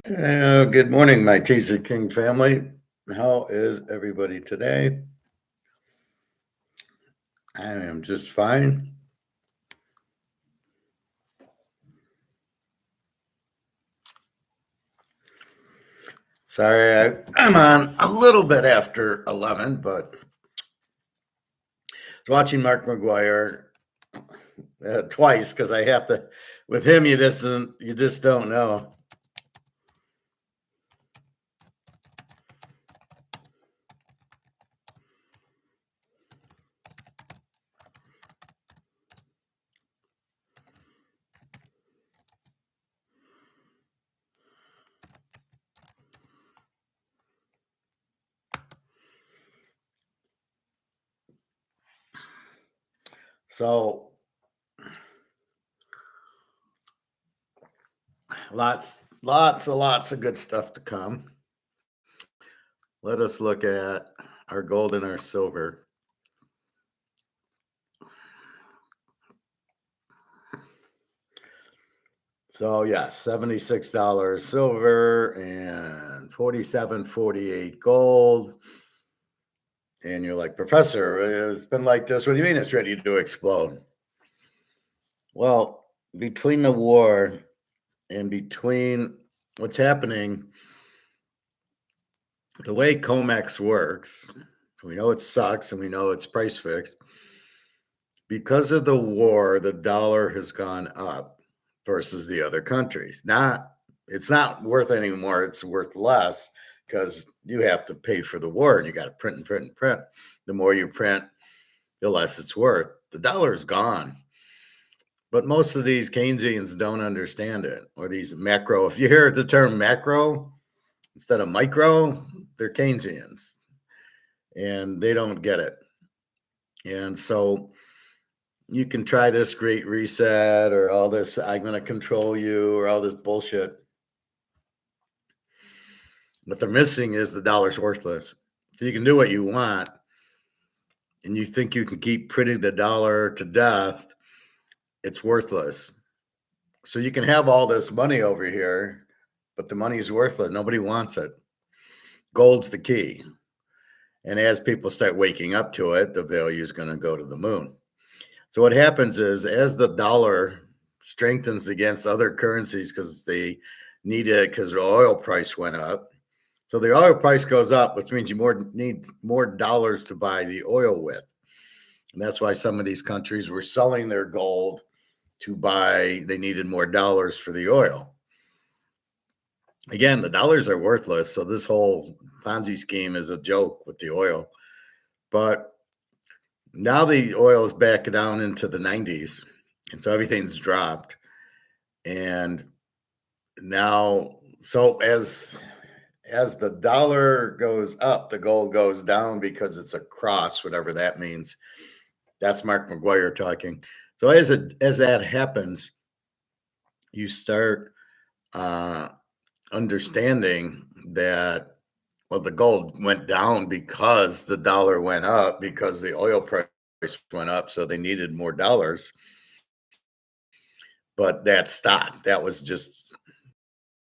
Good morning, my Teaser King family. How is everybody today? I am just fine. Sorry, I'm on a little bit after 11, but watching Mark McGuire twice because I have to. With him, you just don't know. So lots of good stuff to come. Let us look at our gold and our silver. So yeah, $76 silver and 47.48 gold. And you're like, Professor, it's been like this. What do you mean it's ready to explode? Well, between the war and between what's happening, the way COMEX works, we know it sucks and we know it's price fixed. Because of the war, the dollar has gone up versus the other countries. It's not worth anymore. It's worth less because you have to pay for the war and you got to print and print and print. The more you print, the less it's worth. The dollar's gone. But most of these Keynesians don't understand it, or these macro. If you hear the term macro instead of micro, they're Keynesians and they don't get it. And so you can try this great reset or all this, I'm going to control you, or all this bullshit. What they're missing is the dollar's worthless. So you can do what you want, and you think you can keep printing the dollar to death, it's worthless. So you can have all this money over here, but the money's worthless. Nobody wants it. Gold's the key. And as people start waking up to it, the value is going to go to the moon. So what happens is, as the dollar strengthens against other currencies because they need it because the oil price went up. So the oil price goes up, which means you need more dollars to buy the oil with. And that's why some of these countries were selling their gold to buy, they needed more dollars for the oil. Again, the dollars are worthless. So this whole Ponzi scheme is a joke with the oil. But now the oil is back down into the 90s. And so everything's dropped. And now, so as the dollar goes up, the gold goes down because it's a cross, whatever that means. That's Mark McGuire talking. So as that happens, you start understanding that, well, the gold went down because the dollar went up, because the oil price went up, so they needed more dollars. But that stopped. That was just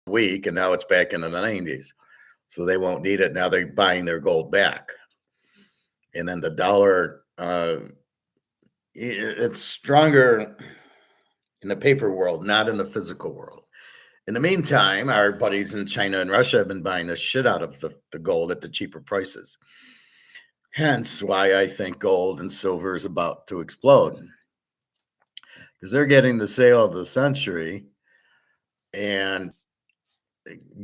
a week, and now it's back in the 90s. So they won't need it. Now they're buying their gold back. And then the dollar, it's stronger in the paper world, not in the physical world. In the meantime, our buddies in China and Russia have been buying the shit out of the gold at the cheaper prices. Hence why I think gold and silver is about to explode. Because they're getting the sale of the century, and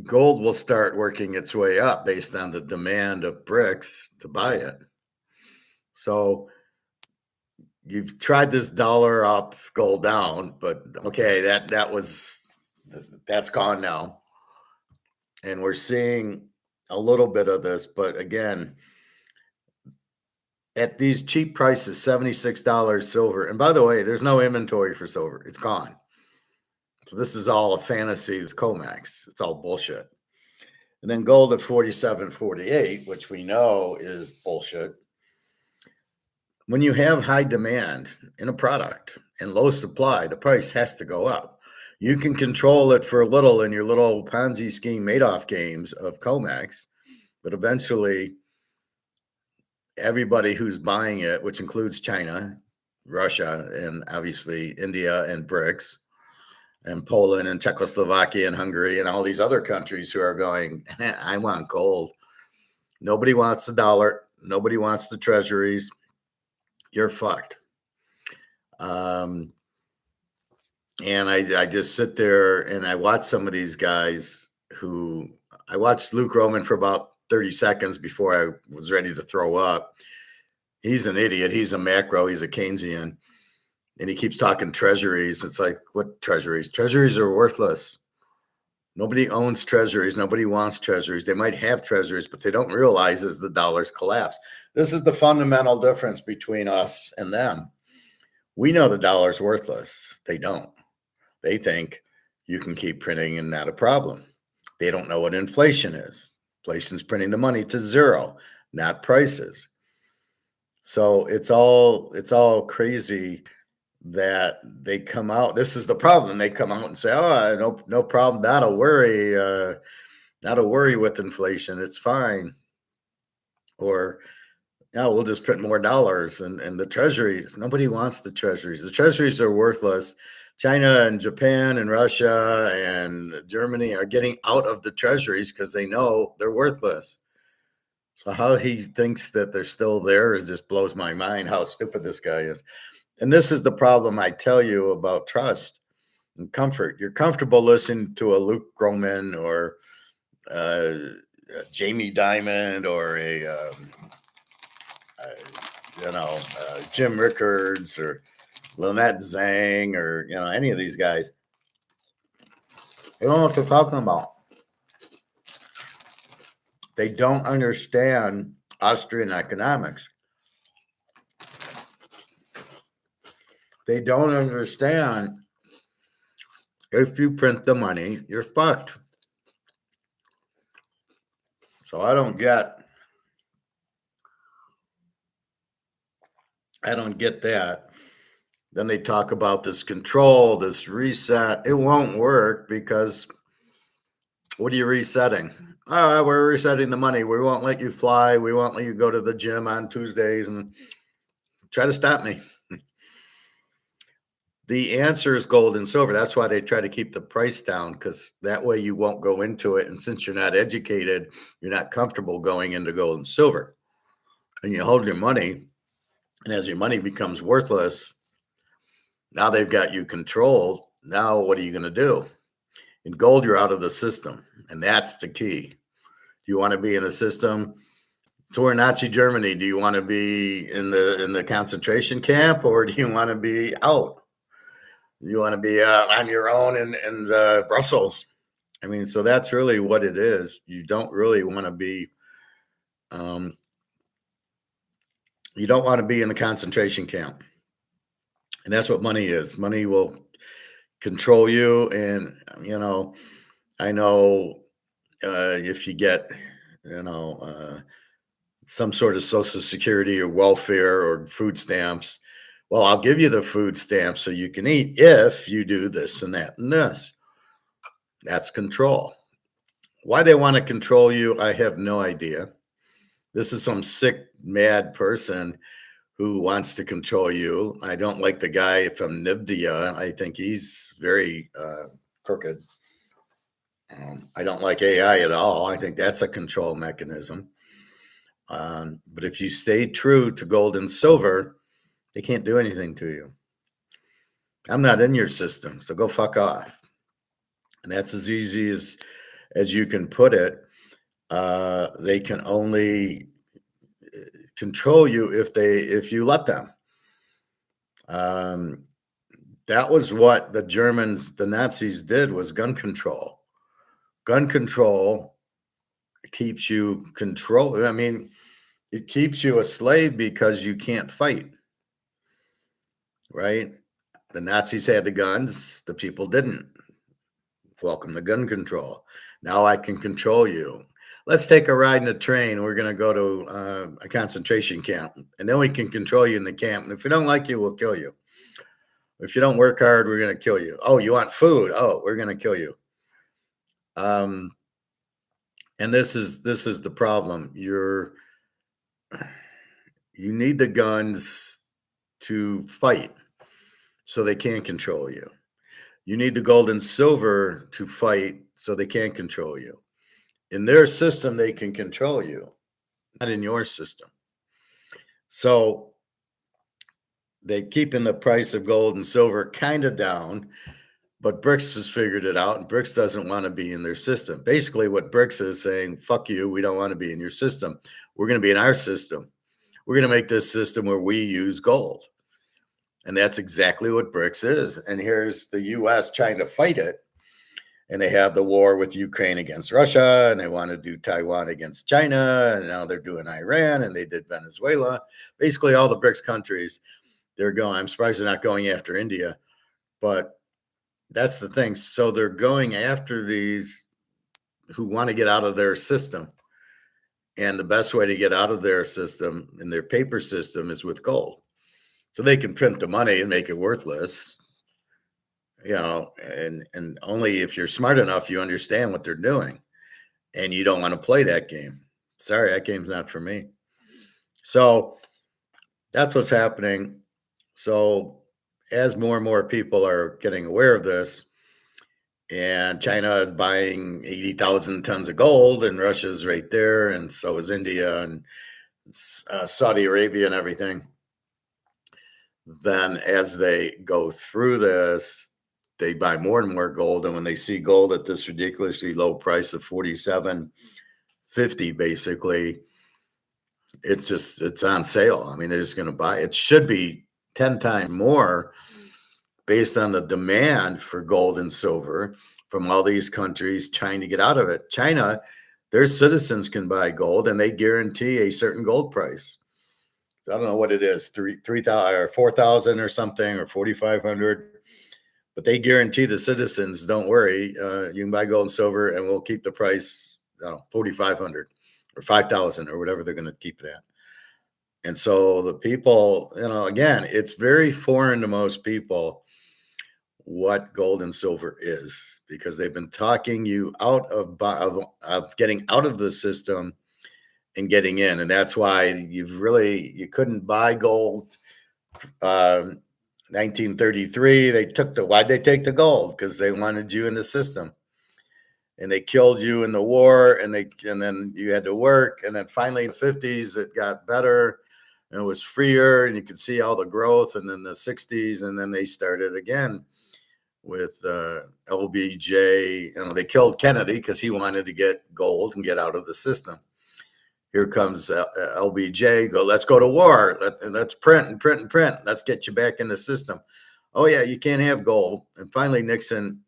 gold will start working its way up based on the demand of bricks to buy it. So you've tried this dollar up, gold down, but okay, that's gone now. And we're seeing a little bit of this, but again, at these cheap prices, $76 silver. And by the way, there's no inventory for silver. It's gone. So this is all a fantasy. It's COMEX. It's all bullshit. And then gold at 47.48, which we know is bullshit. When you have high demand in a product and low supply, the price has to go up. You can control it for a little in your little Ponzi scheme Madoff games of COMEX, but eventually everybody who's buying it, which includes China, Russia, and obviously India and BRICS, and Poland and Czechoslovakia and Hungary and all these other countries who are going, I want gold. Nobody wants the dollar. Nobody wants the treasuries. You're fucked. And I just sit there and I watch some of these guys who I watched Luke Roman for about 30 seconds before I was ready to throw up. He's an idiot. He's a macro. He's a Keynesian. And he keeps talking treasuries. It's like, what treasuries? Treasuries are worthless. Nobody owns treasuries. Nobody wants treasuries. They might have treasuries, but they don't realize as the dollars collapse. This is the fundamental difference between us and them. We know the dollar's worthless. They don't. They think you can keep printing and not a problem. They don't know what inflation is. Inflation's printing the money to zero, not prices. So it's all crazy that they come out. This is the problem. They come out and say, "Oh, no problem. Not a worry. Not a worry with inflation. It's fine." Or, "No, we'll just print more dollars." And the treasuries. Nobody wants the treasuries. The treasuries are worthless. China and Japan and Russia and Germany are getting out of the treasuries because they know they're worthless. So how he thinks that they're still there just blows my mind. How stupid this guy is. And this is the problem I tell you about trust and comfort. You're comfortable listening to a Luke Groman or a Jamie Dimon or Jim Rickards or Lynette Zhang or any of these guys. They don't know what they're talking about. They don't understand Austrian economics. They don't understand if you print the money, you're fucked. So I don't get that. Then they talk about this control, this reset. It won't work because what are you resetting? We're resetting the money. We won't let you fly. We won't let you go to the gym on Tuesdays and try to stop me. The answer is gold and silver. That's why they try to keep the price down, because that way you won't go into it. And since you're not educated, you're not comfortable going into gold and silver. And you hold your money, and as your money becomes worthless, now they've got you controlled. Now what are you going to do? In gold, you're out of the system, and that's the key. Do you want to be in a system? So we're Nazi Germany. Do you want to be in the concentration camp, or do you want to be out? You want to be on your own in Brussels. I mean, so that's really what it is. You don't really want to be, you don't want to be in the concentration camp. And that's what money is. Money will control you. And, I know if you get, some sort of social security or welfare or food stamps, well, I'll give you the food stamps so you can eat if you do this and that and this. That's control. Why they want to control you, I have no idea. This is some sick, mad person who wants to control you. I don't like the guy from NVIDIA. I think he's very crooked. I don't like AI at all. I think that's a control mechanism. But if you stay true to gold and silver, they can't do anything to you. I'm not in your system, so go fuck off. And that's as easy as you can put it. They can only control you if you let them. That was what the Germans, the Nazis did, was gun control. Gun control keeps you control. I mean, it keeps you a slave because you can't fight. Right? The Nazis had the guns, the people didn't. Welcome to gun control. Now I can control you. Let's take a ride in a train. We're going to go to a concentration camp, and then we can control you in the camp. And if we don't like you, we'll kill you. If you don't work hard, we're going to kill you. Oh, you want food? Oh, we're going to kill you. Um, and this is the problem. You need the guns to fight, so they can't control you. You need the gold and silver to fight, so they can't control you. In their system, they can control you, not in your system. So they keeping the price of gold and silver kind of down, but BRICS has figured it out, and BRICS doesn't want to be in their system. Basically, what BRICS is saying, fuck you, we don't want to be in your system. We're going to be in our system. We're going to make this system where we use gold. And that's exactly what BRICS is. And here's the US trying to fight it. And they have the war with Ukraine against Russia, and they want to do Taiwan against China, and now they're doing Iran, and they did Venezuela. Basically, all the BRICS countries, they're going. I'm surprised they're not going after India, but that's the thing. So they're going after these who want to get out of their system. And the best way to get out of their system, in their paper system, is with gold. So they can print the money and make it worthless. And only if you're smart enough, you understand what they're doing, and you don't want to play that game. Sorry, that game's not for me. So that's what's happening. So as more and more people are getting aware of this, and China is buying 80,000 tons of gold, and Russia's right there, and so is India and Saudi Arabia and everything, then as they go through this, they buy more and more gold. And when they see gold at this ridiculously low price of $47.50, basically, it's on sale. I mean, they're just going to buy it. It should be 10 times more based on the demand for gold and silver from all these countries trying to get out of it. China, their citizens can buy gold, and they guarantee a certain gold price. I don't know what it is, 3,000 or 4,000 or something, or 4,500. But they guarantee the citizens, don't worry, you can buy gold and silver, and we'll keep the price 4,500 or 5,000 or whatever they're going to keep it at. And so the people, again, it's very foreign to most people what gold and silver is, because they've been talking you out of getting out of the system and getting in. And that's why you couldn't buy gold. 1933, why'd they take the gold? Because they wanted you in the system, and they killed you in the war, and then you had to work, and then finally in the 50s it got better, and it was freer, and you could see all the growth, and then the 60s, and then they started again with LBJ. They killed Kennedy because he wanted to get gold and get out of the system. Here comes LBJ. Let's go to war. Let's print and print and print. Let's get you back in the system. Oh, yeah, you can't have gold. And finally, Nixon,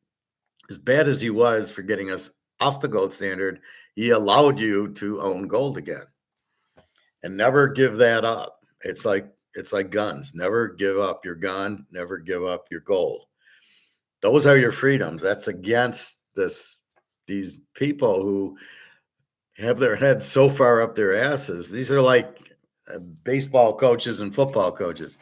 as bad as he was for getting us off the gold standard, he allowed you to own gold again. And never give that up. It's like guns. Never give up your gun. Never give up your gold. Those are your freedoms. That's against these people who have their heads so far up their asses. These are like baseball coaches and football coaches.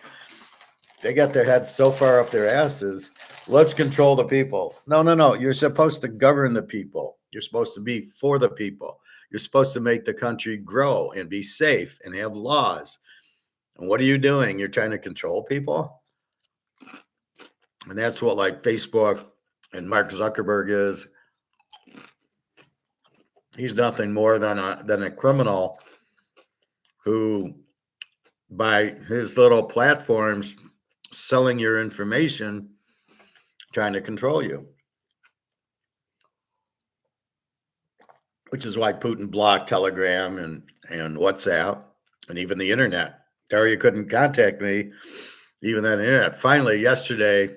They got their heads so far up their asses. Let's control the people. No. You're supposed to govern the people. You're supposed to be for the people. You're supposed to make the country grow and be safe and have laws. And what are you doing? You're trying to control people. And that's what like Facebook and Mark Zuckerberg is. He's nothing more than a criminal who, by his little platforms, selling your information, trying to control you. Which is why Putin blocked Telegram and WhatsApp and even the internet. Or you couldn't contact me, even on the internet. Finally, yesterday,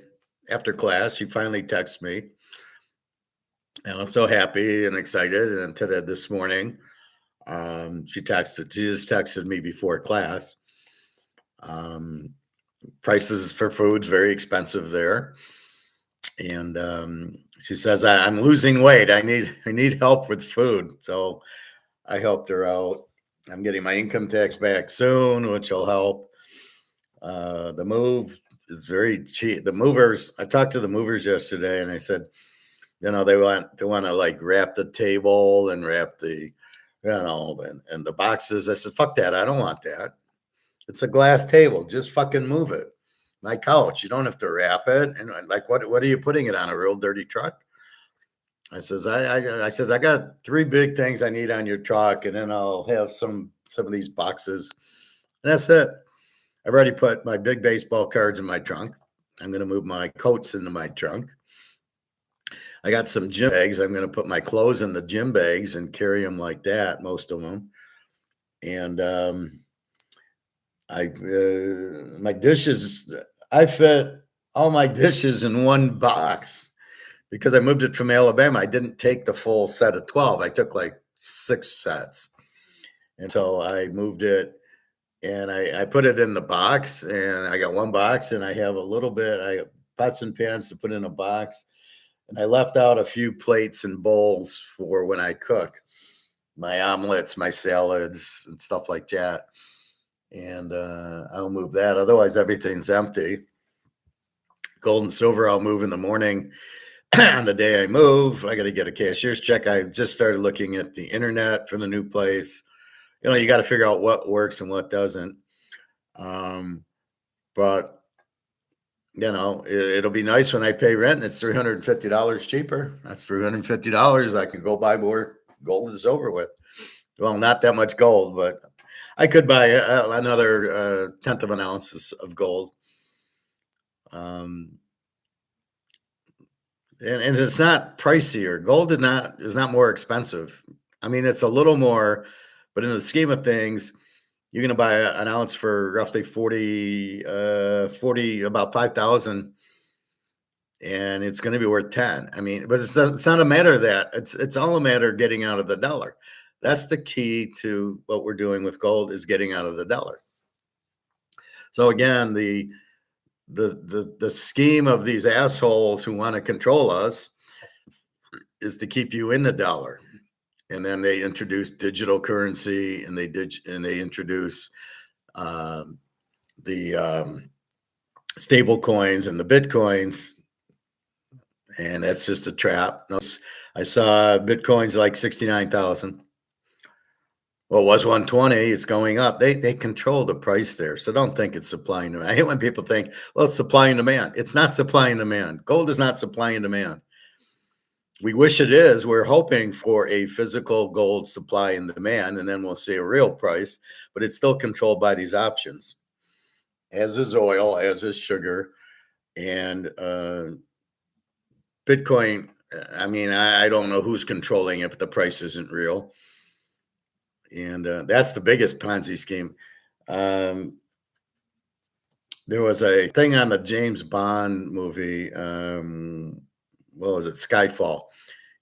after class, she finally texted me. And I'm so happy and excited. And today, this morning, she just texted me before class. Prices for food's very expensive there. And she says, I'm losing weight. I need help with food. So I helped her out. I'm getting my income tax back soon, which will help. The move is very cheap. The movers, I talked to the movers yesterday and I said, they want to like wrap the table and wrap and the boxes. I said, fuck that. I don't want that. It's a glass table. Just fucking move it. My couch. You don't have to wrap it. And like, what are you putting it on? A real dirty truck? I says, I got three big things I need on your truck, and then I'll have some of these boxes. And that's it. I've already put my big baseball cards in my trunk. I'm going to move my coats into my trunk. I got some gym bags. I'm going to put my clothes in the gym bags and carry them like that, most of them. And my dishes, I fit all my dishes in one box because I moved it from Alabama. I didn't take the full set of 12. I took like 6 sets. And so I moved it and I put it in the box, and I got one box, and I have a little bit, I have pots and pans to put in a box. And I left out a few plates and bowls for when I cook my omelets, my salads, and stuff like that. And I'll move that. Otherwise, everything's empty. Gold and silver, I'll move in the morning. On the day I move, I got to get a cashier's check. I just started looking at the internet for the new place. You got to figure out what works and what doesn't. But it'll be nice when I pay rent and it's $350 cheaper. That's $350 I could go buy more gold and silver with. Well, not that much gold, but I could buy another tenth of an ounce of gold. And it's not pricier. Gold is not more expensive. I mean, it's a little more, but in the scheme of things, you're going to buy an ounce for roughly 40, about 5,000, and it's going to be worth 10. I mean, but it's not a matter of that. It's all a matter of getting out of the dollar. That's the key to what we're doing with gold, is getting out of the dollar. So again, the scheme of these assholes who want to control us is to keep you in the dollar. And then they introduce digital currency, and they introduce the stable coins and the Bitcoins. And that's just a trap. I saw Bitcoin's like 69,000. Well, it was 120. It's going up. They control the price there. So don't think it's supply and demand. I hate when people think, well, it's supply and demand. It's not supply and demand. Gold is not supply and demand. We wish it is. We're hoping for a physical gold supply and demand, and then we'll see a real price, but it's still controlled by these options, as is oil, as is sugar, and Bitcoin. I mean, I don't know who's controlling it, but the price isn't real. And that's the biggest Ponzi scheme. There was a thing on the James Bond movie. What was it? Skyfall.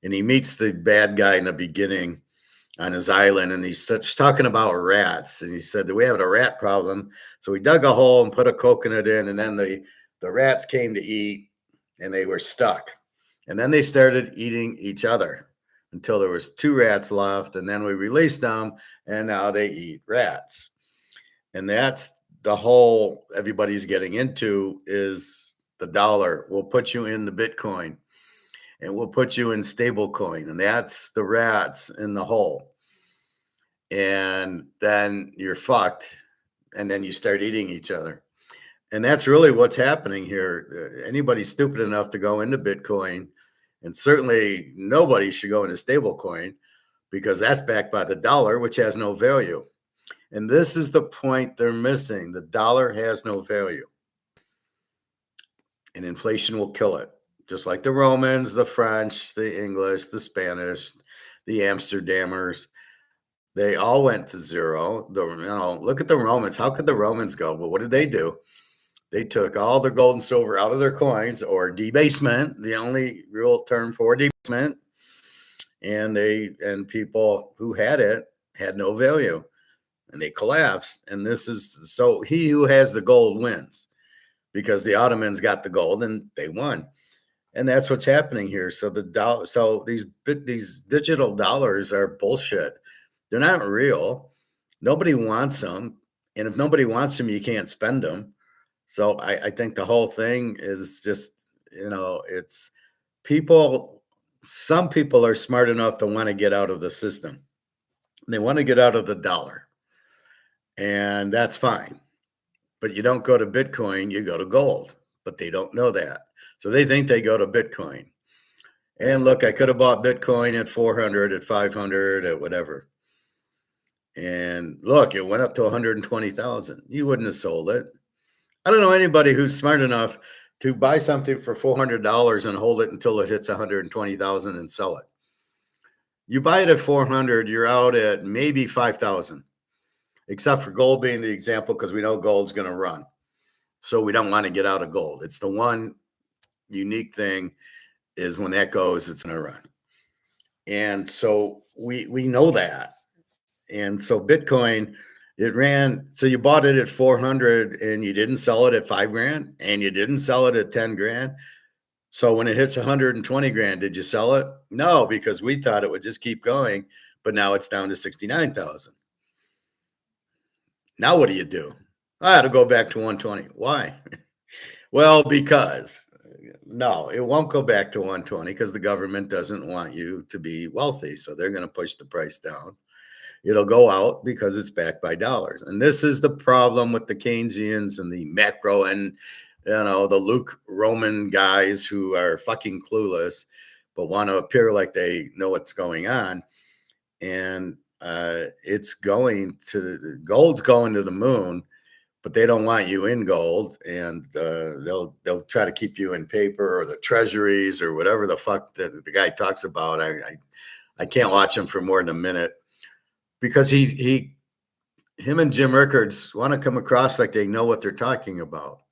And he meets the bad guy in the beginning on his island, and he's talking about rats. And he said that we have a rat problem. So we dug a hole and put a coconut in, and then the rats came to eat, and they were stuck. And then they started eating each other until there was 2 rats left, and then we released them, and now they eat rats. And that's the whole everybody's getting into, is the dollar will put you in the Bitcoin, and we'll put you in stable coin, and that's the rats in the hole. And then you're fucked, and then you start eating each other. And that's really what's happening here. Anybody stupid enough to go into Bitcoin, and certainly nobody should go into stable coin, because that's backed by the dollar, which has no value. And this is the point they're missing. The dollar has no value, and inflation will kill it. Just like the Romans, the French, the English, the Spanish, the Amsterdammers, they all went to zero. Look at the Romans. How could the Romans go? Well, what did they do? They took all their gold and silver out of their coins, or debasement, the only real term for debasement, and people who had it had no value, and they collapsed. And so he who has the gold wins, because the Ottomans got the gold and they won. And that's what's happening here. So these digital dollars are bullshit. They're not real. Nobody wants them. And if nobody wants them, you can't spend them. So I think the whole thing is just, it's people, some people are smart enough to want to get out of the system. They want to get out of the dollar, and that's fine. But you don't go to Bitcoin, you go to gold. But they don't know that. So they think they go to Bitcoin. And look, I could have bought Bitcoin at 400, at 500, at whatever. And look, it went up to 120,000. You wouldn't have sold it. I don't know anybody who's smart enough to buy something for $400 and hold it until it hits 120,000 and sell it. You buy it at 400, you're out at maybe 5,000, except for gold being the example, because we know gold's going to run. So we don't want to get out of gold. It's the one unique thing is when that goes, it's going to run. And so we know that. And so Bitcoin, it ran. So you bought it at 400 and you didn't sell it at 5 grand and you didn't sell it at 10 grand. So when it hits 120 grand, did you sell it? No, because we thought it would just keep going, but now it's down to 69,000. Now what do? I had to go back to 120. Why? Well, because no, it won't go back to 120 because the government doesn't want you to be wealthy. So they're going to push the price down. It'll go out because it's backed by dollars. And this is the problem with the Keynesians and the macro and, the Luke Roman guys who are fucking clueless, but want to appear like they know what's going on. And gold's going to the moon, but they don't want you in gold, and they'll try to keep you in paper or the treasuries or whatever the fuck that the guy talks about. I can't watch him for more than a minute because him and Jim Rickards want to come across like they know what they're talking about,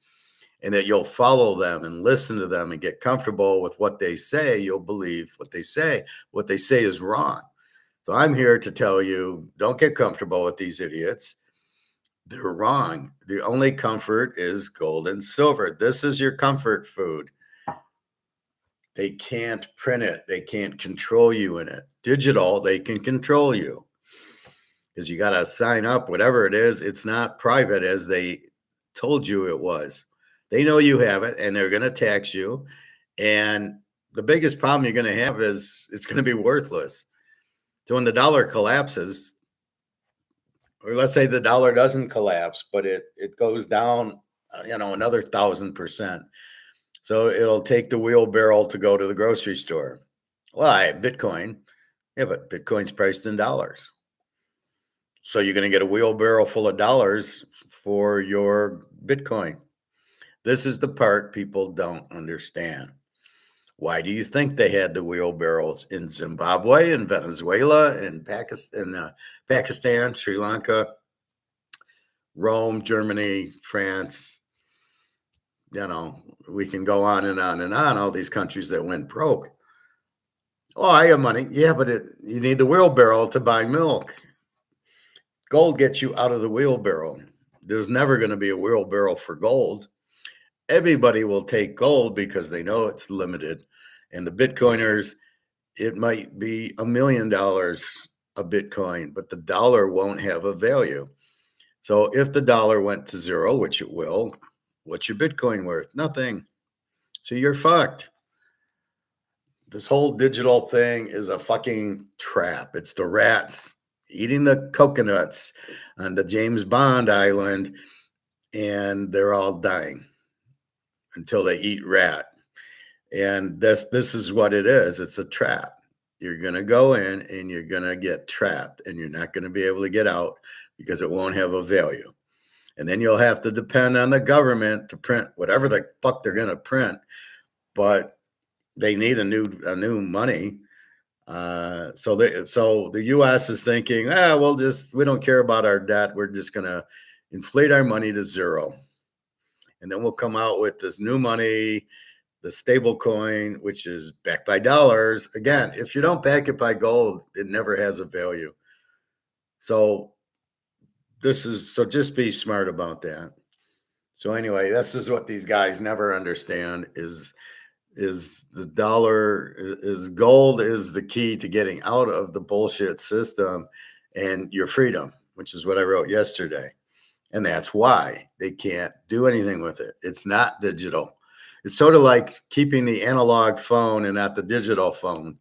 and that you'll follow them and listen to them and get comfortable with what they say. You'll believe what they say. What they say is wrong. So I'm here to tell you, don't get comfortable with these idiots. They're wrong. The only comfort is gold and silver. This is your comfort food. They can't print it. They can't control you in it. Digital, they can control you because you got to sign up, whatever it is. It's not private as they told you it was. They know you have it and they're going to tax you. And the biggest problem you're going to have is it's going to be worthless. So when the dollar collapses, or let's say the dollar doesn't collapse, but it goes down, another 1,000%. So it'll take the wheelbarrow to go to the grocery store. Well, Bitcoin, yeah, but Bitcoin's priced in dollars. So you're going to get a wheelbarrow full of dollars for your Bitcoin. This is the part people don't understand. Why do you think they had the wheelbarrows in Zimbabwe and Venezuela and Pakistan, Sri Lanka, Rome, Germany, France? We can go on and on and on, all these countries that went broke. Oh, I have money. Yeah, but you need the wheelbarrow to buy milk. Gold gets you out of the wheelbarrow. There's never going to be a wheelbarrow for gold. Everybody will take gold because they know it's limited. And the Bitcoiners, it might be $1 million a Bitcoin, but the dollar won't have a value. So if the dollar went to zero, which it will, what's your Bitcoin worth? Nothing. So you're fucked. This whole digital thing is a fucking trap. It's the rats eating the coconuts on the James Bond island, and they're all dying until they eat rat. And this is what it is. It's a trap. You're going to go in and you're going to get trapped, and you're not going to be able to get out because it won't have a value. And then you'll have to depend on the government to print whatever the fuck they're going to print. But they need a new money. So the U.S. is thinking, we don't care about our debt. We're just going to inflate our money to zero. And then we'll come out with this new money, the stable coin, which is backed by dollars. Again, if you don't back it by gold, it never has a value. So just be smart about that. So anyway, this is what these guys never understand is the dollar is gold is the key to getting out of the bullshit system and your freedom, which is what I wrote yesterday. And that's why they can't do anything with it. It's not digital. It's sort of like keeping the analog phone and not the digital phone,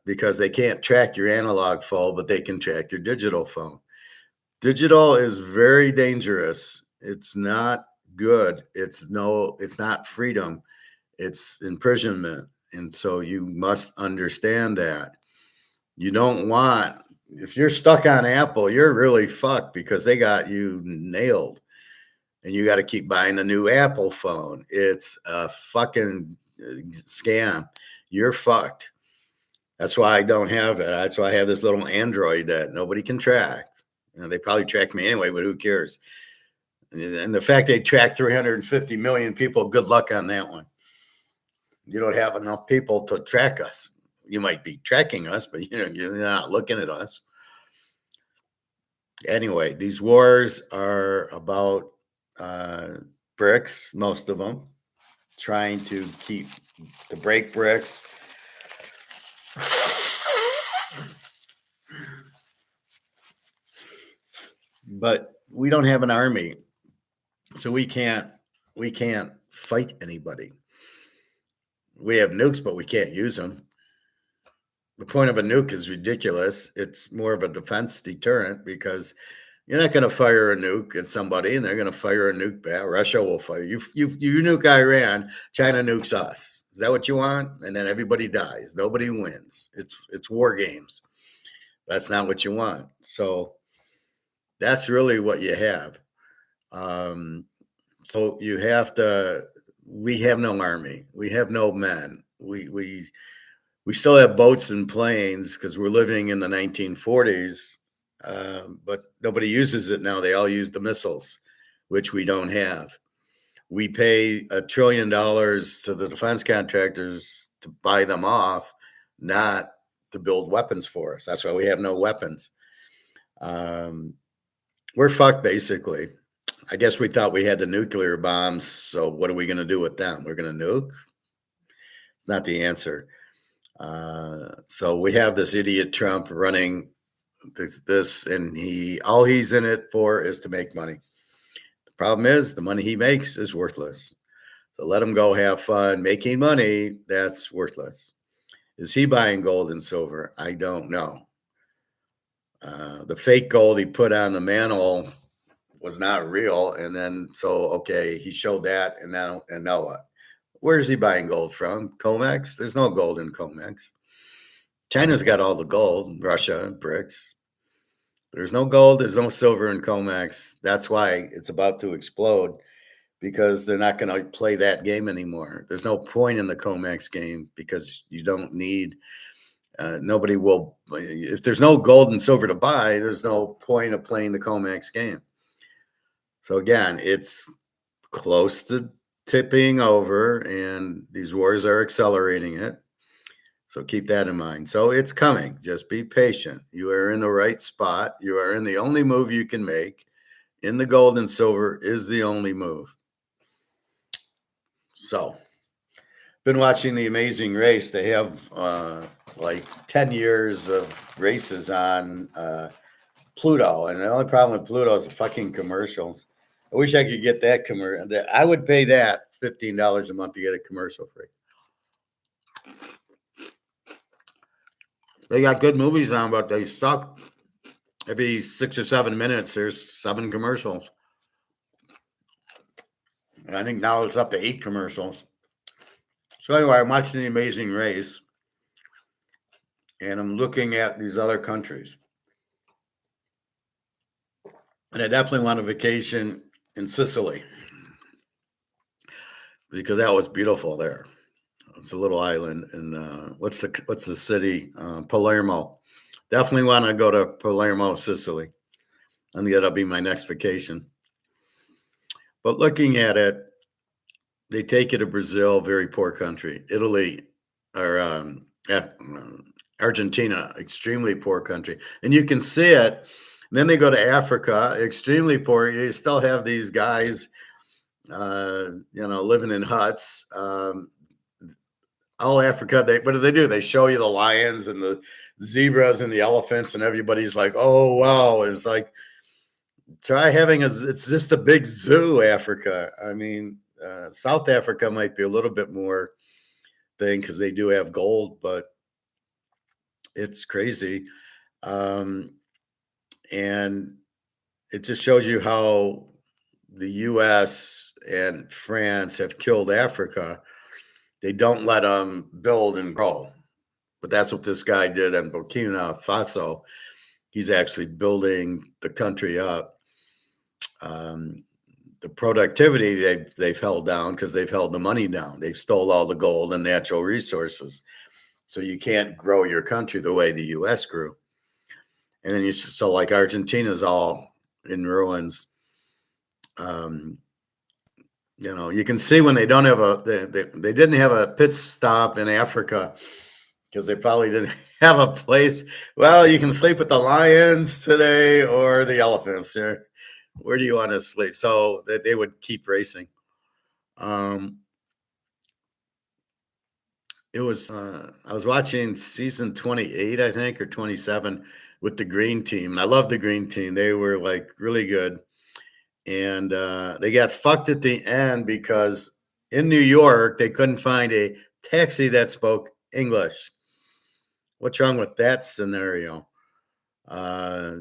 because they can't track your analog phone, but they can track your digital phone. Digital is very dangerous. It's not good. It's not freedom. It's imprisonment. And so you must understand that. You don't want, if you're stuck on Apple, you're really fucked because they got you nailed. And you got to keep buying a new Apple phone. It's a fucking scam. You're fucked. That's why I don't have it. That's why I have this little Android that nobody can track. They probably track me anyway, but who cares? And the fact they track 350 million people, good luck on that one. You don't have enough people to track us. You might be tracking us, but you're not looking at us. Anyway, these wars are about BRICS, most of them, trying to break BRICS. But we don't have an army, so we can't fight anybody. We have nukes, but we can't use them. The point of a nuke is ridiculous. It's more of a defense deterrent because you're not going to fire a nuke at somebody and they're going to fire a nuke back. Russia will fire you. You nuke Iran, China nukes us. Is that what you want? And then everybody dies. Nobody wins. It's war games. That's not what you want. So that's really what you have. So you have to. We have no army. We have no men. We still have boats and planes because we're living in the 1940s, but nobody uses it now. They all use the missiles, which we don't have. We pay $1 trillion to the defense contractors to buy them off, not to build weapons for us. That's why we have no weapons. We're fucked, basically. I guess we thought we had the nuclear bombs, so what are we going to do with them? We're going to nuke? It's not the answer. So we have this idiot Trump running this, and all he's in it for is to make money. The problem is the money he makes is worthless. So let him go have fun making money. That's worthless. Is he buying gold and silver? I don't know. The fake gold he put on the mantle was not real. And then, okay, he showed that, and now what? Where's he buying gold from? COMEX? There's no gold in COMEX. China's got all the gold, Russia, BRICS. There's no gold, there's no silver in COMEX. That's why it's about to explode, because they're not going to play that game anymore. There's no point in the COMEX game because you don't need, nobody will, if there's no gold and silver to buy, there's no point of playing the COMEX game. So again, it's close to tipping over, and these wars are accelerating it. So keep that in mind. So it's coming. Just be patient. You are in the right spot. You are in the only move you can make. In the gold and silver is the only move. So, been watching The Amazing Race. They have like 10 years of races on Pluto. And the only problem with Pluto is the fucking commercials. I wish I could get that commercial. I would pay that $15 a month to get a commercial free. They got good movies on, but they suck. Every 6 or 7 minutes, there's 7 commercials. And I think now it's up to 8 commercials. So anyway, I'm watching The Amazing Race, and I'm looking at these other countries. And I definitely want a vacation in Sicily, because that was beautiful there. It's a little island, and what's the city? Palermo. Definitely want to go to Palermo, Sicily. I think that'll be my next vacation. But looking at it, they take you to Brazil, very poor country. Italy, or Argentina, extremely poor country. And you can see it. And then they go to Africa, extremely poor. You still have these guys, living in huts. All Africa, what do? They show you the lions and the zebras and the elephants, and everybody's like, oh, wow. And it's like, Try having it's just a big zoo, Africa. I mean, South Africa might be a little bit more thing because they do have gold, but it's crazy. Um, and it just shows you how the US and France have killed Africa. They don't let them build and grow. But that's what this guy did in Burkina Faso. He's actually building the country up. Um, the productivity they've held down because they've held the money down. They've stole all the gold and natural resources. So you can't grow your country the way the US grew. And then so like Argentina's all in ruins. Um, you can see when they don't have they didn't have a pit stop in Africa because they probably didn't have a place. Well, you can sleep with the lions today or the elephants. Or where do you want to sleep? So that they would keep racing. Um, it was I was watching season 28, I think, or 27 with the green team. And I love the green team. They were like really good. And they got fucked at the end because in New York they couldn't find a taxi that spoke English. What's wrong with that scenario? Uh,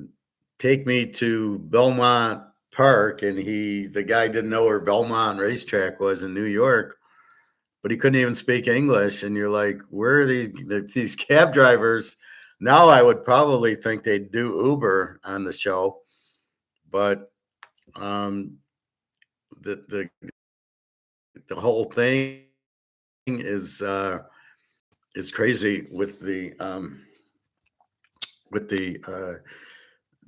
Take me to Belmont Park, and the guy didn't know where Belmont Racetrack was in New York, but he couldn't even speak English. And you're like, where are these cab drivers? Now I would probably think they'd do Uber on the show, but um, the whole thing is is crazy with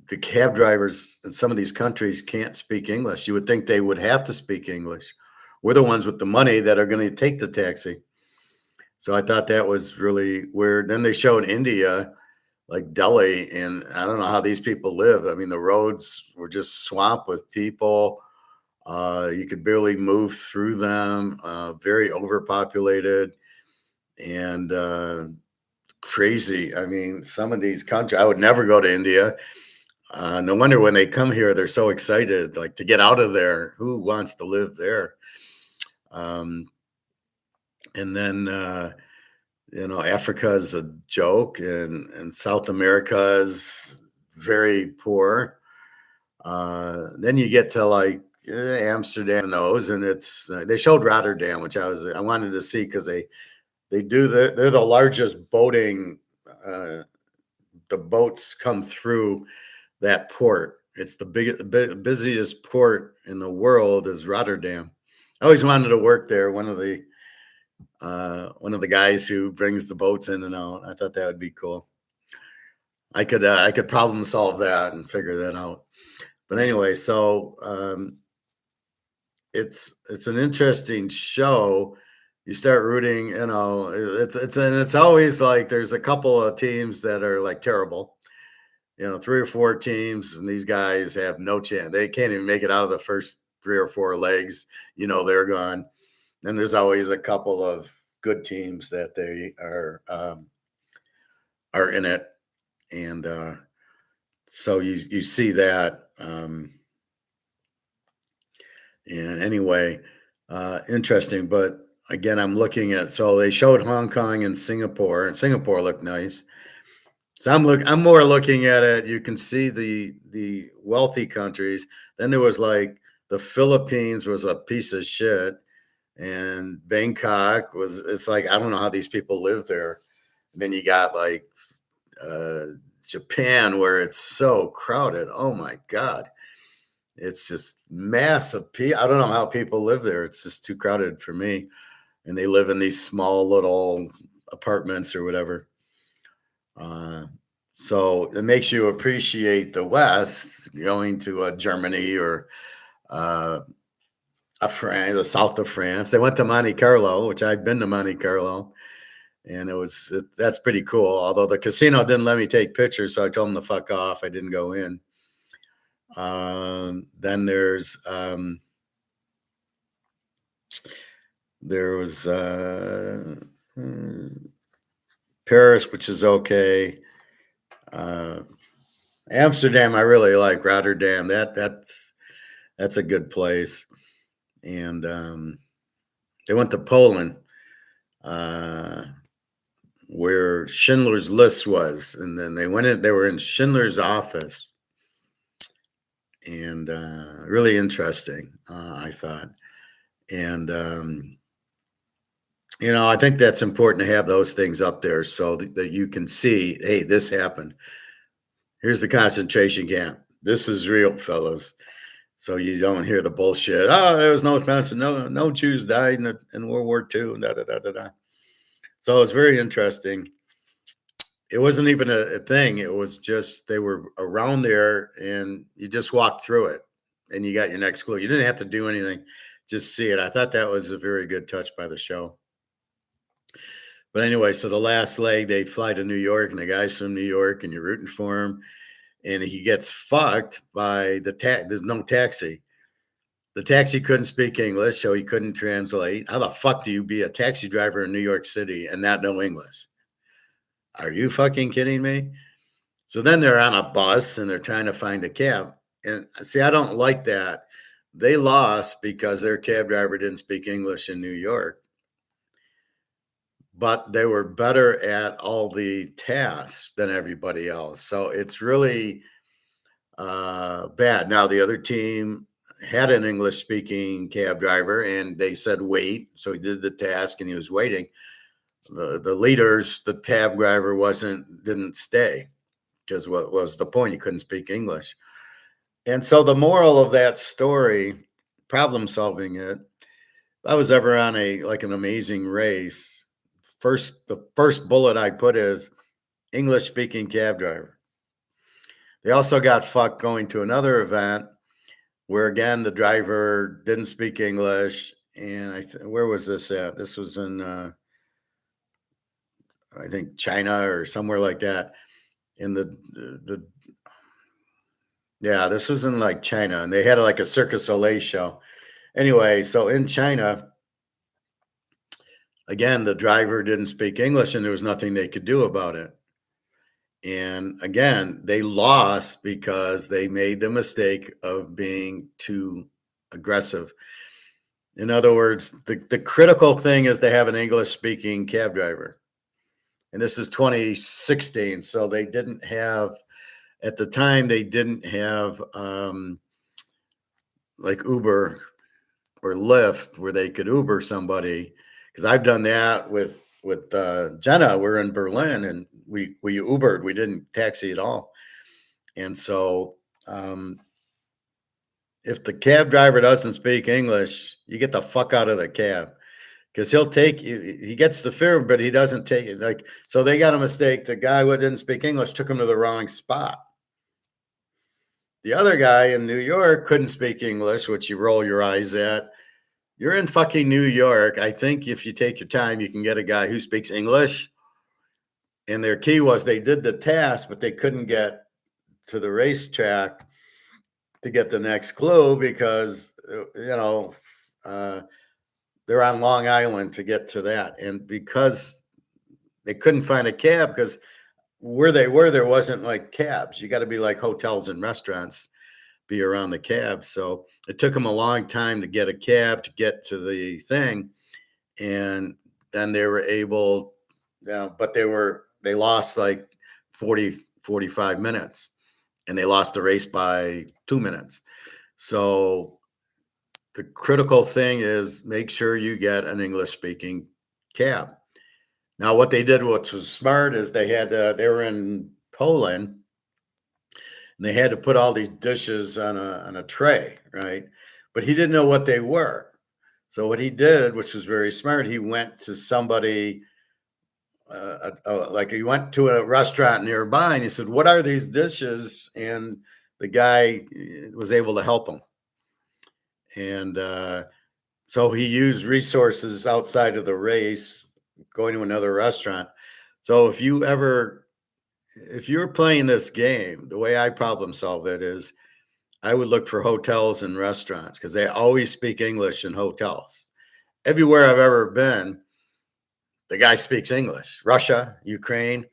the cab drivers in some of these countries can't speak English. You would think they would have to speak English. We're the ones with the money that are going to take the taxi. So I thought that was really weird. Then they showed India, like Delhi, and I don't know how these people live. I mean, the roads were just swamped with people. You could barely move through them. Very overpopulated and crazy. I mean, some of these countries, I would never go to India. No wonder when they come here, they're so excited, like to get out of there. Who wants to live there? Um, and then, Africa is a joke, and South America is very poor. Then you get to like Amsterdam and those, and it's they showed Rotterdam, which I wanted to see because they're the largest boating. The boats come through that port. It's the busiest port in the world is Rotterdam. I always wanted to work there. One of the guys who brings the boats in and out. I thought that would be cool. I could problem solve that and figure that out. But anyway, so it's an interesting show. You start rooting, it's always like there's a couple of teams that are like terrible, three or four teams, and these guys have no chance. They can't even make it out of the first three or four legs. They're gone. Then there's always a couple of good teams that they are in it, and so you see that. And anyway, interesting. But again, I'm looking at so they showed Hong Kong and Singapore looked nice. So I'm more looking at it. You can see the wealthy countries. Then there was like the Philippines was a piece of shit, and Bangkok was. It's like I don't know how these people live there. And then you got like uh, Japan where it's so crowded. Oh my god, it's just massive. I don't know how people live there. It's just too crowded for me. And they live in these small little apartments or whatever. Uh, so it makes you appreciate the West, going to Germany or uh, the south of France. They went to Monte Carlo, which I've been to Monte Carlo, and that's pretty cool. Although the casino didn't let me take pictures, so I told them to fuck off. I didn't go in. Then there was Paris, which is okay. Uh, Amsterdam, I really like Rotterdam. That's a good place. And they went to Poland, uh, where Schindler's List was, and then they went in. They were in Schindler's office, and really interesting. I thought, and I think that's important to have those things up there so that you can see, hey, this happened. Here's the concentration camp. This is real, fellas. So you don't hear the bullshit. Oh, there was no no Jews died in World War II. Da, da, da, da, da. So it's very interesting. It wasn't even a thing. It was just they were around there, and you just walked through it, and you got your next clue. You didn't have to do anything, just see it. I thought that was a very good touch by the show. But anyway, so the last leg, they fly to New York, and the guy's from New York, and you're rooting for him, and he gets fucked by there's no taxi. The taxi couldn't speak English, so he couldn't translate. How the fuck do you be a taxi driver in New York City and not know English? Are you fucking kidding me? So then they're on a bus and they're trying to find a cab. And see, I don't like that. They lost because their cab driver didn't speak English in New York, but they were better at all the tasks than everybody else. So it's really bad. Now, the other team had an English speaking cab driver and they said, wait. So he did the task and he was waiting. The leaders, the cab driver didn't stay because what was the point? He couldn't speak English. And so the moral of that story, problem solving it, if I was ever on an amazing race, the first bullet I put is English speaking cab driver. They also got fucked going to another event where again the driver didn't speak English, and where was this at? This was in I think China or somewhere like that. In this was in like China, and they had like a Circus Soleil show. Anyway, so in China, again, the driver didn't speak English, and there was nothing they could do about it. And again, they lost because they made the mistake of being too aggressive. In other words, the critical thing is to have an English speaking cab driver. And this is 2016. So they didn't have, at the time, they didn't have like Uber or Lyft where they could Uber somebody. Because I've done that with Jenna. We're in Berlin and we Ubered. We didn't taxi at all. And so if the cab driver doesn't speak English, you get the fuck out of the cab because he'll take you. He gets the fare, but he doesn't take it. Like, so they got a mistake. The guy who didn't speak English took him to the wrong spot. The other guy in New York couldn't speak English, which you roll your eyes at. You're in fucking New York. I think if you take your time, you can get a guy who speaks English. And their key was they did the task, but they couldn't get to the racetrack to get the next clue because, they're on Long Island to get to that. And because they couldn't find a cab, because where they were, there wasn't like cabs. You got to be like hotels and restaurants, be around the cab. So it took them a long time to get a cab to get to the thing. And then they were able, but they lost like 45 minutes and they lost the race by 2 minutes. So the critical thing is make sure you get an English speaking cab. Now, what they did, which was smart, is they were in Poland and they had to put all these dishes on a tray, right? But he didn't know what they were. So what he did, which was very smart, he went to somebody, like he went to a restaurant nearby and he said, what are these dishes? And the guy was able to help him. And so he used resources outside of the race, going to another restaurant. So if you're playing this game, the way I problem solve it is I would look for hotels and restaurants because they always speak English in hotels. Everywhere I've ever been, the guy speaks English. Russia, Ukraine,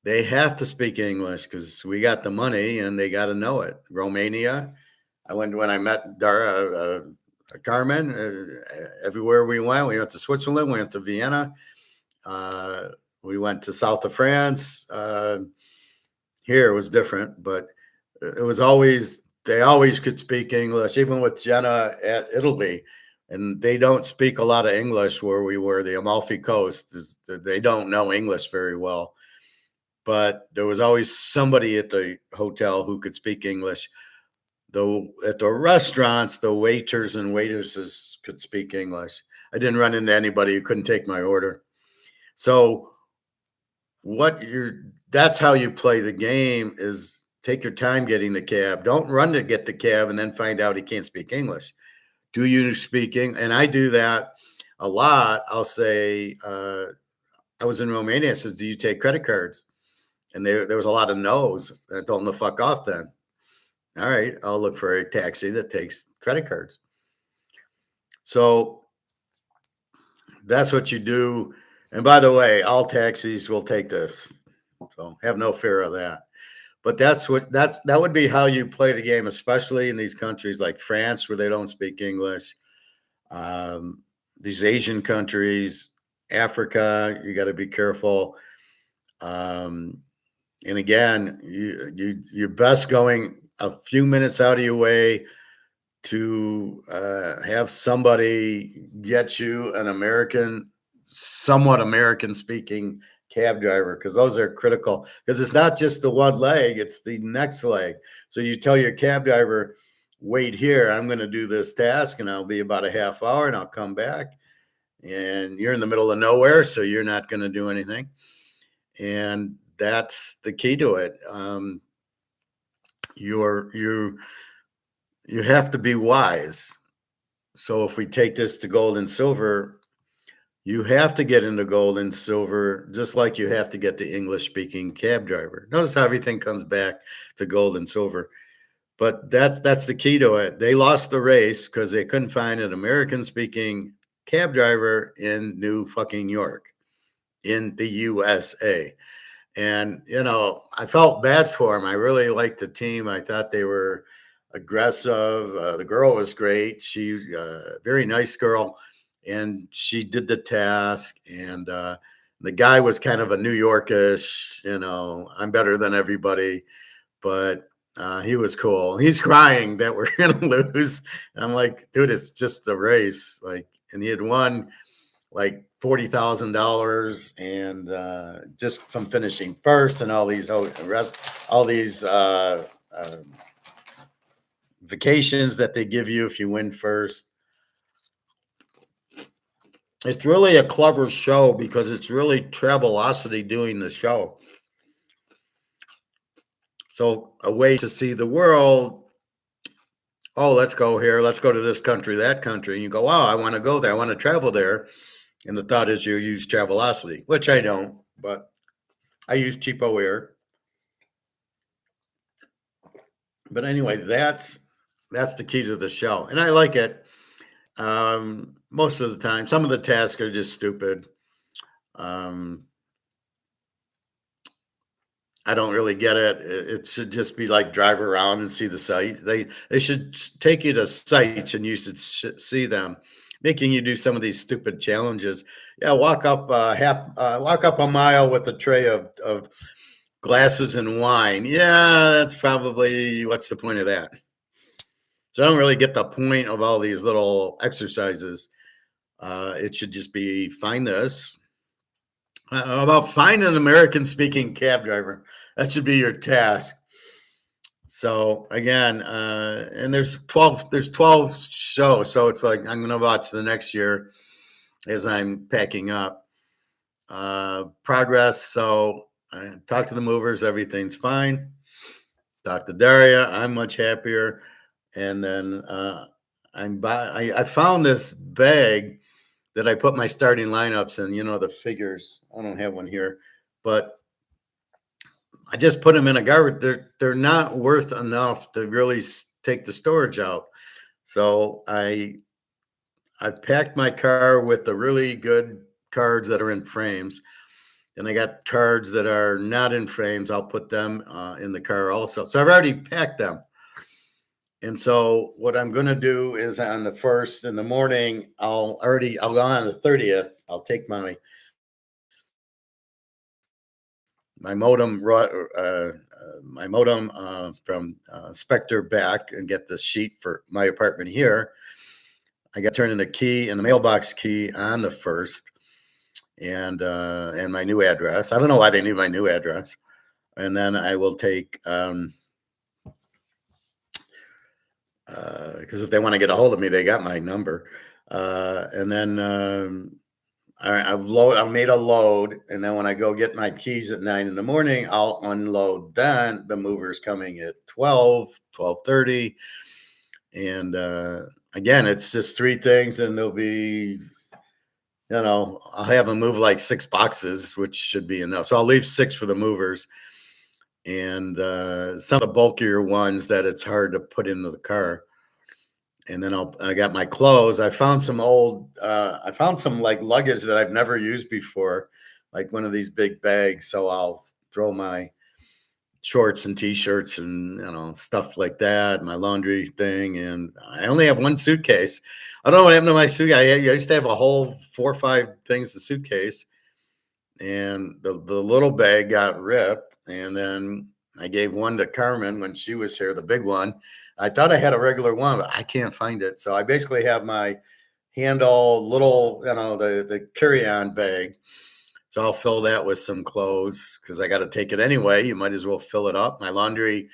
They have to speak English because we got the money and they got to know it. Romania, I went when I met Carmen. Everywhere we went to Switzerland, we went to Vienna, uh, we went to south of France. Here it was different, but it was always they always could speak English, even with Jenna at Italy. And they don't speak a lot of English where we were. The Amalfi Coast they don't know English very well, but there was always somebody at the hotel who could speak English. Though at the restaurants, the waiters and waitresses could speak English. I didn't run into anybody who couldn't take my order. So what you're that's how you play the game is take your time getting the cab. Don't run to get the cab and then find out he can't speak English. Do you speak English? And I do that a lot. I'll say, I was in Romania. I says, do you take credit cards? And there was a lot of no's. I told them to fuck off then. All right, I'll look for a taxi that takes credit cards. So that's what you do. And by the way, all taxis will take this. So have no fear of that. But that would be how you play the game, especially in these countries like France where they don't speak English. These Asian countries, Africa, you got to be careful. And again, you're best going a few minutes out of your way to have somebody get you an somewhat American speaking cab driver, because those are critical, because it's not just the one leg, it's the next leg. So you tell your cab driver, wait here, I'm going to do this task and I'll be about a half hour and I'll come back. And you're in the middle of nowhere, so you're not going to do anything. And that's the key to it. You have to be wise. So if we take this to gold and silver, you have to get into gold and silver, just like you have to get the English speaking cab driver. Notice how everything comes back to gold and silver. But that's the key to it. They lost the race because they couldn't find an American speaking cab driver in New fucking York, in the USA. And, I felt bad for him. I really liked the team. I thought they were aggressive. The girl was great. She, very nice girl. And she did the task. And the guy was kind of a New Yorkish, I'm better than everybody. But he was cool. He's crying that we're going to lose. And I'm like, dude, it's just the race. And he had won like $40,000 and just from finishing first and all these vacations that they give you if you win first. It's really a clever show because it's really Travelocity doing the show. So a way to see the world. Oh, let's go here. Let's go to this country, that country. And you go, oh, I want to go there. I want to travel there. And the thought is you use Travelocity, which I don't, but I use Cheapo Air. But anyway, that's the key to the show. And I like it. Most of the time, some of the tasks are just stupid. I don't really get it. It should just be like drive around and see the site. They should take you to sites and you should see them, making you do some of these stupid challenges. Yeah, walk up a mile with a tray of glasses and wine. Yeah, that's probably what's the point of that? So I don't really get the point of all these little exercises. It should just be find this. About find an American speaking cab driver. That should be your task. So again, and there's 12 shows. So it's like, I'm going to watch the next year as I'm packing up. Progress. So I talk to the movers. Everything's fine. Talk to Daria. I'm much happier. And then I found this bag that I put my starting lineups in, the figures. I don't have one here, but I just put them in a garbage. They're not worth enough to really take the storage out. So I packed my car with the really good cards that are in frames. And I got cards that are not in frames. I'll put them in the car also. So I've already packed them. And so what I'm going to do is on the first in the morning, I'll go on the 30th. I'll take my modem from Spectre back and get the sheet for my apartment here. I got to turn in the key and the mailbox key on the first, and my new address. I don't know why they need my new address. And then I will take because if they want to get a hold of me, they got my number. And then I made a load, and then when I go get my keys at 9 in the morning, I'll unload. Then the mover's coming at 12:30, and again, it's just 3 things, and there'll be, I'll have them move like 6 boxes, which should be enough. So I'll leave 6 for the movers, and some of the bulkier ones that it's hard to put into the car. And then I got my clothes. I found some like luggage that I've never used before, like one of these big bags. So I'll throw my shorts and t-shirts and, stuff like that, my laundry thing. And I only have 1 suitcase. I don't know what happened to my suitcase. I used to have a whole 4 or 5 things in the suitcase, and the little bag got ripped. And then I gave 1 to Carmen when she was here, the big one. I thought I had a regular one, but I can't find it. So I basically have my handle little, the carry-on bag. So I'll fill that with some clothes because I got to take it anyway. You might as well fill it up. My laundry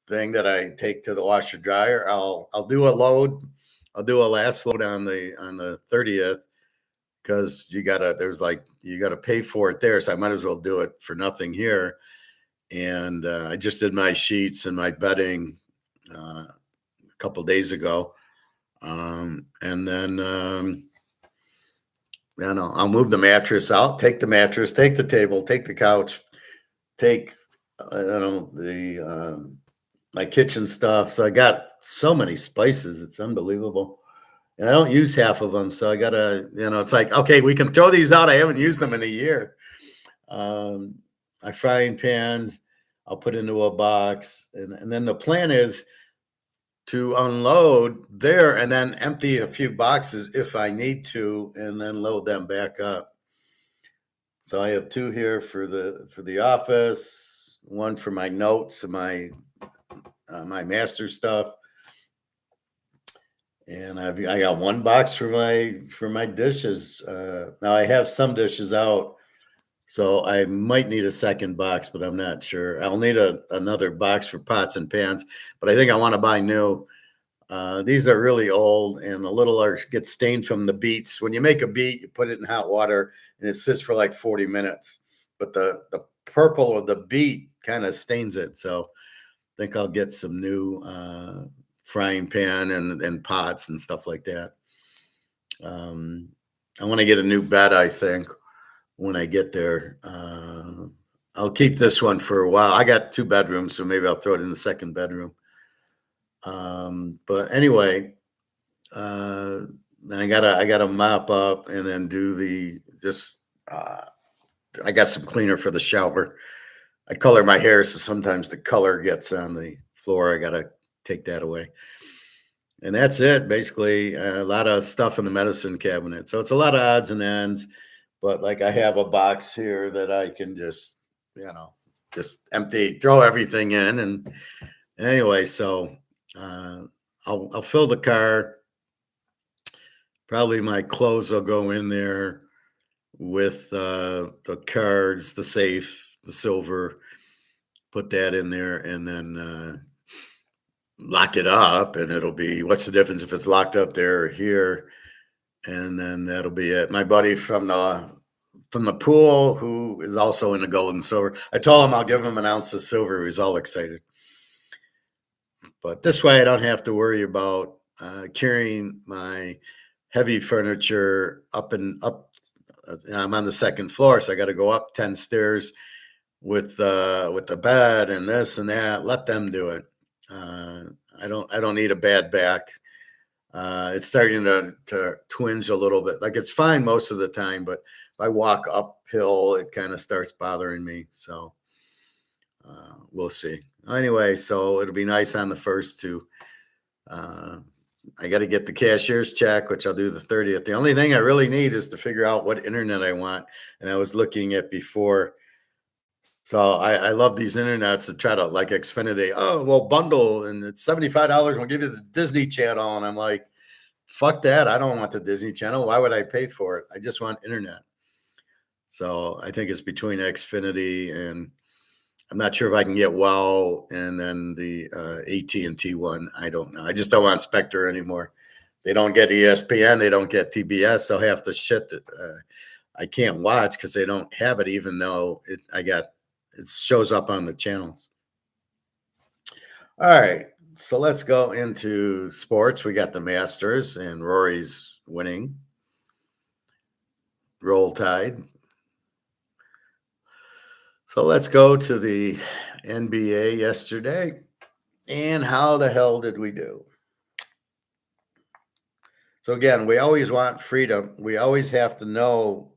thing that I take to the washer dryer, I'll do a load. I'll do a last load on the 30th because you gotta pay for it there. So I might as well do it for nothing here. And I just did my sheets and my bedding a couple days ago, and then I'll move the mattress out, take the mattress, take the table, take the couch, take the my kitchen stuff. So I got so many spices, it's unbelievable, and I don't use half of them. So I gotta, it's like, okay, we can throw these out. I haven't used them in a year. My frying pans, I'll put into a box, and then the plan is to unload there and then empty a few boxes if I need to, and then load them back up. So I have 2 here for the office, 1 for my notes and my master stuff, and I got 1 box for my dishes. Now I have some dishes out, so I might need a second box, but I'm not sure. I'll need another box for pots and pans, but I think I want to buy new. These are really old, and a little get stained from the beets. When you make a beet, you put it in hot water, and it sits for like 40 minutes. But the purple of the beet kind of stains it. So I think I'll get some new frying pan and pots and stuff like that. I want to get a new bed, I think, when I get there. I'll keep this one for a while. I got 2 bedrooms, so maybe I'll throw it in the second bedroom. But anyway, I gotta mop up and then do I got some cleaner for the shower. I color my hair, so sometimes the color gets on the floor. I gotta take that away. And that's it. Basically, a lot of stuff in the medicine cabinet. So it's a lot of odds and ends, but like I have a box here that I can just empty, throw everything in. And anyway, so I'll fill the car. Probably my clothes will go in there with the cards, the safe, the silver, put that in there, and then lock it up, and it'll be, what's the difference if it's locked up there or here? And then that'll be it. My buddy from the pool, who is also in the gold and silver, I told him I'll give him an ounce of silver. He's all excited. But this way I don't have to worry about carrying my heavy furniture up. I'm on the second floor, so I got to go up 10 stairs with the bed and this and that. Let them do it. I don't need a bad back. It's starting to twinge a little bit. Like it's fine most of the time, but if I walk uphill, it kind of starts bothering me. So we'll see. Anyway, so it'll be nice on the first to. Uh, I got to get the cashier's check, which I'll do the 30th. The only thing I really need is to figure out what internet I want. And I was looking at before. So I love these internets to try to like Xfinity. Oh, well, bundle and it's $75. We'll give you the Disney Channel. And I'm like, fuck that. I don't want the Disney Channel. Why would I pay for it? I just want internet. So I think it's between Xfinity and I'm not sure if I can get WoW and then the AT&T one. I don't know. I just don't want Spectre anymore. They don't get ESPN. They don't get TBS. So half the shit that I can't watch because they don't have it, even though it shows up on the channels. All right. So let's go into sports. We got the Masters and Rory's winning. Roll Tide. So let's go to the NBA yesterday. And how the hell did we do? So again, we always want freedom. We always have to know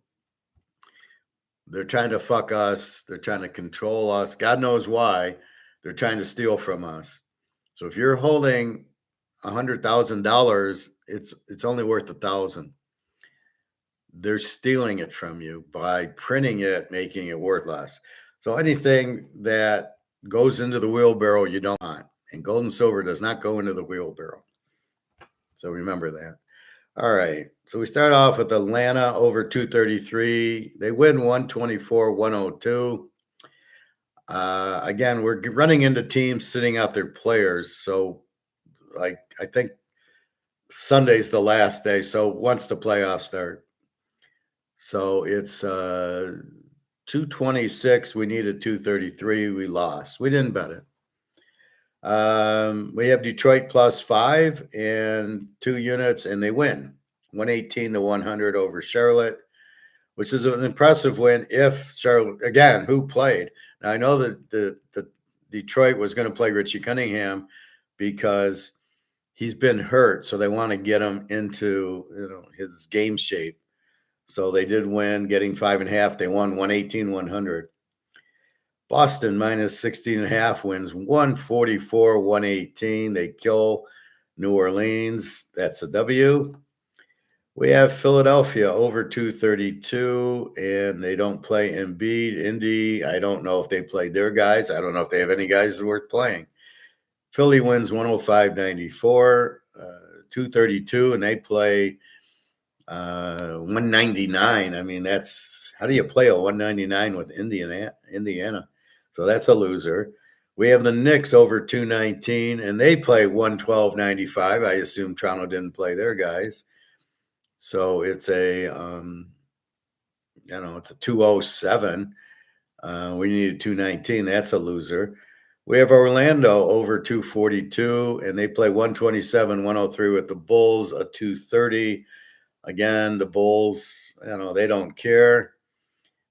they're trying to fuck us. They're trying to control us. God knows why. They're trying to steal from us. So if you're holding $100,000, it's only worth $1,000. They're stealing it from you by printing it, making it worth less. So anything that goes into the wheelbarrow, you don't want. And gold and silver does not go into the wheelbarrow. So remember that. All right. So we start off with Atlanta over 233. They win 124-102. Again, we're running into teams sitting out their players. So, like, I think Sunday's the last day. So once the playoffs start. So it's 226. We needed 233. We lost. We didn't bet it. We have Detroit +5 and 2 units, and they win 118-100 over Charlotte, which is an impressive win. If Charlotte, again, who played? Now I know that the Detroit was going to play Richie Cunningham because he's been hurt, so they want to get him into his game shape. So they did win, getting 5.5. They won 118-100. Boston -16.5 wins 144-118. They kill New Orleans. That's a W. We have Philadelphia over 232, and they don't play Embiid. Indy, I don't know if they played their guys. I don't know if they have any guys worth playing. Philly wins 105-94, 232, and they play 199. I mean, that's how do you play a 199 with Indiana? So that's a loser. We have the Knicks over 219, and they play 112-95. I assume Toronto didn't play their guys. So it's a, it's a 207. We needed 219. That's a loser. We have Orlando over 242, and they play 127-103 with the Bulls, a 230. Again, the Bulls, they don't care.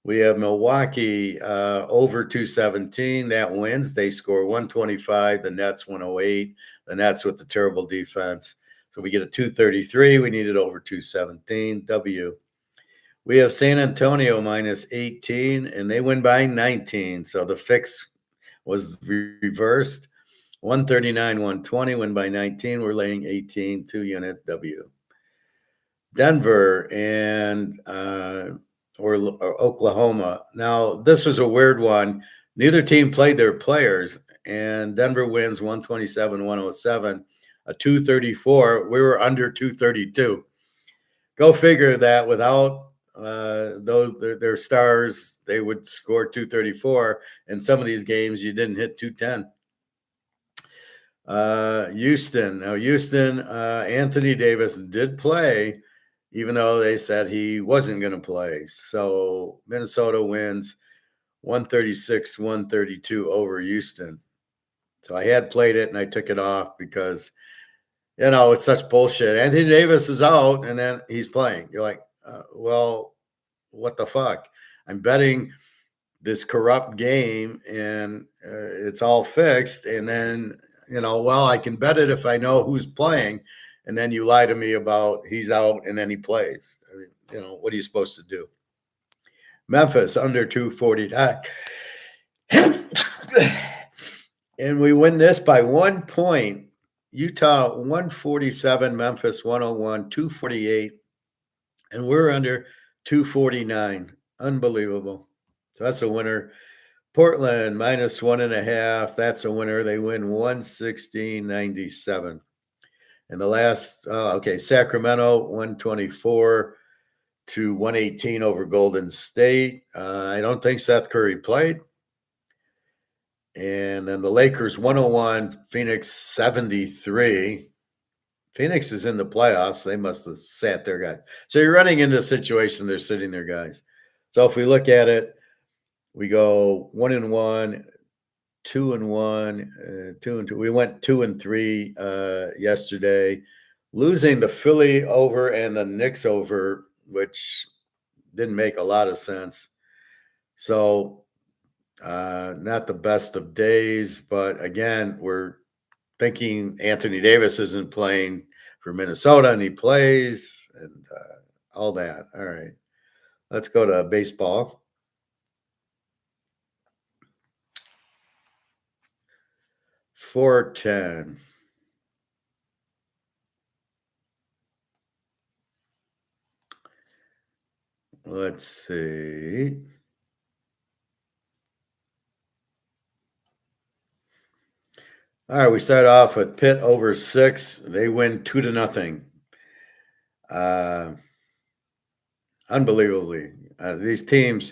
We have Milwaukee over 217. That wins. They score 125. The Nets 108. The Nets with the terrible defense. So we get a 233. We needed over 217. W. We have San Antonio -18, and they win by 19. So the fix was reversed. 139-120, win by 19. We're laying 18, 2-unit W. Denver and or Oklahoma. Now, this was a weird one. Neither team played their players, and Denver wins 127-107, a 234. We were under 232. Go figure that without their stars, they would score 234. In some of these games, you didn't hit 210. Houston. Now, Houston, Anthony Davis did play, even though they said he wasn't going to play. So Minnesota wins 136-132 over Houston. So I had played it, and I took it off because, it's such bullshit. Anthony Davis is out, and then he's playing. You're like, well, what the fuck? I'm betting this corrupt game, and it's all fixed. And then, I can bet it if I know who's playing. and then you lie to me about he's out and then he plays. I mean, what are you supposed to do? Memphis under 249. And we win this by 1 point. Utah 147, Memphis 101, 248. And we're under 249. Unbelievable. So that's a winner. Portland minus 1.5. That's a winner. They win 116.97. And the last, Sacramento 124 to 118 over Golden State. I don't think Seth Curry played. And then the Lakers 101, Phoenix 73. Phoenix is in the playoffs. They must have sat their guys. So you're running into a situation, they're sitting their guys. So if we look at it, we go 1-1, 2-1, 2-2. We went 2-3 yesterday, losing the Philly over and the Knicks over, which didn't make a lot of sense. So not the best of days, but again, we're thinking Anthony Davis isn't playing for Minnesota, and he plays, and all that. All right, let's go to baseball. .410. Let's see. All right, we start off with Pitt over 6. They win 2-0. Unbelievably, these teams.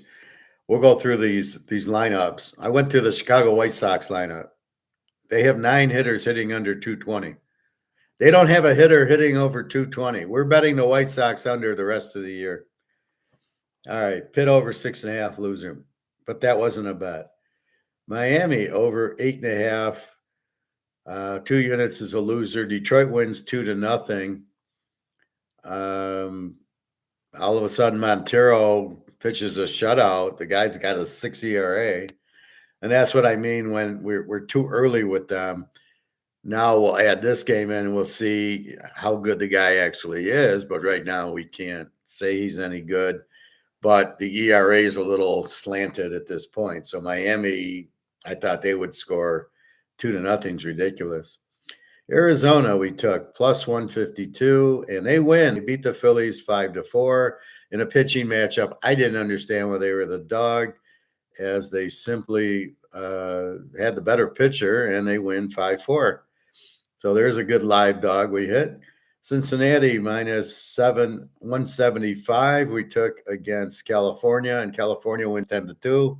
We'll go through these lineups. I went to the Chicago White Sox lineup. They have 9 hitters hitting under 220. They don't have a hitter hitting over 220. We're betting the White Sox under the rest of the year. All right, Pitt over 6.5, loser, but that wasn't a bet. Miami over 8.5. 2 units is a loser. Detroit wins 2-0. All of a sudden, Montero pitches a shutout. The guy's got a 6 ERA. And that's what I mean when we're too early with them. Now we'll add this game in and we'll see how good the guy actually is. But right now we can't say he's any good. But the ERA is a little slanted at this point. So Miami, I thought they would score 2-0 is ridiculous. Arizona, we took plus 152, and they win. They beat the Phillies 5-4 in a pitching matchup. I didn't understand why they were the dog, as they simply had the better pitcher, and they win 5-4. So there's a good live dog we hit. Cincinnati minus 175 we took against California, and California went 10-2.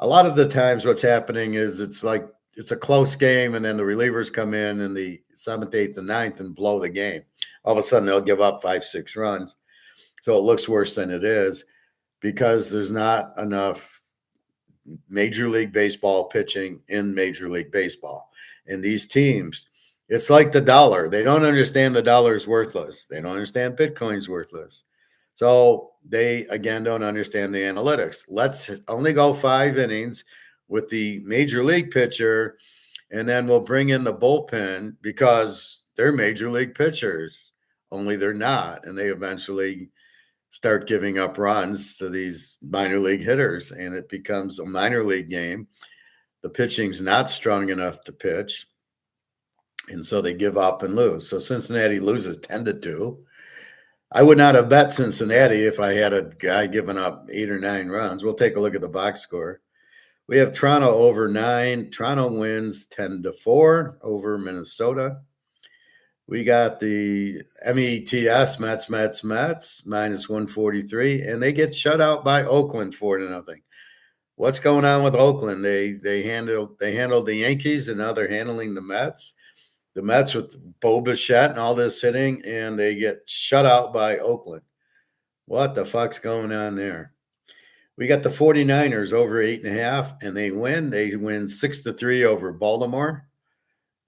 A lot of the times what's happening is it's like it's a close game, and then the relievers come in the 7th, 8th, and 9th and blow the game. All of a sudden, they'll give up 5-6 runs. So it looks worse than it is because there's not enough Major League Baseball pitching in Major League Baseball. And these teams, it's like the dollar. They don't understand the dollar is worthless. They don't understand Bitcoin's worthless. So they, again, don't understand the analytics. Let's only go 5 innings with the Major League pitcher, and then we'll bring in the bullpen because they're Major League pitchers, only they're not. And they eventually start giving up runs to these minor league hitters, and it becomes a minor league game. The pitching's not strong enough to pitch, and so they give up and lose. So Cincinnati loses 10-2. I would not have bet Cincinnati if I had a guy giving up 8 or 9 runs. We'll take a look at the box score. We have Toronto over 9. Toronto wins 10-4 over Minnesota. We got the METS, Mets, minus 143, and they get shut out by Oakland 4-0. What's going on with Oakland? They handled the Yankees, and now they're handling the Mets. The Mets with Bo Bichette and all this hitting, and they get shut out by Oakland. What the fuck's going on there? We got the 49ers over 8.5, and they win. They win 6-3 over Baltimore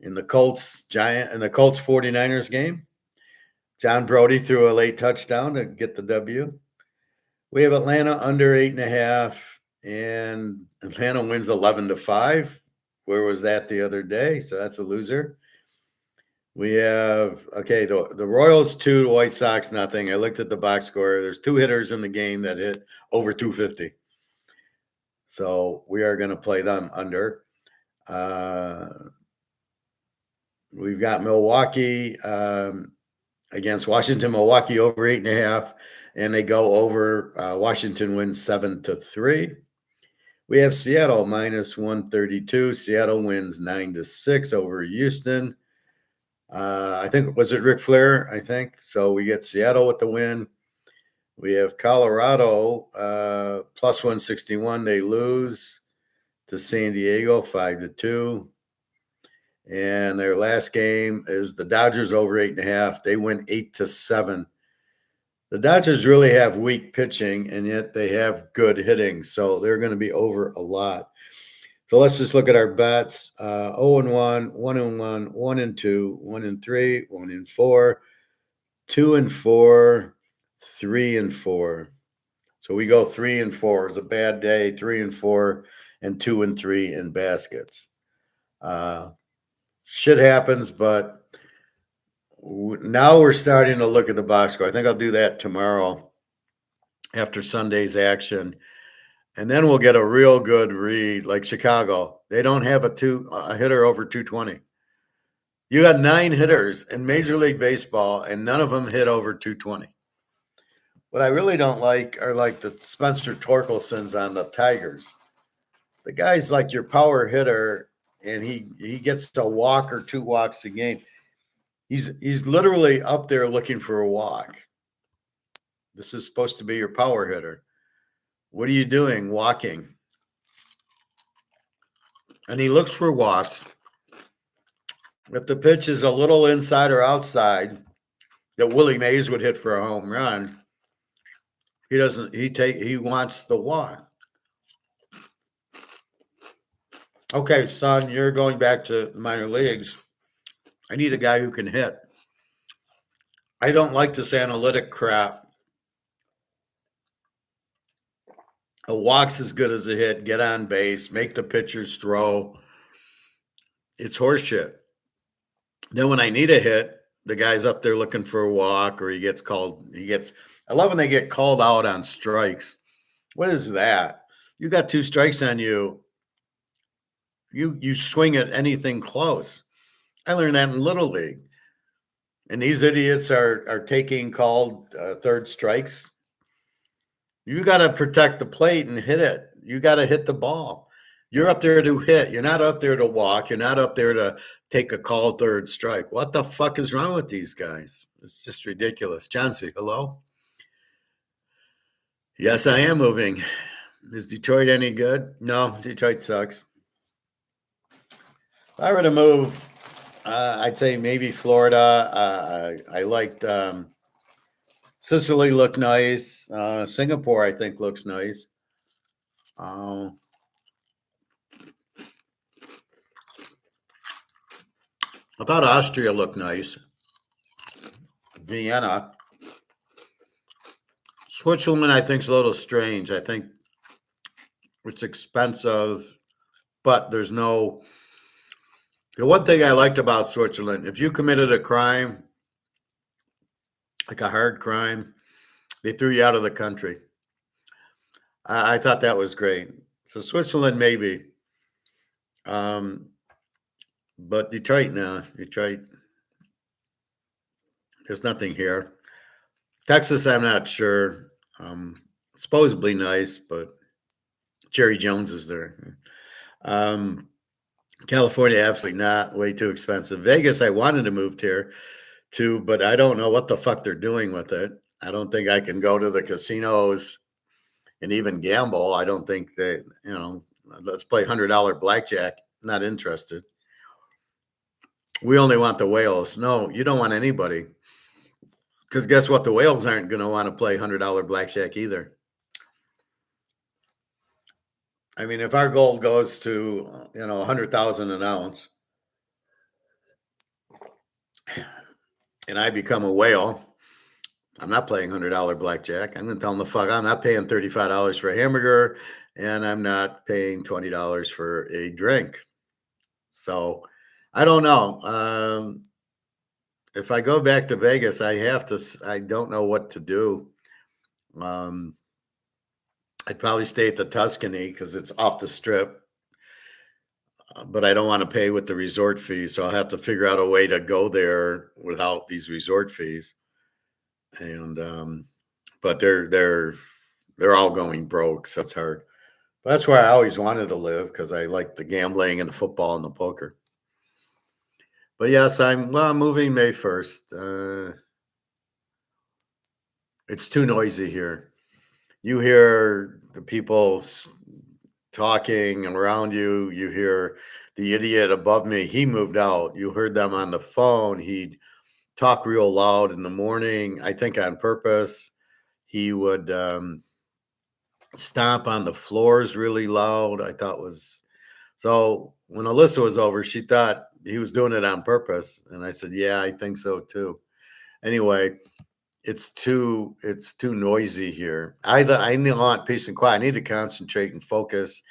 in the Colts 49ers game. John Brody threw a late touchdown to get the W. We have Atlanta under 8.5, and Atlanta wins 11-5. Where was that the other day? So that's a loser. We have okay, the Royals 2, the White Sox nothing. I looked at the box score. There's two hitters in the game that hit over 250. So we are going to play them under. Uh, we've got Milwaukee against Washington. Milwaukee over 8.5, and they go over. Washington wins 7-3. We have Seattle minus 132. Seattle wins 9-6 over Houston. I think was it Ric Flair? I think so. We get Seattle with the win. We have Colorado plus 161. They lose to San Diego 5-2. And their last game is the Dodgers over 8.5. They win 8-7. The Dodgers really have weak pitching, and yet they have good hitting, so they're going to be over a lot. So let's just look at our bets. 0-1, 1-1, 1-2, 1-3, 1-4, 2-4, 3-4. So we go 3-4. It's a bad day. 3-4, and 2-3 in baskets. Shit happens, but now we're starting to look at the box score. I think I'll do that tomorrow after Sunday's action. And then we'll get a real good read, like Chicago. They don't have a hitter over 220. You got 9 hitters in Major League Baseball, and none of them hit over 220. What I really don't like are like the Spencer Torkelsons on the Tigers. The guy's like your power hitter, and he gets a walk or 2 walks a game. He's literally up there looking for a walk. This is supposed to be your power hitter. What are you doing? Walking. And he looks for walks. If the pitch is a little inside or outside that Willie Mays would hit for a home run, he wants the walk. Okay, son, you're going back to minor leagues. I need a guy who can hit. I don't like this analytic crap. A walk's as good as a hit, get on base, make the pitchers throw. It's horseshit. Then when I need a hit, the guy's up there looking for a walk, or I love when they get called out on strikes. What is that? You got 2 strikes on you. You swing at anything close. I learned that in Little League. And these idiots are taking called third strikes. You got to protect the plate and hit it. You got to hit the ball. You're up there to hit. You're not up there to walk. You're not up there to take a called third strike. What the fuck is wrong with these guys? It's just ridiculous. Chauncey, hello? Yes, I am moving. Is Detroit any good? No, Detroit sucks. If I were to move, I'd say maybe Florida. I liked Sicily looked nice. Singapore, I think, looks nice. I thought Austria looked nice. Vienna. Switzerland, I think, is a little strange. I think it's expensive, but there's no. The one thing I liked about Switzerland, if you committed a crime, like a hard crime, they threw you out of the country. I thought that was great. So Switzerland, maybe. But Detroit, no. Detroit, there's nothing here. Texas, I'm not sure. Supposedly nice, but Jerry Jones is there. California, absolutely not. Way too expensive. Vegas, I wanted to move here too, but I don't know what the fuck they're doing with it. I don't think I can go to the casinos and even gamble. I don't think that, let's play $100 blackjack. Not interested. We only want the whales. No, you don't want anybody. Because guess what? The whales aren't going to want to play $100 blackjack either. I mean, if our gold goes to, 100,000 an ounce and I become a whale, I'm not playing $100 blackjack. I'm going to tell them the fuck, I'm not paying $35 for a hamburger, and I'm not paying $20 for a drink. So I don't know. if I go back to Vegas, I have to. I don't know what to do. Um, I'd probably stay at the Tuscany because it's off the strip, but I don't want to pay with the resort fees, so I'll have to figure out a way to go there without these resort fees. And but they're all going broke, so it's hard. But that's where I always wanted to live because I like the gambling and the football and the poker. But yes, I'm moving May 1st. It's too noisy here. You hear the people talking around you. You hear the idiot above me. He moved out. You heard them on the phone. He'd talk real loud in the morning, I think on purpose. He would stomp on the floors really loud. I thought was so when Alyssa was over, she thought he was doing it on purpose. And I said, yeah, I think so too. Anyway, it's too noisy here. I want peace and quiet. I need to concentrate and focus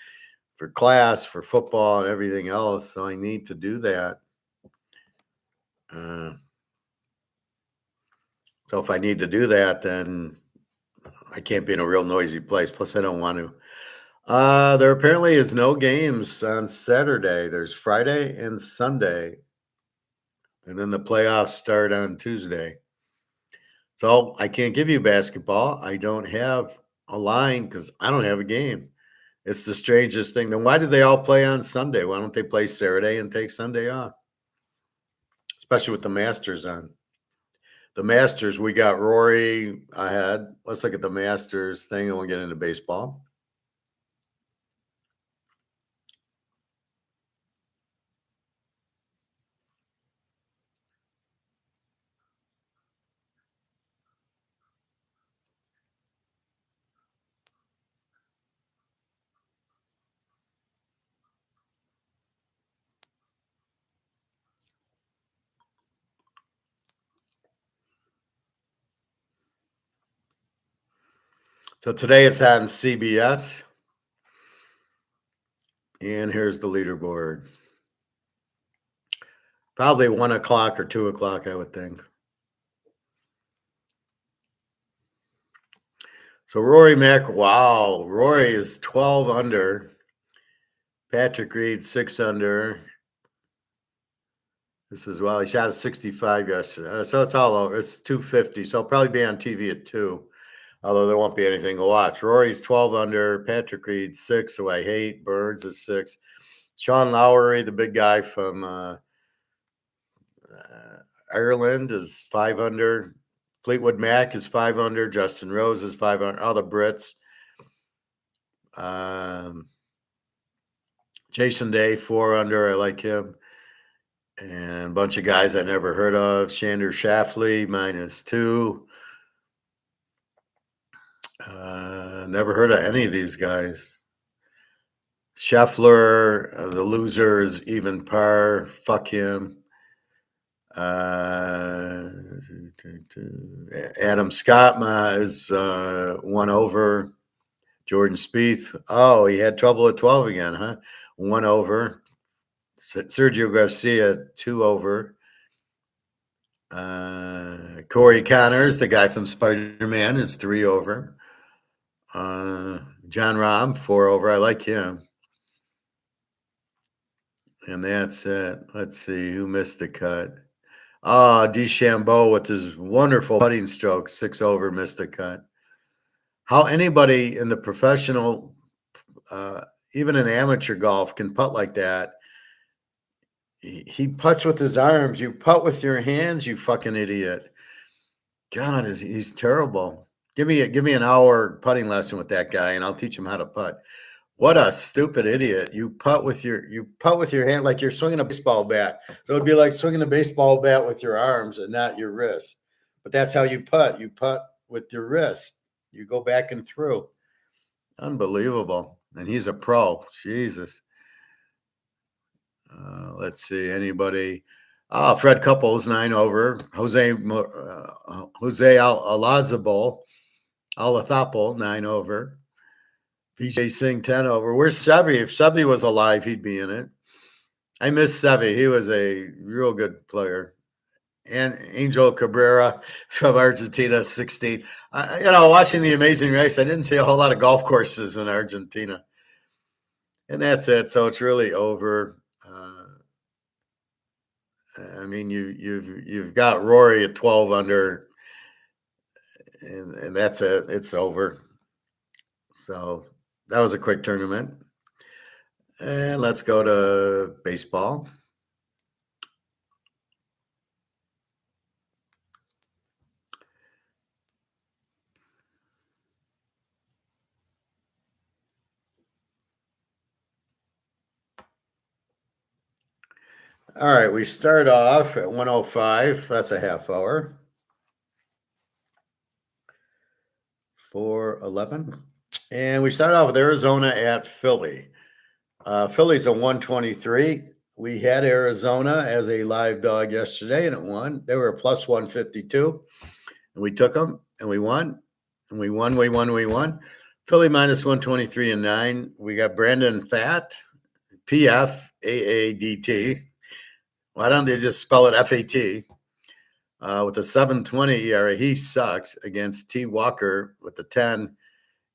for class, for football, and everything else. So I need to do that. Uh, so if I need to do that, then I can't be in a real noisy place. Plus, I don't want to. There apparently is no games on Saturday. There's Friday and Sunday, and then the playoffs start on Tuesday. So I can't give you basketball. I don't have a line because I don't have a game. It's the strangest thing. Then why do they all play on Sunday? Why don't they play Saturday and take Sunday off? Especially with the Masters on. The Masters, we got Rory ahead. Let's look at the Masters thing and we'll get into baseball. So today it's on CBS. And here's the leaderboard. Probably 1 o'clock or 2 o'clock, I would think. So Rory wow, Rory is 12 under. Patrick Reed 6 under. This is he shot a 65 yesterday. So it's all over. It's 250. So I'll probably be on TV at 2, although there won't be anything to watch. Rory's 12 under. Patrick Reed 6, who I hate. Burns is 6. Sean Lowry, the big guy from Ireland, is 5 under. Fleetwood Mac is 5 under. Justin Rose is 5 under. All the Brits. Jason Day 4 under. I like him. And a bunch of guys I never heard of. Shander Shafley -2. Never heard of any of these guys. Scheffler, the loser, is even par. Fuck him. Adam Scott is 1 over. Jordan Spieth. Oh, he had trouble at 12 again, huh? 1 over. Sergio Garcia 2 over. Corey Connors, the guy from Spider-Man, is 3 over. John Rahm 4 over. I like him. And that's it. Let's see who missed the cut. DeChambeau with his wonderful putting stroke, 6 over, missed the cut. How anybody in the professional, even in amateur golf, can putt like that? He putts with his arms. You putt with your hands, you fucking idiot. God, he's terrible. Give me an hour putting lesson with that guy, and I'll teach him how to putt. What a stupid idiot! You putt with your hand like you're swinging a baseball bat. So it'd be like swinging a baseball bat with your arms and not your wrist. But that's how you putt. You putt with your wrist. You go back and through. Unbelievable. And he's a pro. Jesus. Let's see. Anybody? Fred Couples 9 over. Jose Alathapel 9 over. PJ Singh 10 over. Where's Sevy? If Sevy was alive, he'd be in it. I miss Sevy. He was a real good player. And Angel Cabrera from Argentina, 16. Watching the Amazing Race, I didn't see a whole lot of golf courses in Argentina, and that's it. So it's really over. I mean, you've got Rory at 12 under, and that's it. It's over. So that was a quick tournament. And let's go to baseball. All right, we start off at 105. That's a half hour. 411. And we start off with Arizona at Philly. Philly's a 123. We had Arizona as a live dog yesterday, and it won. They were a plus 152, and we took them, and we won, and we won, we won, we won. Philly minus 123 and 9. We got Brandon Fat, PFAADT. Why don't they just spell it FAT? With a 7.20 ERA, he sucks against T. Walker with the 10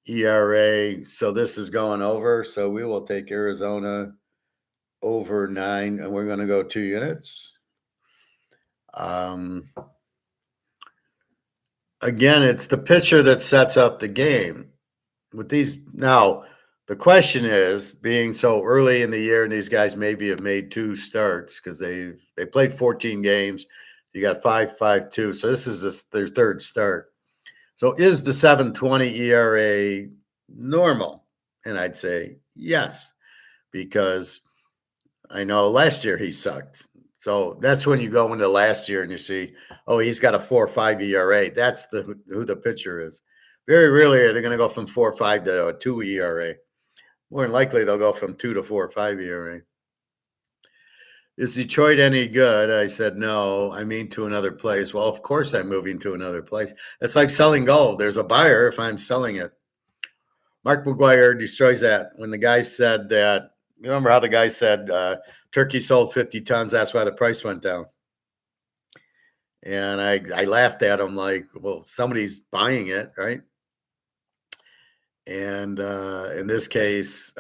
ERA. So this is going over. So we will take Arizona over 9, and we're going to go 2 units. Again, it's the pitcher that sets up the game. With these now, the question is, being so early in the year, and these guys maybe have made 2 starts because they played 14 games. You got 5.52, so this is their 3rd start. So is the 7.20 ERA normal? And I'd say yes, because I know last year he sucked. So that's when you go into last year and you see, oh, he's got a 4.5 ERA. That's who the pitcher is. Very rarely are they going to go from 4.5 to a 2 ERA. More than likely, they'll go from 2 to 4.5 ERA. Is Detroit any good? I said, no, I mean to another place. Well, of course I'm moving to another place. It's like selling gold. There's a buyer if I'm selling it. Mark McGwire destroys that. When the guy said that, remember how the guy said Turkey sold 50 tons, that's why the price went down. And I laughed at him like, well, somebody's buying it, right? And in this case,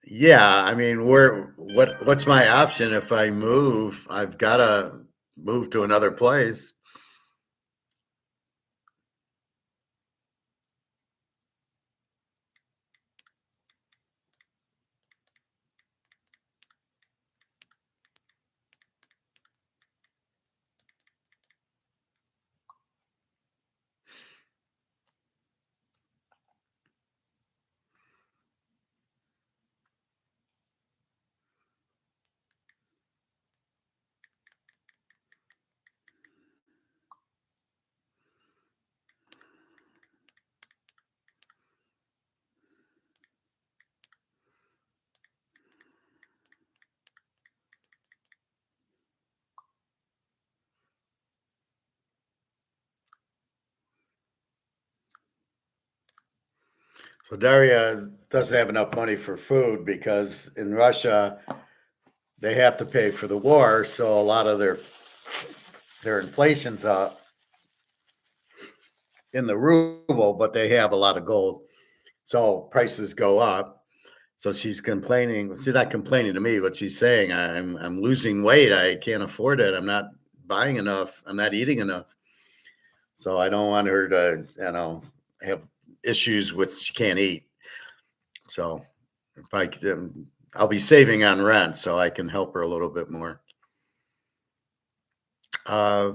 yeah, I mean, what's my option if I move? I've got to move to another place. So Daria doesn't have enough money for food because in Russia they have to pay for the war, so a lot of their inflation's up in the ruble, but they have a lot of gold, so prices go up. So she's complaining. She's not complaining to me, but she's saying, I'm losing weight. I can't afford it. I'm not buying enough. I'm not eating enough. So I don't want her to, have issues with she can't eat. So if I'll be saving on rent, so I can help her a little bit more. All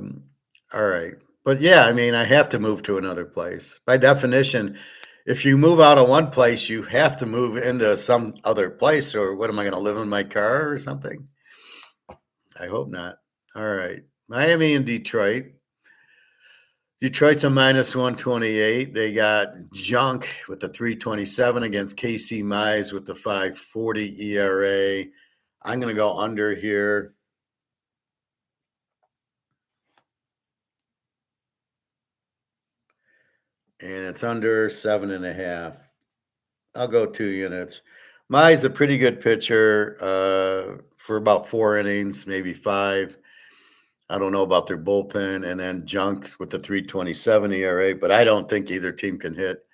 right. But yeah, I mean, I have to move to another place. By definition, if you move out of one place, you have to move into some other place. Or what am I going to live in my car or something? I hope not. All right. Miami and Detroit. Detroit's a minus 128. They got Junk with the 327 against Casey Mize with the 540 ERA. I'm going to go under here. And it's under 7.5. I'll go 2 units. Mize a pretty good pitcher for about 4 innings, maybe 5. I don't know about their bullpen, and then Junks with the 3.27 ERA, but I don't think either team can hit.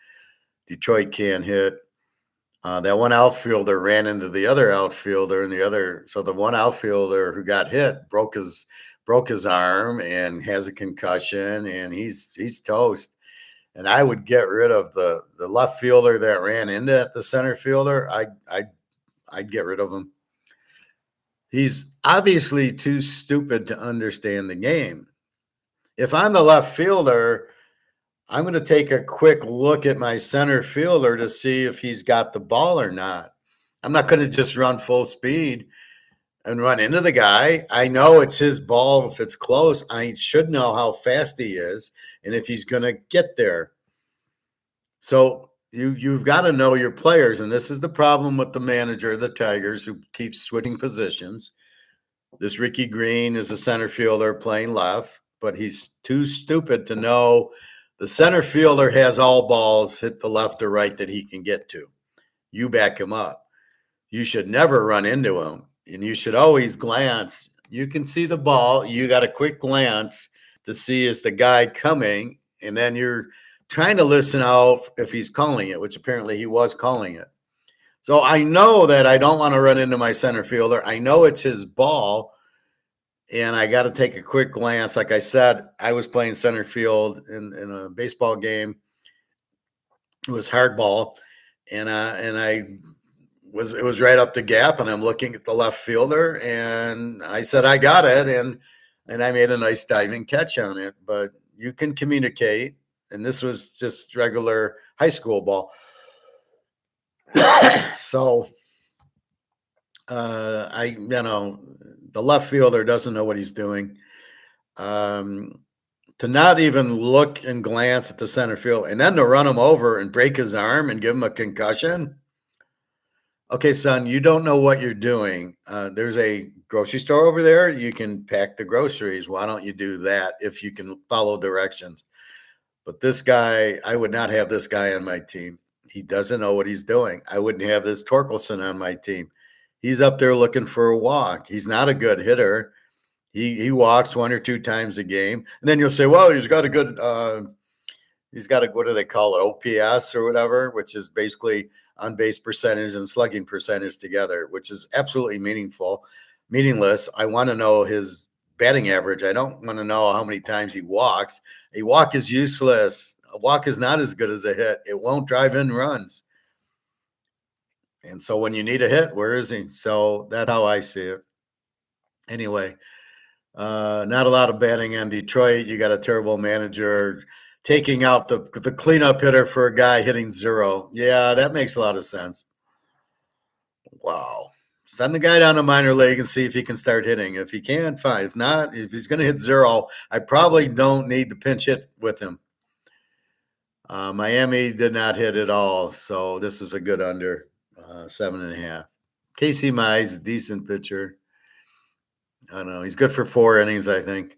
Detroit can hit. That one outfielder ran into the other outfielder, and so the one outfielder who got hit broke his arm and has a concussion, and he's toast. And I would get rid of the left fielder that ran into the center fielder. I'd get rid of him. He's obviously too stupid to understand the game. If I'm the left fielder, I'm going to take a quick look at my center fielder to see if he's got the ball or not. I'm not going to just run full speed and run into the guy. I know it's his ball. If it's close, I should know how fast he is and if he's going to get there. So you've got to know your players, and this is the problem with the manager of the Tigers who keeps switching positions. This Ricky Green is a center fielder playing left, but he's too stupid to know the center fielder has all balls hit the left or right that he can get to. You back him up. You should never run into him, and you should always glance. You can see the ball. You got a quick glance to see is the guy coming, and then you're trying to listen out if he's calling it, which apparently he was calling it. So I know that I don't want to run into my center fielder. I know it's his ball, and I got to take a quick glance. Like I said, I was playing center field in a baseball game. It was hardball, and it was right up the gap, and I'm looking at the left fielder, and I said I got it, and I made a nice diving catch on it. But you can communicate, and this was just regular high school ball. So the left fielder doesn't know what he's doing. To not even look and glance at the center field and then to run him over and break his arm and give him a concussion. Okay, son, you don't know what you're doing. There's a grocery store over there. You can pack the groceries. Why don't you do that if you can follow directions? But this guy, I would not have this guy on my team. He doesn't know what he's doing. I wouldn't have this Torkelson on my team. He's up there looking for a walk. He's not a good hitter. He walks one or two times a game. And then you'll say, well, he's got a what do they call it, OPS or whatever, which is basically on base percentage and slugging percentage together, which is absolutely meaningless. I want to know his batting average. I don't want to know how many times he walks. A walk is useless. A walk is not as good as a hit. It won't drive in runs. And so when you need a hit, where is he? So that's how I see it. Anyway, not a lot of batting on Detroit. You got a terrible manager taking out the cleanup hitter for a guy hitting zero. Yeah, that makes a lot of sense. Wow. Send the guy down to minor league and see if he can start hitting. If he can, fine. If not, if he's going to hit zero, I probably don't need to pinch hit with him. Miami did not hit at all, so this is a good under 7.5. Casey Mize, decent pitcher. I don't know. He's good for 4 innings, I think.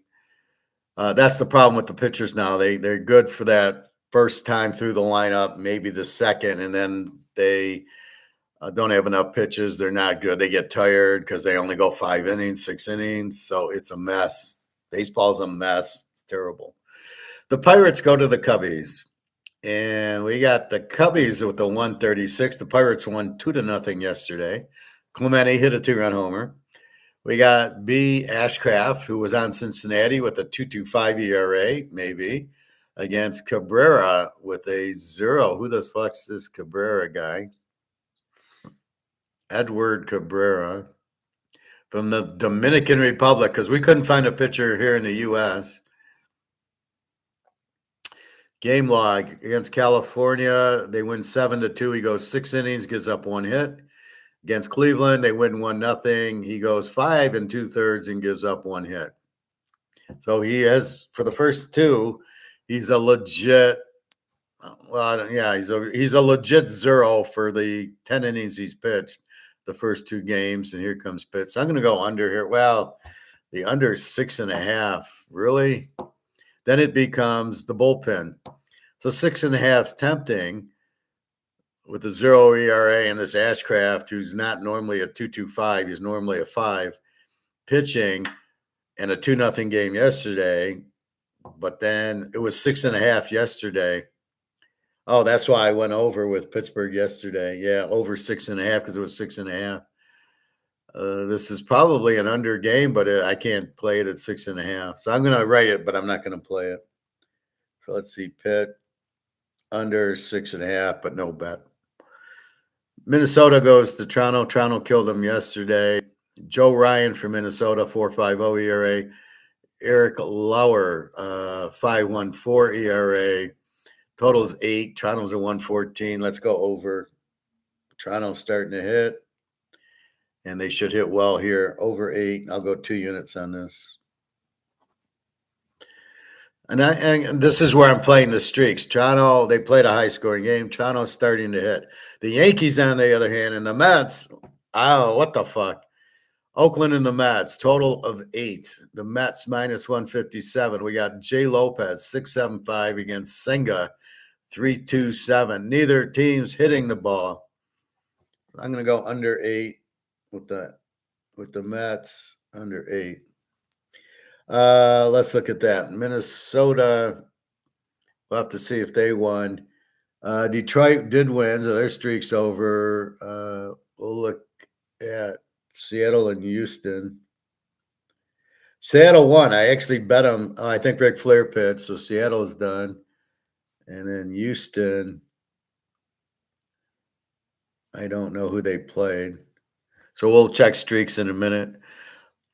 That's the problem with the pitchers now. They're good for that first time through the lineup, maybe the second, and then they don't have enough pitches. They're not good. They get tired because they only go 5 innings, 6 innings. So it's a mess. Baseball's a mess. It's terrible. The Pirates go to the Cubbies. And we got the Cubbies with the 136. The Pirates won 2-0 yesterday. Clemente hit a 2-run homer. We got B. Ashcraft, who was on Cincinnati with a 2.25 ERA, maybe, against Cabrera with a 0. Who the fuck's this Cabrera guy? Edward Cabrera from the Dominican Republic, because we couldn't find a pitcher here in the U.S. Game log against California, they win 7-2. He goes 6 innings, gives up 1 hit. Against Cleveland, they win 1-0. He goes 5 2/3 and gives up 1 hit. So he has, for the first 2, he's a legit. Well, yeah, he's a legit 0 for the 10 innings he's pitched the first 2 games. And here comes Pitts. So I'm going to go under here. Well, the under is 6.5. Really? Then it becomes the bullpen. So 6.5 is tempting with a 0 ERA and this Ashcraft, who's not normally a 2.25, he's normally a 5, pitching. and a 2-0 game yesterday, but then it was 6.5 yesterday. Oh, that's why I went over with Pittsburgh yesterday. Yeah, over 6.5 because it was 6.5. This is probably an under game, but I can't play it at 6.5. So I'm going to write it, but I'm not going to play it. So let's see, Pitt under 6.5, but no bet. Minnesota goes to Toronto. Toronto killed them yesterday. Joe Ryan for Minnesota, 4.50 ERA. Eric Lauer, 5.14 ERA. Total is 8. Toronto's at 114. Let's go over. Toronto's starting to hit, and they should hit well here. Over 8. I'll go 2 units on this. And this is where I'm playing the streaks. Toronto, they played a high-scoring game. Toronto's starting to hit. The Yankees, on the other hand, and the Mets, oh, what the fuck? Oakland and the Mets, total of 8. The Mets minus 157. We got Jay Lopez, 6.75 against Senga, 3.27. Neither team's hitting the ball. I'm going to go under 8 with the Mets, under 8. Let's look at that. Minnesota, we'll have to see if they won. Detroit did win, so their streak's over. We'll look at Seattle and Houston. Seattle won. I actually bet them. I think Ric Flair pitched, so Seattle is done. And then Houston, I don't know who they played. So we'll check streaks in a minute.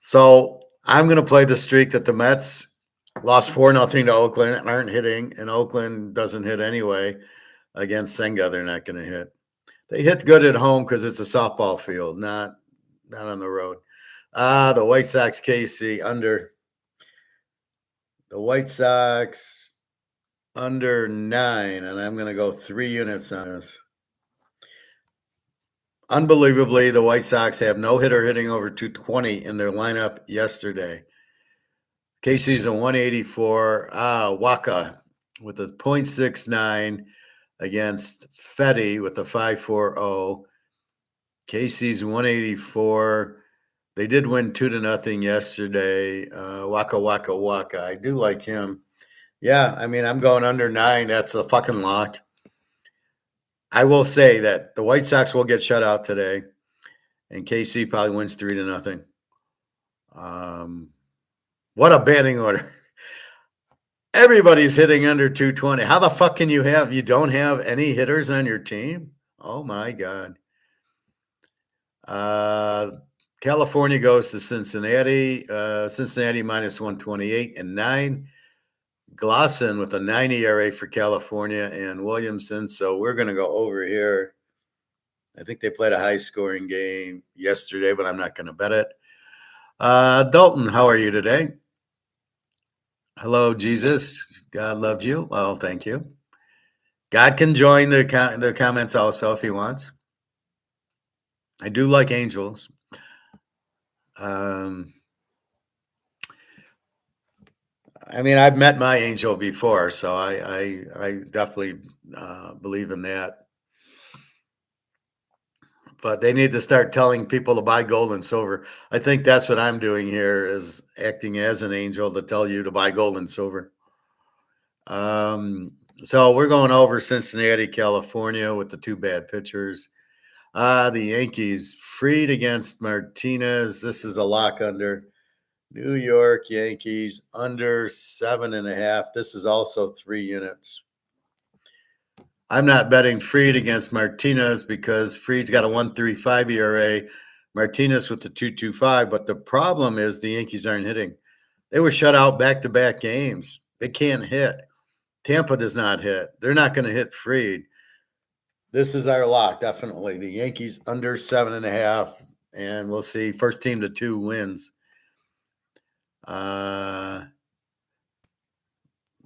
So I'm going to play the streak that the Mets lost 4-0 to Oakland and aren't hitting, and Oakland doesn't hit anyway. Against Senga, they're not going to hit. They hit good at home because it's a softball field, not on the road. The White Sox, KC, under. The White Sox, under 9, and I'm going to go 3 units on this. Unbelievably, the White Sox have no hitter hitting over 220 in their lineup yesterday. KC's a 184. Waka with a .69 against Fetty with a 5.40. KC's 184. They did win 2-0 yesterday. Waka Waka Waka. I do like him. Yeah, I mean, I'm going under 9. That's a fucking lock. I will say that the White Sox will get shut out today, and KC probably wins 3-0. What a batting order. Everybody's hitting under 220. How the fuck can you don't have any hitters on your team? Oh, my God. California goes to Cincinnati. Cincinnati minus 128 and 9. Glosson with a 9 ERA for California and Williamson. So we're going to go over here. I think they played a high-scoring game yesterday, but I'm not going to bet it. Dalton, how are you today? Hello, Jesus. God loves you. Well, thank you. God can join the comments also if he wants. I do like angels. I mean, I've met my angel before, so I definitely believe in that. But they need to start telling people to buy gold and silver. I think that's what I'm doing here, is acting as an angel to tell you to buy gold and silver. So we're going over Cincinnati, California with the 2 bad pitchers. The Yankees, Fried against Martinez. This is a lock under. New York Yankees under 7.5. This is also 3 units. I'm not betting Fried against Martinez because Fried's got a 1.35 ERA, Martinez with the 2.25. But the problem is the Yankees aren't hitting. They were shut out back-to-back games. They can't hit. Tampa does not hit. They're not going to hit Fried. This is our lock, definitely. The Yankees under 7.5, and we'll see. First team to 2 wins.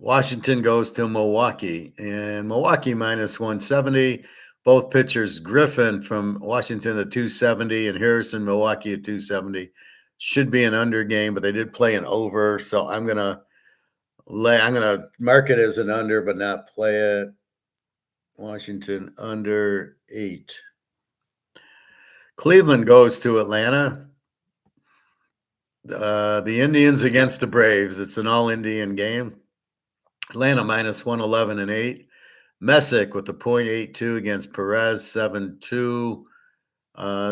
Washington goes to Milwaukee, and Milwaukee minus 170. Both pitchers, Griffin from Washington at 270 and Harrison, Milwaukee at 270. Should be an under game, but they did play an over, so I'm gonna mark it as an under, but not play it. Washington under 8. Cleveland goes to Atlanta. The Indians against the Braves. It's an all-Indian game. Atlanta minus 111 and 8. Messick with the .82 against Perez 7-2.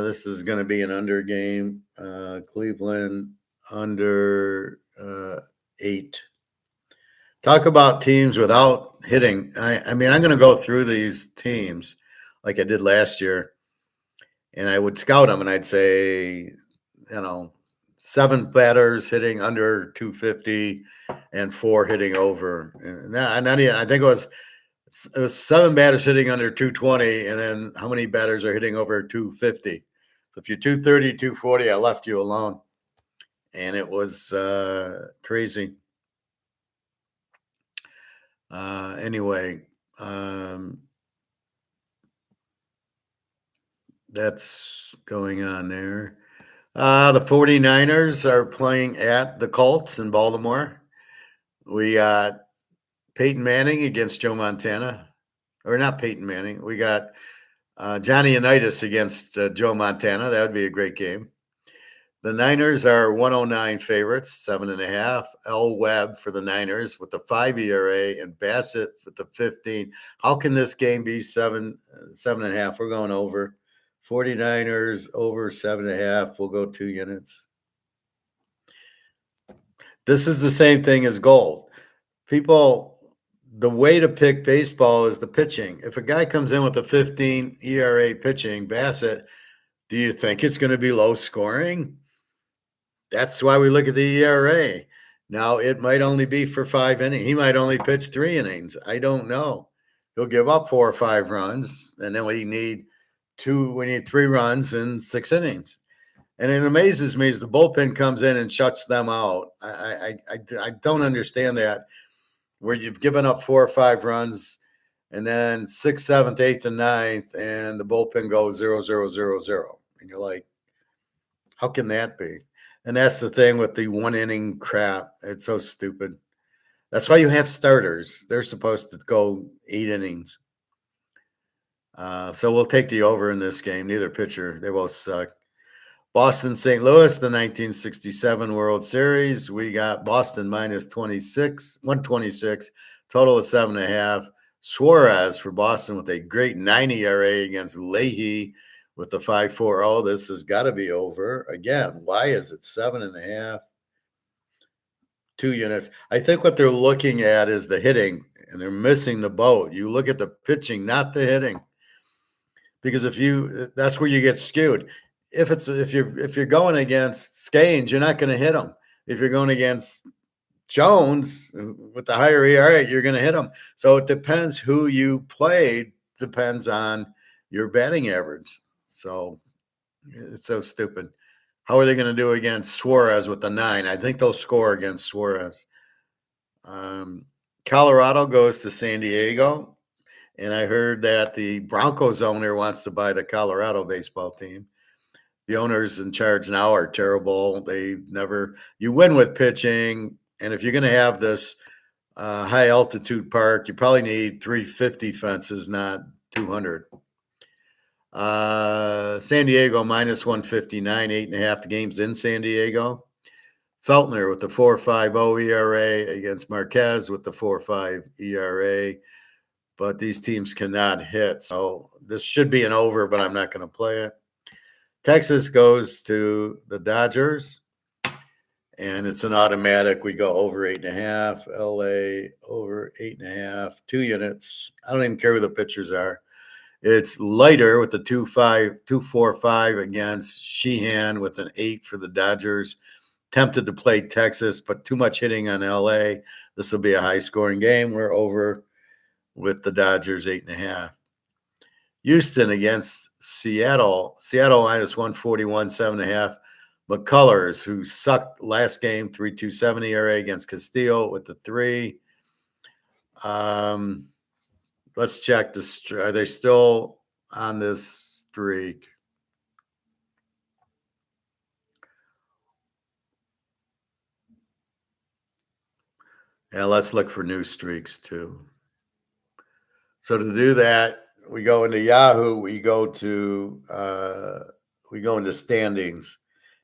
This is going to be an under game. Cleveland under 8. Talk about teams without hitting. I mean, I'm going to go through these teams like I did last year, and I would scout them, and I'd say, 7 batters hitting under 250 and 4 hitting over. I think it was 7 batters hitting under 220, and then how many batters are hitting over 250? So if you're 230, 240, I left you alone, and it was crazy. Anyway, that's going on there. The 49ers are playing at the Colts in Baltimore. We got Peyton Manning against Joe Montana. Or not Peyton Manning. We got Johnny Unitas against Joe Montana. That would be a great game. The Niners are 109 favorites, 7.5. L. Webb for the Niners with the 5 ERA and Bassett with the 15. How can this game be 7.5? We're going over. 49ers over 7.5. We'll go 2 units. This is the same thing as gold. People, the way to pick baseball is the pitching. If a guy comes in with a 15 ERA pitching, Bassett, do you think it's going to be low scoring? That's why we look at the ERA. Now, it might only be for 5 innings. He might only pitch 3 innings. I don't know. He'll give up 4 or 5 runs, and then we need 3 runs in 6 innings. And it amazes me as the bullpen comes in and shuts them out. I don't understand that, where you've given up 4 or 5 runs, and then 6th, 7th, 8th, and 9th, and the bullpen goes 0-0-0-0. And you're like, how can that be? And that's the thing with the 1 inning crap. It's so stupid. That's why you have starters. They're supposed to go 8 innings. So we'll take the over in this game. Neither pitcher. They both suck. Boston, St. Louis, the 1967 World Series. We got Boston minus 126, total of 7.5. Suarez for Boston with a great 9 ERA against Leahy with the 5.40. This has got to be over. Again, why is it 7.5? 2 units. I think what they're looking at is the hitting, and they're missing the boat. You look at the pitching, not the hitting. Because that's where you get skewed. If you're going against Scanes, you're not going to hit him. If you're going against Jones with the higher ERA, you're going to hit him. So it depends who you played, depends on your batting average. So it's so stupid. How are they going to do against Suarez with the 9? I think they'll score against Suarez. Colorado goes to San Diego. And I heard that the Broncos owner wants to buy the Colorado baseball team. The owners in charge now are terrible. You win with pitching. And if you're going to have this high altitude park, you probably need 350 fences, not 200. San Diego minus 159, 8.5. The game's in San Diego. Feltner with the 4.50 ERA against Marquez with the 4.5 ERA. But these teams cannot hit. So this should be an over, but I'm not going to play it. Texas goes to the Dodgers, and it's an automatic. We go over 8.5. LA over 8.5. 2 units. I don't even care who the pitchers are. It's lighter with the 2.45 against Sheehan with an 8 for the Dodgers. Tempted to play Texas, but too much hitting on LA. This will be a high-scoring game. We're over with the Dodgers 8.5. Houston against Seattle. Seattle minus 141, 7.5. McCullers, who sucked last game, 3.27 ERA against Castillo with the 3. Let's check are they still on this streak? Yeah, let's look for new streaks too. So to do that, we go into Yahoo. We go into standings,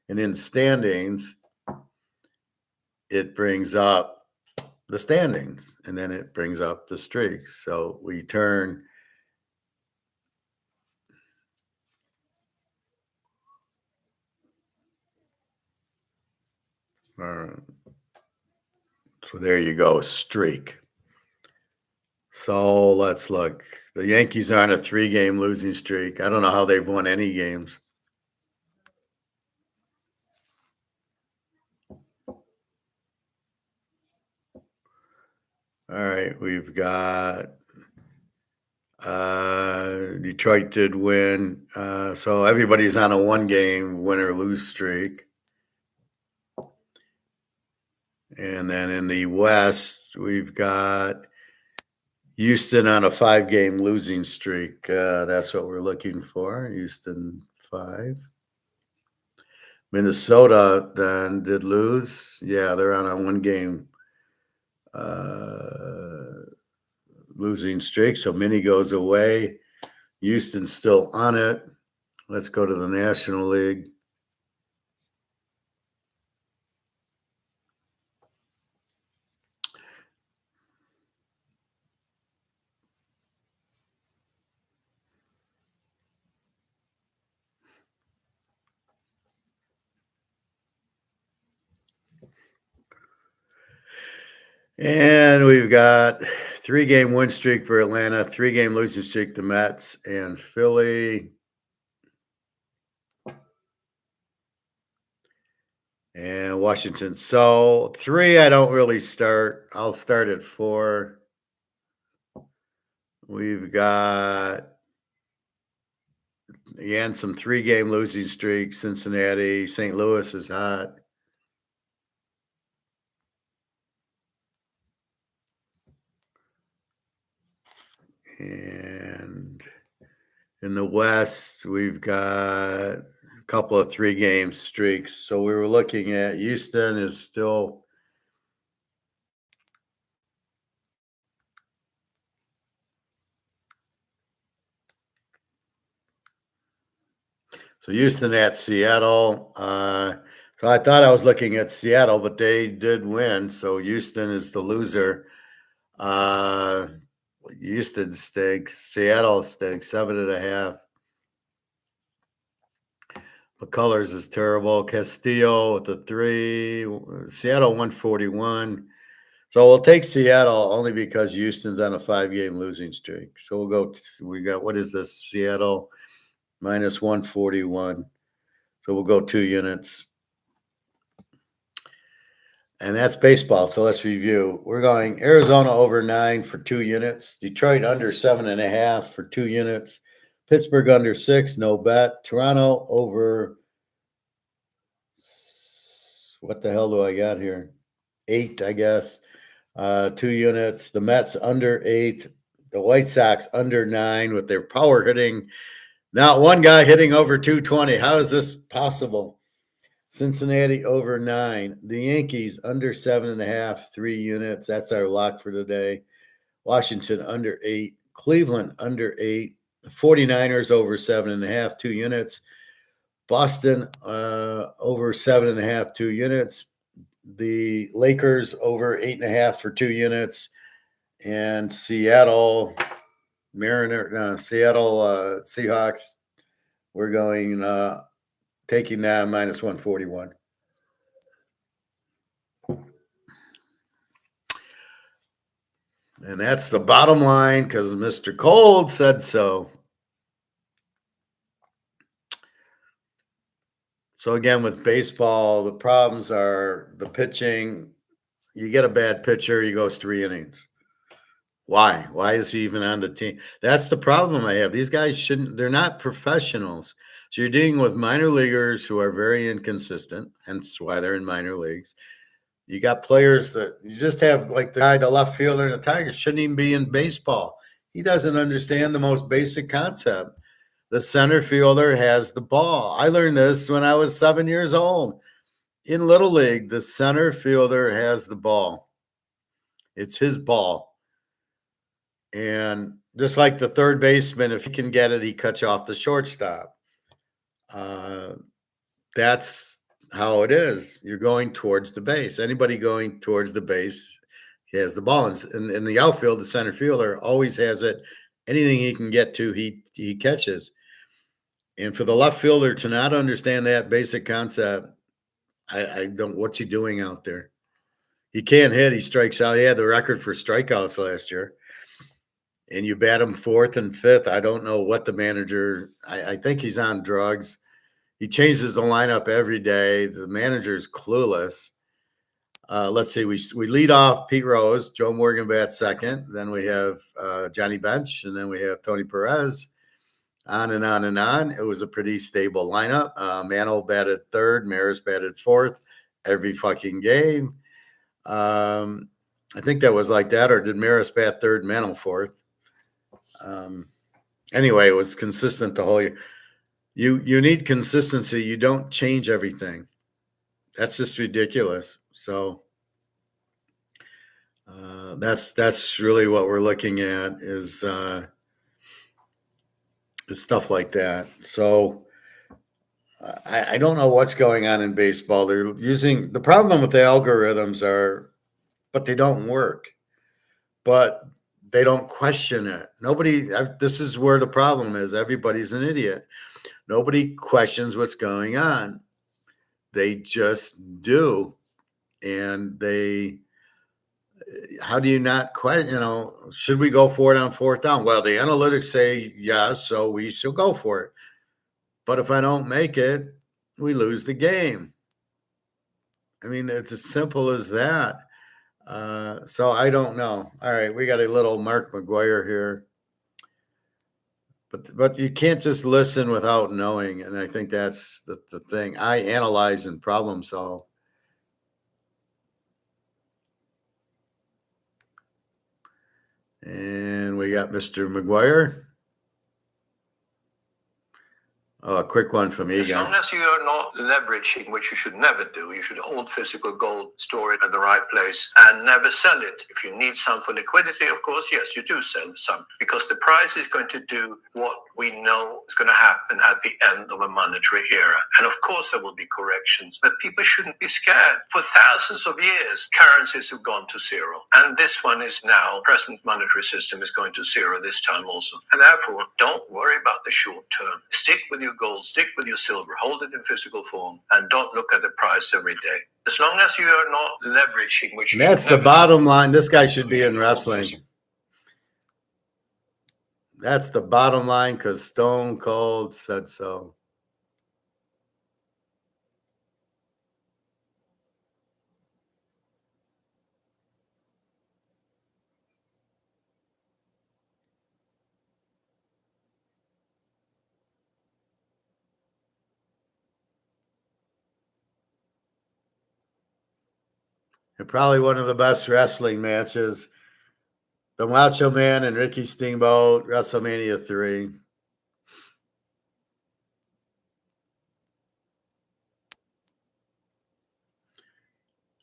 and in standings, it brings up the standings, and then it brings up the streaks. So we turn. So there you go, streak. So let's look. The Yankees are on a 3-game losing streak. I don't know how they've won any games. All right, we've got Detroit did win. So everybody's on a 1-game win or lose streak. And then in the West, we've got Houston on a 5-game losing streak. That's what we're looking for. Houston 5. Minnesota then did lose. Yeah, they're on a 1-game losing streak. So Minnie goes away. Houston's still on it. Let's go to the National League. And we've got 3-game win streak for Atlanta, 3-game losing streak the Mets and Philly. And Washington. So 3, I don't really start. I'll start at 4. We've got, again, some 3-game losing streaks. Cincinnati, St. Louis is hot. And in the West, we've got a couple of 3-game streaks. So we were looking at Houston is still. So Houston at Seattle. So I thought I was looking at Seattle, but they did win. So Houston is the loser. Houston stinks. Seattle stinks. 7.5. McCullers is terrible. Castillo with the 3. Seattle 141. So we'll take Seattle only because Houston's on a 5-game losing streak. So we'll go. We got, what is this? Seattle minus 141. So we'll go 2 units. And that's baseball. So let's review. We're going Arizona over 9 for 2 units. Detroit under 7.5 for 2 units. Pittsburgh under 6, no bet. Toronto over, what the hell do I got here? 8, I guess. 2 units. The Mets under 8. The White Sox under 9 with their power hitting. Not one guy hitting over 220. How is this possible? Cincinnati over 9. The Yankees under 7.5, 3 units. That's our lock for today. Washington under 8. Cleveland under 8. The 49ers over 7.5, 2 units. Boston over 7.5, 2 units. The Lakers over 8.5 for 2 units. And Seattle Seahawks, we're going taking that minus 141. And that's the bottom line because Mr. Cold said so. So again, with baseball, the problems are the pitching. You get a bad pitcher, he goes 3 innings. Why? Why is he even on the team? That's the problem I have. These guys they're not professionals. So you're dealing with minor leaguers who are very inconsistent, hence why they're in minor leagues. You got players that you just have, like the left fielder in the Tigers, shouldn't even be in baseball. He doesn't understand the most basic concept. The center fielder has the ball. I learned this when I was 7 years old. In Little League, the center fielder has the ball. It's his ball. And just like the third baseman, if he can get it, he cuts off the shortstop. That's how it is. You're going towards the base. Anybody going towards the base has the ball. In the outfield, the center fielder always has it. Anything he can get to, he catches. And for the left fielder to not understand that basic concept, I don't. What's he doing out there? He can't hit. He strikes out. He had the record for strikeouts last year. And you bat him fourth and fifth. I don't know what the manager. I think he's on drugs. He changes the lineup every day. The manager's clueless. Let's see. We lead off Pete Rose, Joe Morgan bats second. Then we have Johnny Bench, and then we have Tony Perez. On and on and on. It was a pretty stable lineup. Mantle batted third. Maris batted fourth every fucking game. I think that was like that, or did Maris bat third, Mantle fourth? Anyway, it was consistent the whole year. You need consistency. You don't change everything. That's just ridiculous. So that's really what we're looking at is stuff like that. So I don't know what's going on in baseball. They're using the problem with the algorithms but they don't work. But they don't question it. This is where the problem is. Everybody's an idiot. Nobody questions what's going on. They just do. And how do you not question, should we go for it on fourth down? Well, the analytics say yes, so we should go for it. But if I don't make it, we lose the game. I mean, it's as simple as that. So I don't know. All right, we got a little Mark McGwire here. But you can't just listen without knowing. And I think that's the thing. I analyze and problem solve. And we got Mr. McGwire. Oh, a quick one from Egan. As long as you are not leveraging, which you should never do, you should hold physical gold, store it at the right place, and never sell it. If you need some for liquidity, of course, yes, you do sell some, because the price is going to do what we know is going to happen at the end of a monetary era. And of course, there will be corrections, but people shouldn't be scared. For thousands of years, currencies have gone to zero. And this one is now, present monetary system is going to zero this time also. And therefore, don't worry about the short term. Stick with your gold, stick with your silver, hold it in physical form, and don't look at the price every day. As long as you are not leveraging, which that's the bottom line. This guy should be in wrestling. That's the bottom line, because Stone Cold said so. And probably one of the best wrestling matches. The Macho Man and Ricky Steamboat, WrestleMania 3.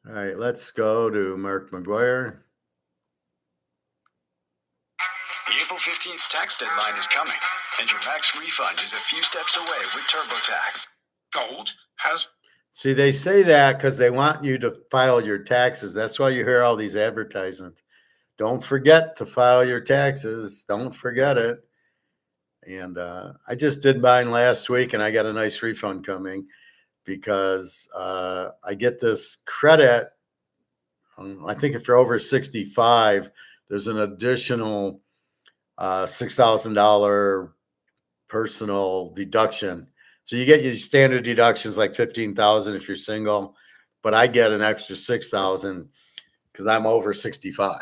All right, let's go to Mark McGwire. The April 15th tax deadline is coming, and your max refund is a few steps away with TurboTax. Gold has... See, they say that because they want you to file your taxes. That's why you hear all these advertisements. Don't forget to file your taxes. Don't forget it. And I just did mine last week, and I got a nice refund coming because I get this credit. I think if you're over 65, there's an additional $6,000 personal deduction. So you get your standard deductions like $15,000 if you're single, but I get an extra $6,000 because I'm over 65.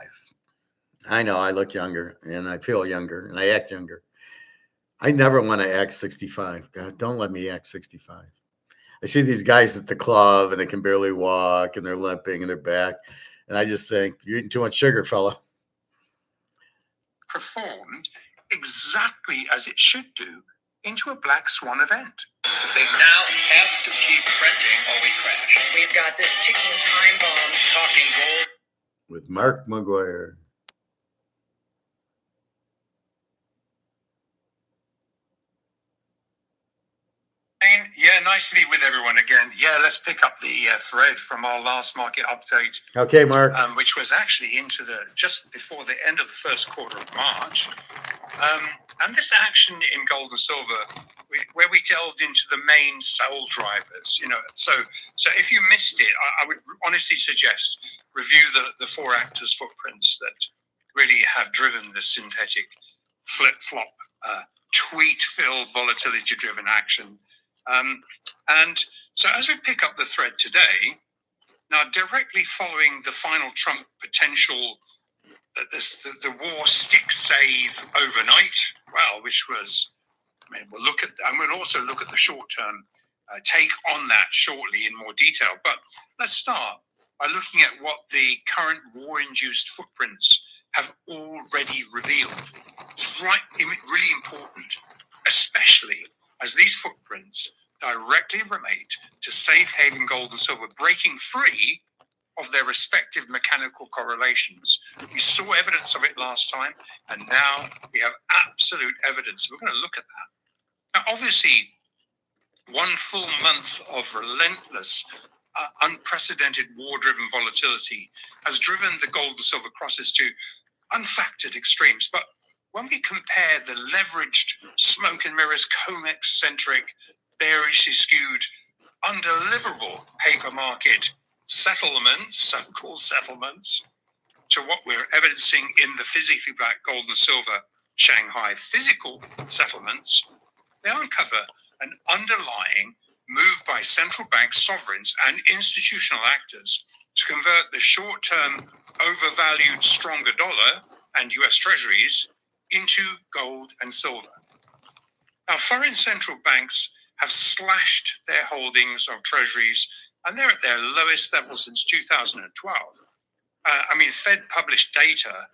I know I look younger and I feel younger and I act younger. I never want to act 65. God, don't let me act 65. I see these guys at the club and they can barely walk and they're limping and they're back. And I just think, you're eating too much sugar, fella. Performed exactly as it should do into a black swan event. They now have to keep printing or we crash. We've got this ticking time bomb. Talking gold. With Mark McGwire. Yeah, nice to be with everyone again. Yeah, let's pick up the thread from our last market update, Okay, Mark. which was actually into just before the end of the first quarter of March. And this action in gold and silver, where we delved into the main sell drivers, So if you missed it, I would honestly suggest review the four actors' footprints that really have driven the synthetic flip-flop, tweet-filled, volatility-driven action. And so as we pick up the thread today, now directly following the final Trump potential, the war stick save overnight, well, which was, we'll also look at the short-term take on that shortly in more detail. But let's start by looking at what the current war-induced footprints have already revealed. It's really important, especially as these footprints directly relate to safe haven gold and silver breaking free of their respective mechanical correlations. We saw evidence of it last time, and now we have absolute evidence. We're going to look at that. Now, obviously, one full month of relentless, unprecedented war-driven volatility has driven the gold and silver crosses to unfactored extremes. But when we compare the leveraged smoke and mirrors, COMEX-centric, bearishly skewed, undeliverable paper market settlements, so-called settlements, to what we're evidencing in the physically backed gold and silver Shanghai physical settlements, they uncover an underlying move by central banks, sovereigns, and institutional actors to convert the short-term overvalued stronger dollar and US treasuries into gold and silver. Now, foreign central banks have slashed their holdings of treasuries, and they're at their lowest level since 2012. Fed published data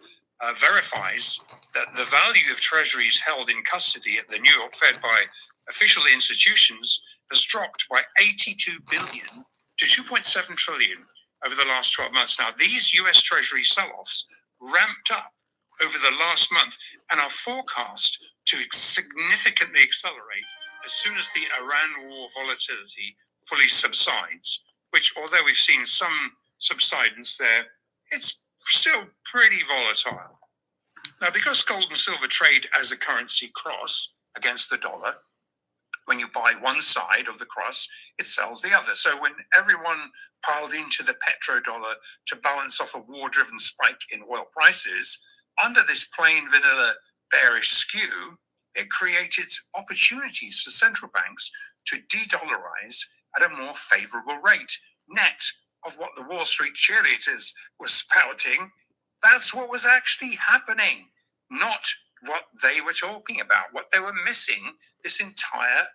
verifies that the value of treasuries held in custody at the New York Fed by official institutions has dropped by 82 billion to 2.7 trillion over the last 12 months. Now, these US Treasury sell-offs ramped up over the last month and are forecast to significantly accelerate as soon as the Iran war volatility fully subsides, which, although we've seen some subsidence there, it's still pretty volatile. Now, because gold and silver trade as a currency cross against the dollar, when you buy one side of the cross, it sells the other. So when everyone piled into the petrodollar to balance off a war-driven spike in oil prices, under this plain vanilla bearish skew, it created opportunities for central banks to de-dollarize at a more favorable rate, net of what the Wall Street cheerleaders were spouting. That's what was actually happening, not what they were talking about, what they were missing this entire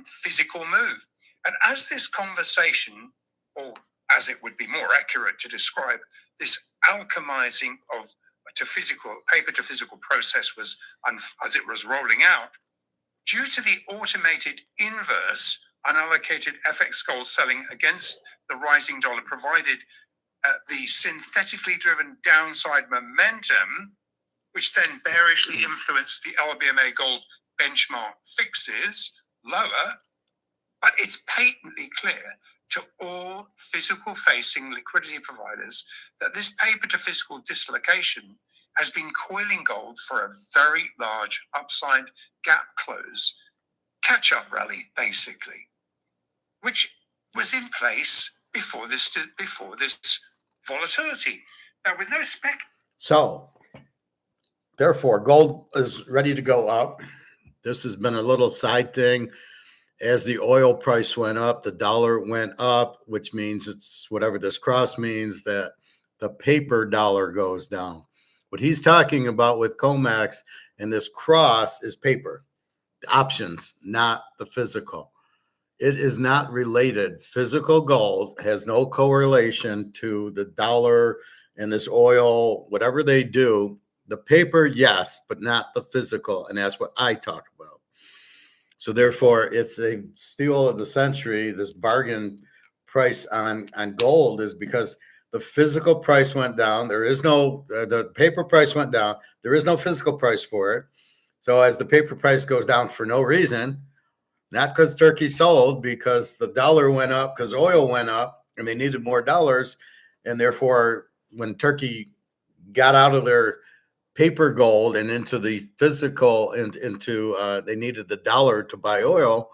physical move. And as this conversation, or as it would be more accurate to describe this alchemizing of paper to physical process was, as it was rolling out, due to the automated inverse unallocated FX gold selling against the rising dollar provided the synthetically driven downside momentum, which then bearishly influenced the LBMA gold benchmark fixes lower, but it's patently clear to all physical facing liquidity providers that this paper to physical dislocation has been coiling gold for a very large upside gap close, catch-up rally basically, which was in place before this volatility. Now, with no spec. So, therefore, gold is ready to go up. This has been a little side thing. As the oil price went up, the dollar went up, which means it's whatever this cross means, that the paper dollar goes down. What he's talking about with COMEX and this cross is paper, the options, not the physical. It is not related. Physical gold has no correlation to the dollar and this oil, whatever they do. The paper, yes, but not the physical. And that's what I talk about. So therefore, it's a steal of the century. This bargain price on gold is because the physical price went down. There is no, the paper price went down. There is no physical price for it. So as the paper price goes down for no reason, not because Turkey sold, because the dollar went up, because oil went up, and they needed more dollars. And therefore, when Turkey got out of their paper gold and into the physical, into they needed the dollar to buy oil.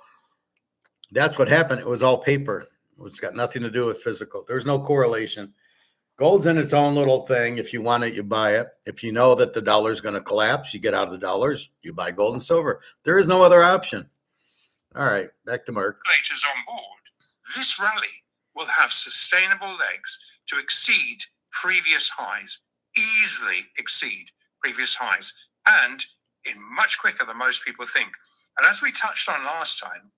That's what happened. It was all paper. It's got nothing to do with physical. There's no correlation. Gold's in its own little thing. If you want it, you buy it. If you know that the dollar is going to collapse, you get out of the dollars, you buy gold and silver. There is no other option. All right, back to Mark. Regulators on board, this rally will have sustainable legs to exceed previous highs, easily exceed previous highs, and in much quicker than most people think. And as we touched on last time,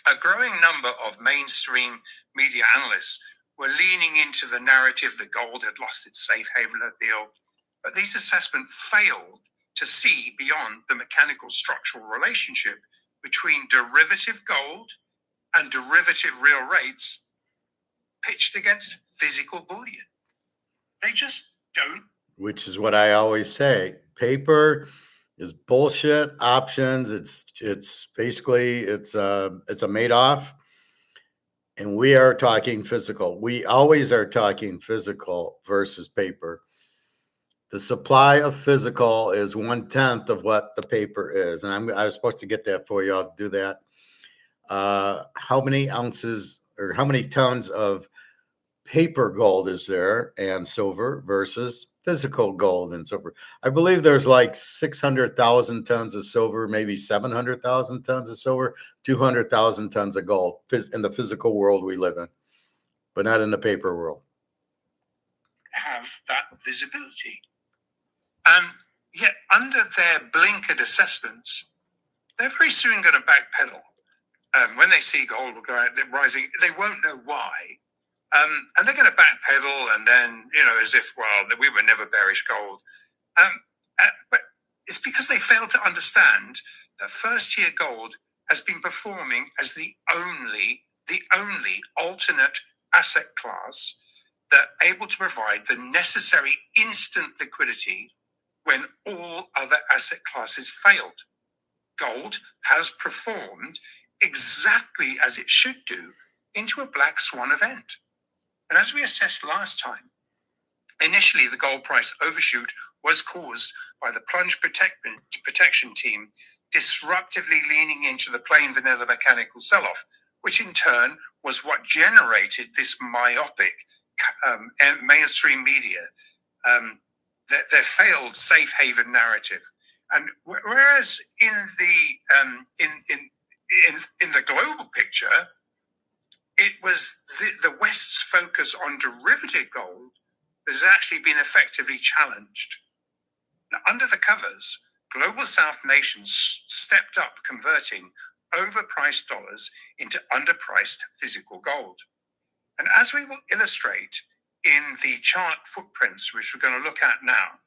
a growing number of mainstream media analysts were leaning into the narrative that gold had lost its safe haven appeal, but these assessments failed to see beyond the mechanical structural relationship between derivative gold and derivative real rates pitched against physical bullion. They just don't. Which is what I always say. Paper is bullshit. Options. It's basically it's a Madoff. And we are talking physical. We always are talking physical versus paper. The supply of physical is 1/10 of what the paper is. And I was supposed to get that for you. I'll do that. How many ounces or how many tons of paper gold is there and silver versus physical gold and silver? I believe there's like 600,000 tons of silver, maybe 700,000 tons of silver, 200,000 tons of gold in the physical world we live in, but not in the paper world. Have that visibility. And yet, under their blinkered assessments, they're very soon going to backpedal. When they see gold rising, they won't know why. And they're going to backpedal and then, as if, well, we were never bearish gold. But it's because they failed to understand that first-year gold has been performing as the only alternate asset class that able to provide the necessary instant liquidity when all other asset classes failed. Gold has performed exactly as it should do into a black swan event. And as we assessed last time, initially the gold price overshoot was caused by the plunge protection team disruptively leaning into the plain vanilla mechanical sell-off, which in turn was what generated this myopic mainstream media, their failed safe haven narrative. And whereas in the global picture, it was the West's focus on derivative gold that has actually been effectively challenged. Now, under the covers, global South nations stepped up converting overpriced dollars into underpriced physical gold. And as we will illustrate in the chart footprints, which we're going to look at now,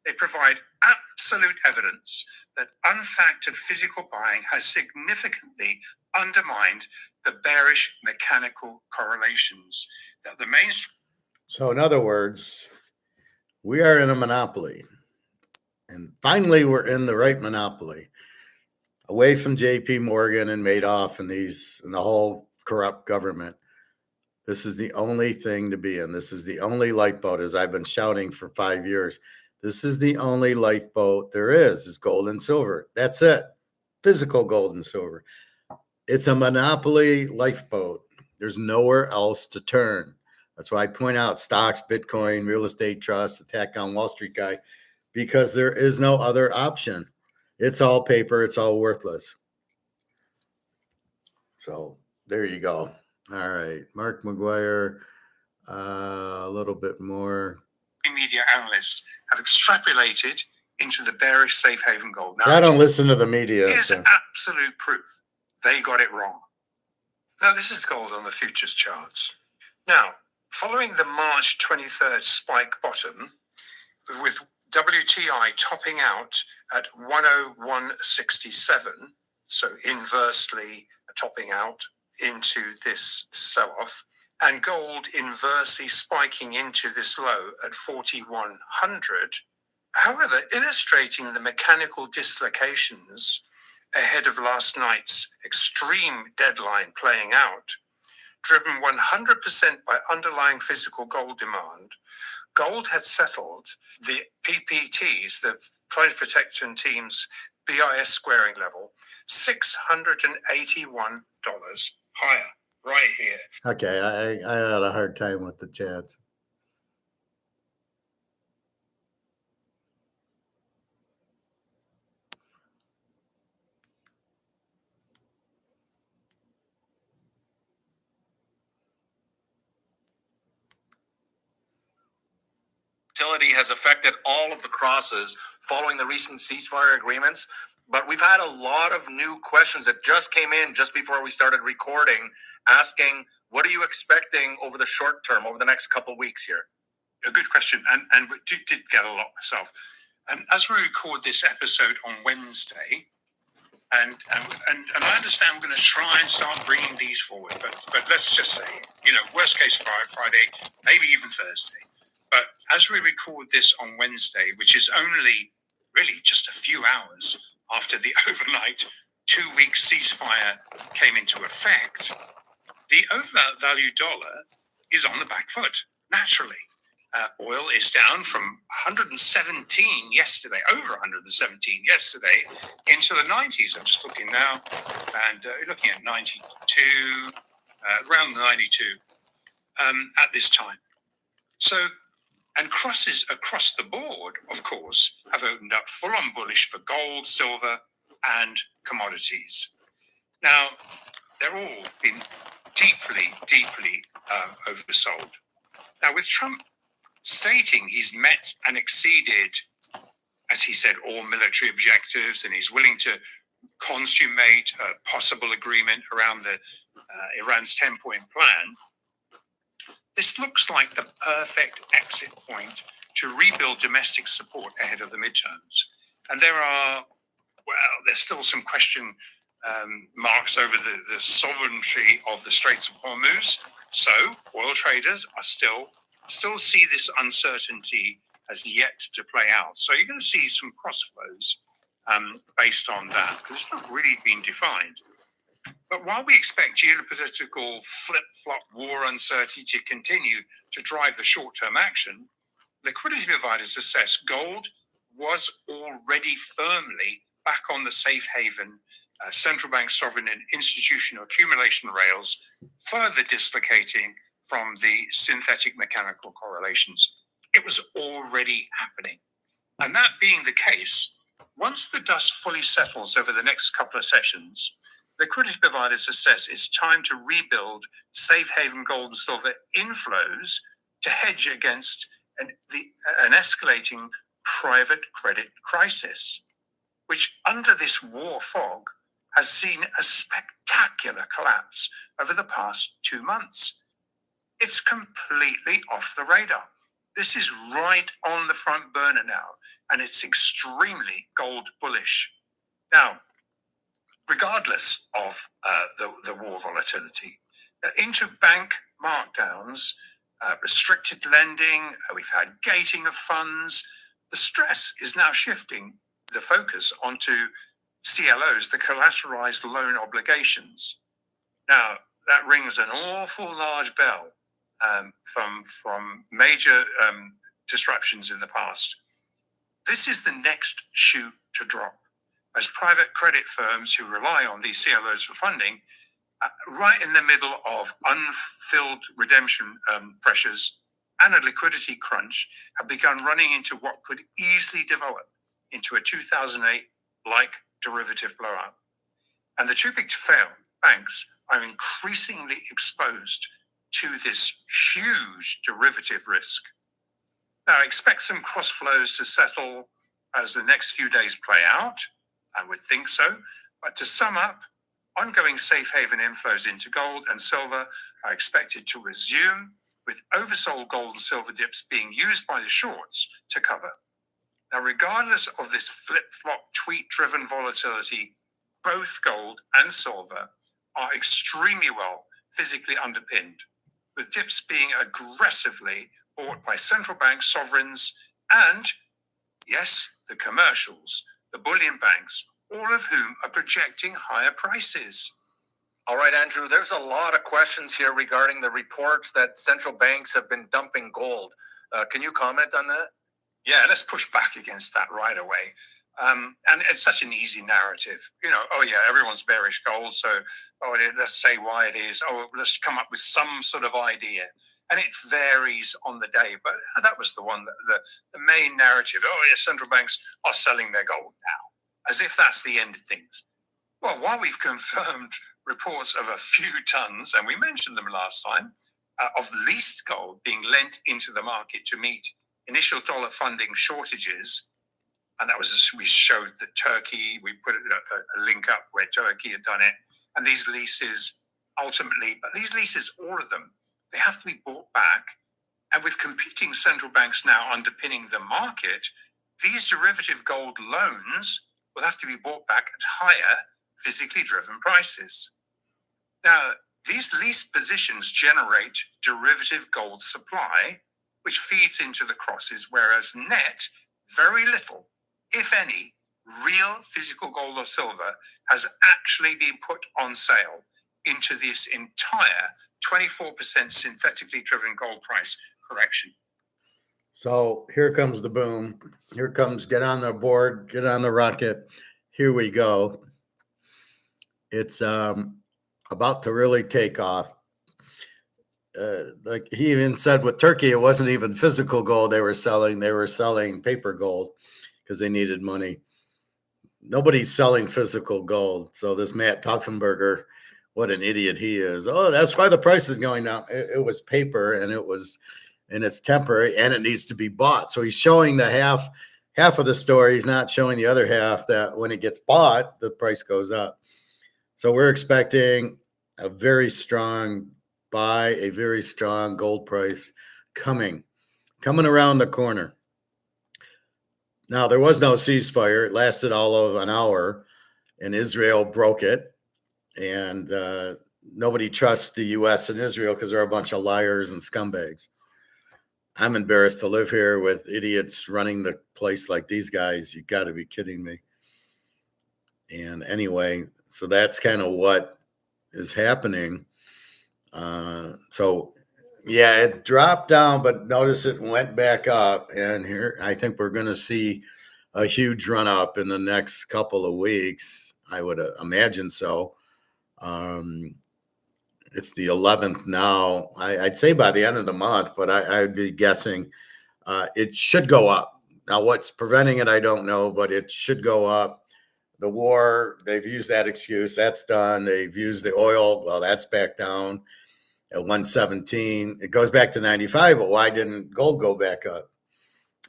they provide absolute evidence that unfactored physical buying has significantly undermined the bearish mechanical correlations that the mainstream. So in other words, we are in a monopoly. And finally, we're in the right monopoly, away from JP Morgan and Madoff and the whole corrupt government. This is the only thing to be in. This is the only lifeboat, as I've been shouting for 5 years. This is the only lifeboat there is gold and silver. That's it. Physical gold and silver. It's a monopoly lifeboat. There's nowhere else to turn. That's why I point out stocks, Bitcoin, real estate trusts, attack on Wall Street guy, because there is no other option. It's all paper. It's all worthless. So there you go. All right. Mark McGwire, a little bit more. Media analysts have extrapolated into the bearish safe haven gold. Now, I don't listen to the media. Here's absolute proof. They got it wrong. Now, this is gold on the futures charts. Now, following the March 23rd spike bottom, with WTI topping out at 101.67, so inversely topping out into this sell-off, and gold inversely spiking into this low at 4,100. However, illustrating the mechanical dislocations ahead of last night's extreme deadline playing out, driven 100% by underlying physical gold demand, gold had settled the PPTs, the Price Protection Team's BIS squaring level, $681 higher, right here. Okay, I had a hard time with the chats. Volatility has affected all of the crosses following the recent ceasefire agreements. But we've had a lot of new questions that just came in just before we started recording, asking, what are you expecting over the short term, over the next couple of weeks here? A good question, and we did get a lot myself. As we record this episode on Wednesday, and I understand we're going to try and start bringing these forward, but let's just say, worst case Friday, maybe even Thursday. But as we record this on Wednesday, which is only really just a few hours after the overnight 2-week ceasefire came into effect, the overvalued dollar is on the back foot, naturally. Oil is down from 117 yesterday, over 117 yesterday, into the 90s. I'm just looking now, and looking at 92, around 92 at this time. So, and crosses across the board, of course, have opened up full-on bullish for gold, silver, and commodities. Now, they're all been deeply oversold. Now, with Trump stating he's met and exceeded, as he said, all military objectives, and he's willing to consummate a possible agreement around the Iran's 10-point plan, this looks like the perfect exit point to rebuild domestic support ahead of the midterms. And there's still some question marks over the sovereignty of the Straits of Hormuz. So oil traders are still see this uncertainty as yet to play out. So you're going to see some cross flows based on that, because it's not really been defined. But while we expect geopolitical flip-flop war uncertainty to continue to drive the short-term action, liquidity providers assess gold was already firmly back on the safe haven central bank sovereign and institutional accumulation rails, further dislocating from the synthetic mechanical correlations. It was already happening. And that being the case, once the dust fully settles over the next couple of sessions, liquidity providers assess it's time to rebuild safe haven gold and silver inflows to hedge against an escalating private credit crisis, which under this war fog has seen a spectacular collapse over the past 2 months. It's completely off the radar. This is right on the front burner now, and it's extremely gold bullish. Now, regardless of the war volatility, interbank markdowns, restricted lending, we've had gating of funds. The stress is now shifting the focus onto CLOs, the collateralized loan obligations. Now, that rings an awful large bell from major disruptions in the past. This is the next shoe to drop, as private credit firms who rely on these CLOs for funding, right in the middle of unfilled redemption pressures and a liquidity crunch, have begun running into what could easily develop into a 2008-like derivative blowout. And the too big to fail banks are increasingly exposed to this huge derivative risk. Now, expect some cross flows to settle as the next few days play out. I would think so. But to sum up, ongoing safe haven inflows into gold and silver are expected to resume, with oversold gold and silver dips being used by the shorts to cover. Now, regardless of this flip-flop tweet-driven volatility, both gold and silver are extremely well physically underpinned, with dips being aggressively bought by central bank sovereigns and, yes, the commercials, the bullion banks, all of whom are projecting higher prices. All right, Andrew, there's a lot of questions here regarding the reports that central banks have been dumping gold. Can you comment on that? Yeah, let's push back against that right away. And it's such an easy narrative. Oh yeah, everyone's bearish gold, so let's say why it is. Oh, let's come up with some sort of idea. And it varies on the day, but that was the one, the main narrative. Oh yeah, central banks are selling their gold now, as if that's the end of things. Well, while we've confirmed reports of a few tons, and we mentioned them last time, of leased gold being lent into the market to meet initial dollar funding shortages, and that was as we showed that Turkey, we put a link up where Turkey had done it, and these leases ultimately, but these leases, all of them, they have to be bought back, and with competing central banks now underpinning the market, these derivative gold loans will have to be bought back at higher physically driven prices. Now, these leased positions generate derivative gold supply, which feeds into the crosses, whereas net, very little, if any, real physical gold or silver has actually been put on sale into this entire 24% synthetically driven gold price correction. So here comes the boom. Here comes, get on the board, get on the rocket. Here we go. It's about to really take off. Like he even said with Turkey, it wasn't even physical gold they were selling paper gold because they needed money. Nobody's selling physical gold. So this Matt Puffenberger, what an idiot he is. Oh, that's why the price is going down. It was paper, and it's temporary, and it needs to be bought. So he's showing the half of the story. He's not showing the other half, that when it gets bought, the price goes up. So we're expecting a very strong buy, a very strong gold price coming around the corner. Now, there was no ceasefire. It lasted all of an hour, and Israel broke it. And nobody trusts the U.S. and Israel because they're a bunch of liars and scumbags. I'm embarrassed to live here with idiots running the place like these guys. You got to be kidding me. And anyway, so that's kind of what is happening. So, yeah, it dropped down, but notice it went back up. And here, I think we're going to see a huge run up in the next couple of weeks. I would imagine so. It's the 11th now. I'd say by the end of the month, but I'd be guessing it should go up. Now, what's preventing it, I don't know, but it should go up. The war, they've used that excuse. That's done. They've used the oil. Well, that's back down at 117. It goes back to 95, but why didn't gold go back up?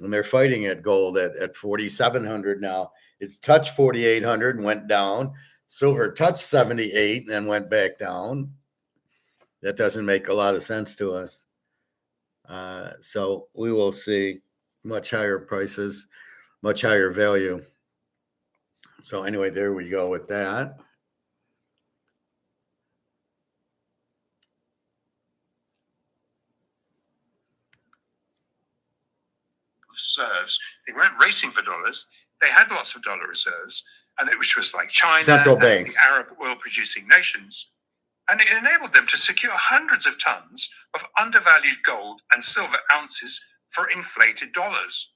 And they're fighting at gold at 4,700 now. It's touched 4,800 and went down. Silver touched 78 and then went back down. That doesn't make a lot of sense to us. So we will see much higher prices, much higher value. So anyway, there we go with that. Reserves. They weren't racing for dollars. They had lots of dollar reserves, and which was like China Central and banks. the Arab oil-producing nations. And it enabled them to secure hundreds of tons of undervalued gold and silver ounces for inflated dollars,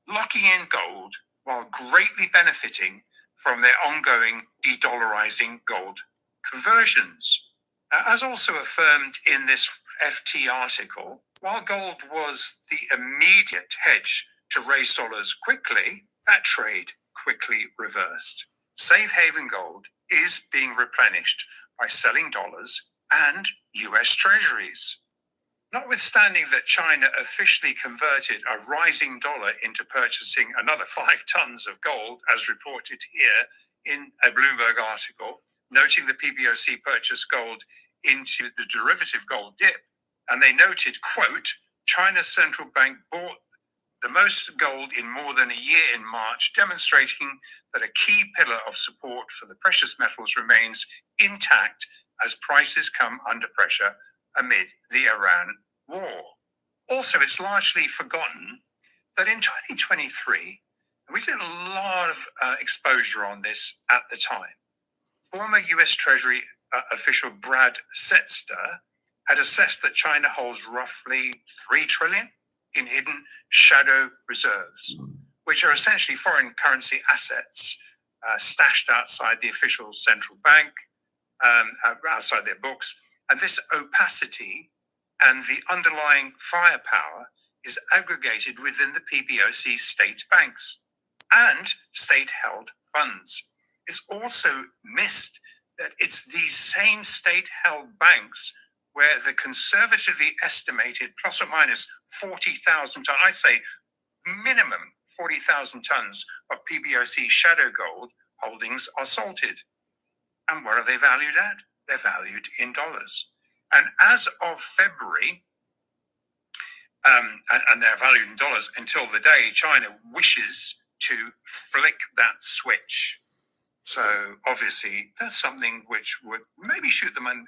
locking in gold while greatly benefiting from their ongoing de-dollarizing gold conversions. As also affirmed in this FT article, while gold was the immediate hedge to raise dollars quickly, that trade quickly reversed. Safe haven gold is being replenished by selling dollars and US treasuries. Notwithstanding that China officially converted a rising dollar into purchasing another 5 tons of gold, as reported here in a Bloomberg article, noting the PBOC purchased gold into the derivative gold dip, and they noted, quote, China's central bank bought the most gold in more than a year in March, demonstrating that a key pillar of support for the precious metals remains intact as prices come under pressure amid the Iran war. Also, it's largely forgotten that in 2023, We did a lot of exposure on this at the time. Former US Treasury official Brad Setzer had assessed that China holds roughly 3 trillion in hidden shadow reserves, which are essentially foreign currency assets stashed outside the official central bank, outside their books. And this opacity and the underlying firepower is aggregated within the PBOC state banks and state-held funds. It's also missed that it's these same state-held banks where the conservatively estimated plus or minus 40,000 tons, I'd say minimum 40,000 tons of PBOC shadow gold holdings are salted. And what are they valued at? They're valued in dollars. And as of February, and they're valued in dollars until the day China wishes to flick that switch. So obviously that's something which would maybe shoot them in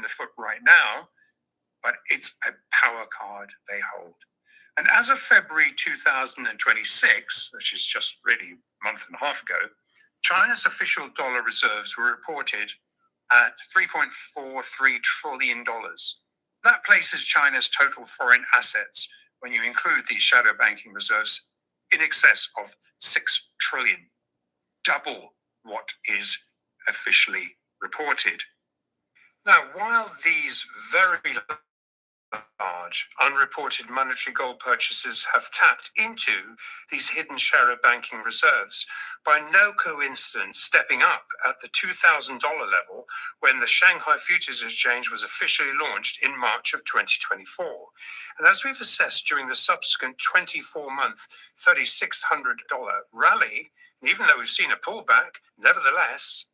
the foot right now, but it's a power card they hold. And as of February 2026, which is just really a month and a half ago, China's official dollar reserves were reported at $3.43 trillion. That places China's total foreign assets, when you include these shadow banking reserves, in excess of 6 trillion, double what is officially reported. Now, while these very large unreported monetary gold purchases have tapped into these hidden shadow banking reserves, by no coincidence stepping up at the $2,000 level when the Shanghai Futures Exchange was officially launched in March of 2024. And as we've assessed during the subsequent 24-month $3,600 rally, and even though we've seen a pullback, nevertheless,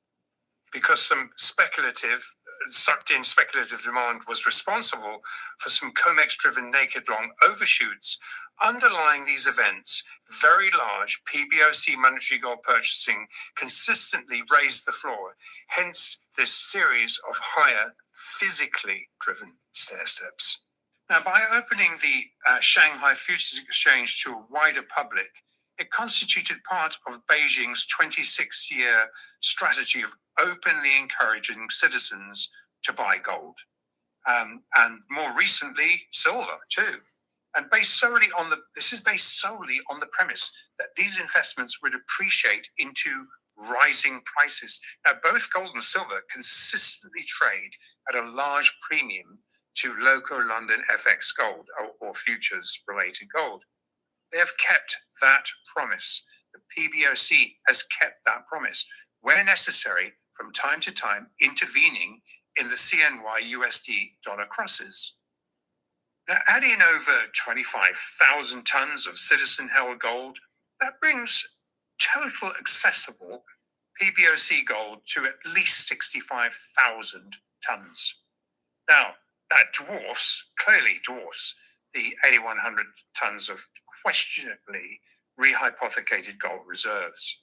because some sucked-in speculative demand was responsible for some COMEX-driven naked long overshoots, underlying these events, very large PBOC monetary gold purchasing consistently raised the floor, hence this series of higher physically driven stair steps. Now, by opening the Shanghai Futures Exchange to a wider public, it constituted part of Beijing's 26-year strategy of openly encouraging citizens to buy gold, and more recently, silver too. And this is based solely on the premise that these investments would appreciate into rising prices. Now, both gold and silver consistently trade at a large premium to local London FX gold or futures-related gold. They have kept that promise. The PBOC has kept that promise, where necessary, from time to time, intervening in the CNY USD dollar crosses. Now, adding over 25,000 tons of citizen-held gold, that brings total accessible PBOC gold to at least 65,000 tons. Now, that clearly dwarfs the 8,100 tons of questionably rehypothecated gold reserves.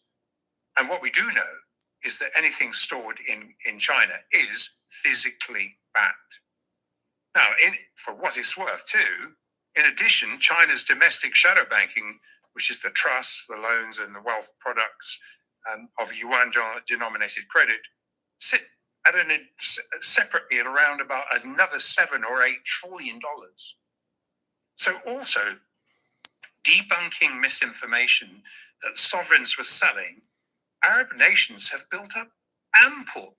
And what we do know is that anything stored in China is physically backed. Now, for what it's worth too, in addition, China's domestic shadow banking, which is the trusts, the loans, and the wealth products of yuan-denominated credit, sit at separately at around about another $7 or $8 trillion. So also, debunking misinformation that sovereigns were selling, Arab nations have built up ample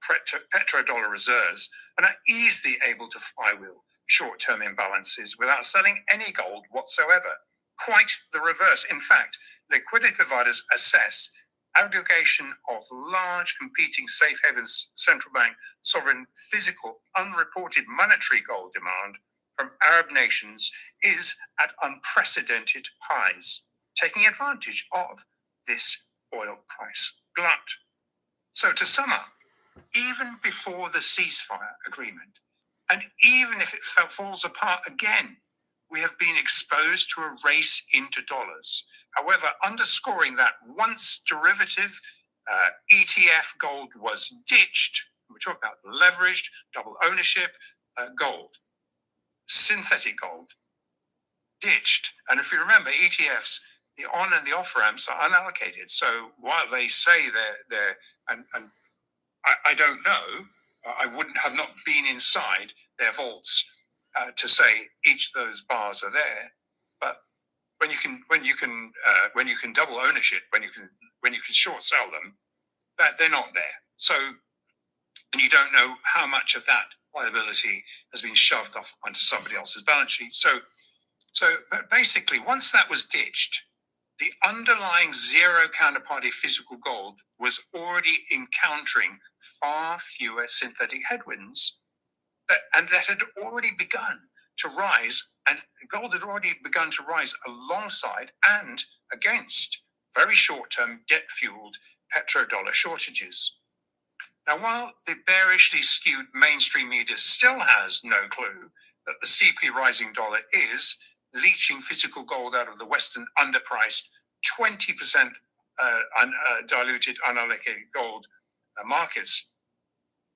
petrodollar reserves and are easily able to flywheel short-term imbalances without selling any gold whatsoever. Quite the reverse. In fact, liquidity providers assess aggregation of large competing safe havens, central bank, sovereign, physical, unreported monetary gold demand from Arab nations is at unprecedented highs, taking advantage of this oil price glut. So to sum up, even before the ceasefire agreement, and even if it falls apart again, we have been exposed to a race into dollars. However, underscoring that once derivative ETF gold was ditched, we're talking about leveraged, double ownership gold, synthetic gold, ditched. And if you remember, ETFs, the on and the off ramps are unallocated. So while they say they're and I don't know, I wouldn't have not been inside their vaults to say each of those bars are there. But when you can double ownership, when you can short sell them, that they're not there. So, and you don't know how much of that liability has been shoved off onto somebody else's balance sheet. So but basically, once that was ditched, the underlying zero counterparty physical gold was already encountering far fewer synthetic headwinds, and that had already begun to rise, and gold had already begun to rise alongside and against very short-term debt-fueled petrodollar shortages. Now, while the bearishly skewed mainstream media still has no clue that the steeply rising dollar is leaching physical gold out of the Western underpriced 20% diluted unallocated gold markets,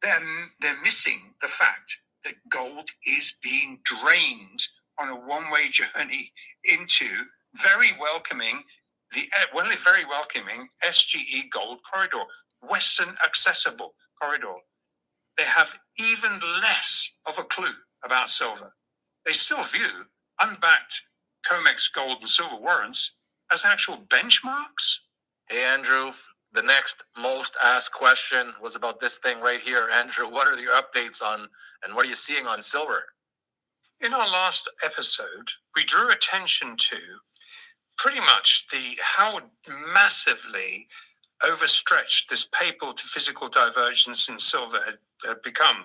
then they're missing the fact that gold is being drained on a one-way journey into very welcoming SGE gold corridor, Western accessible corridor. They have even less of a clue about silver. They still view unbacked COMEX gold and silver warrants as actual benchmarks. Hey, Andrew, the next most asked question was about this thing right here. Andrew, what are your updates on, and what are you seeing on silver? In our last episode, we drew attention to pretty much how massively overstretched this papal to physical divergence in silver had become,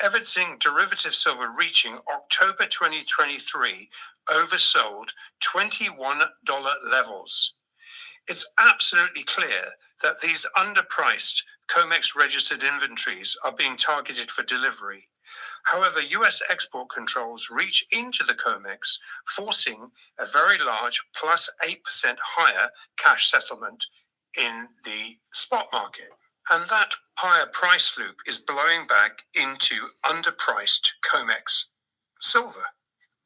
evidencing derivative silver reaching October 2023 oversold $21 levels. It's absolutely clear that these underpriced COMEX registered inventories are being targeted for delivery. However, US export controls reach into the COMEX, forcing a very large plus 8% higher cash settlement in the spot market. And that higher price loop is blowing back into underpriced COMEX silver.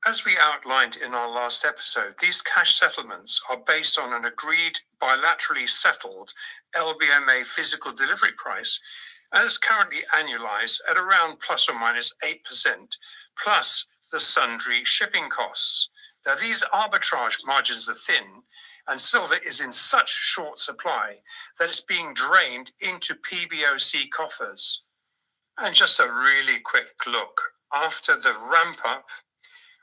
As we outlined in our last episode, these cash settlements are based on an agreed bilaterally settled LBMA physical delivery price, and is currently annualized at around plus or minus 8%, plus the sundry shipping costs. Now, these arbitrage margins are thin, and silver is in such short supply that it's being drained into PBOC coffers. And just a really quick look. After the ramp up,